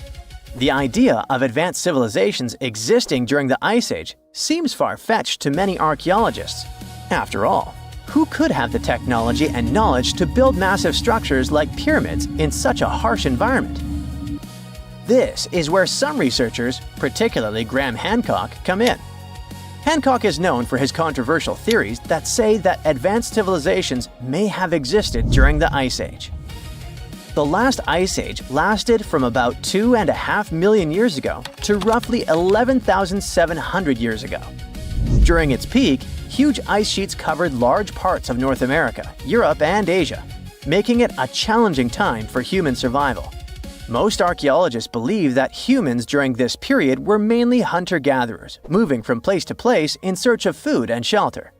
The idea of advanced civilizations existing during the Ice Age seems far-fetched to many archaeologists. After all, who could have the technology and knowledge to build massive structures like pyramids in such a harsh environment? This is where some researchers, particularly Graham Hancock, come in. Hancock is known for his controversial theories that say that advanced civilizations may have existed during the Ice Age. The last Ice Age lasted from about 2.5 million years ago to roughly 11,700 years ago. During its peak, huge ice sheets covered large parts of North America, Europe, and Asia, making it a challenging time for human survival. Most archaeologists believe that humans during this period were mainly hunter-gatherers, moving from place to place in search of food and shelter.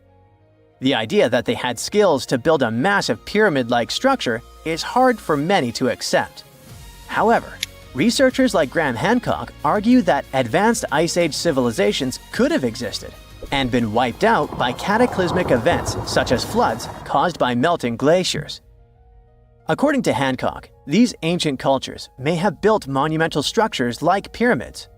The idea that they had skills to build a massive pyramid-like structure is hard for many to accept. However, researchers like Graham Hancock argue that advanced Ice Age civilizations could have existed and been wiped out by cataclysmic events such as floods caused by melting glaciers. According to Hancock, these ancient cultures may have built monumental structures like pyramids.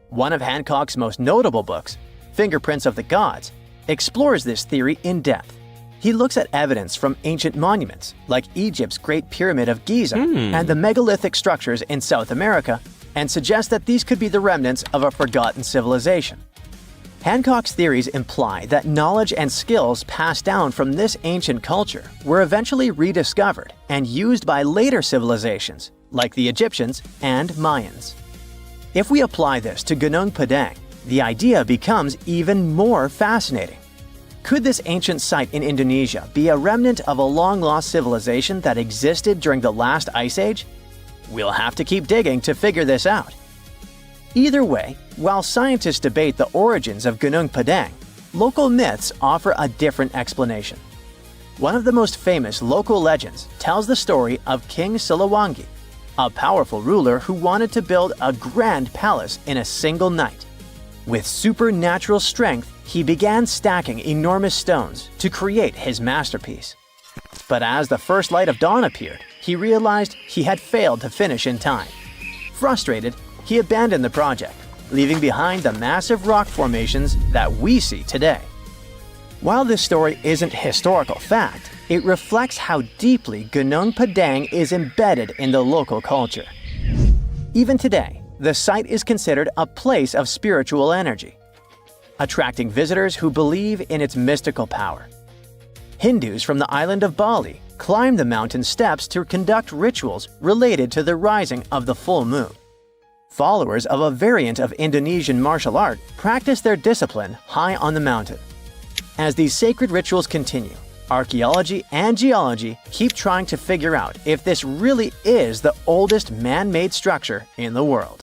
One of Hancock's most notable books, Fingerprints of the Gods, explores this theory in depth. He looks at evidence from ancient monuments like Egypt's Great Pyramid of Giza and the megalithic structures in South America and suggests that these could be the remnants of a forgotten civilization. Hancock's theories imply that knowledge and skills passed down from this ancient culture were eventually rediscovered and used by later civilizations, like the Egyptians and Mayans. If we apply this to Gunung Padang, the idea becomes even more fascinating. Could this ancient site in Indonesia be a remnant of a long-lost civilization that existed during the last Ice Age? We'll have to keep digging to figure this out. Either way, while scientists debate the origins of Gunung Padang, local myths offer a different explanation. One of the most famous local legends tells the story of King Siliwangi, a powerful ruler who wanted to build a grand palace in a single night. With supernatural strength, he began stacking enormous stones to create his masterpiece. But as the first light of dawn appeared, he realized he had failed to finish in time. Frustrated, he abandoned the project, leaving behind the massive rock formations that we see today. While this story isn't historical fact, it reflects how deeply Gunung Padang is embedded in the local culture. Even today, the site is considered a place of spiritual energy, attracting visitors who believe in its mystical power. Hindus from the island of Bali climb the mountain steps to conduct rituals related to the rising of the full moon. Followers of a variant of Indonesian martial art practice their discipline high on the mountain. As these sacred rituals continue, archaeology and geology keep trying to figure out if this really is the oldest man-made structure in the world.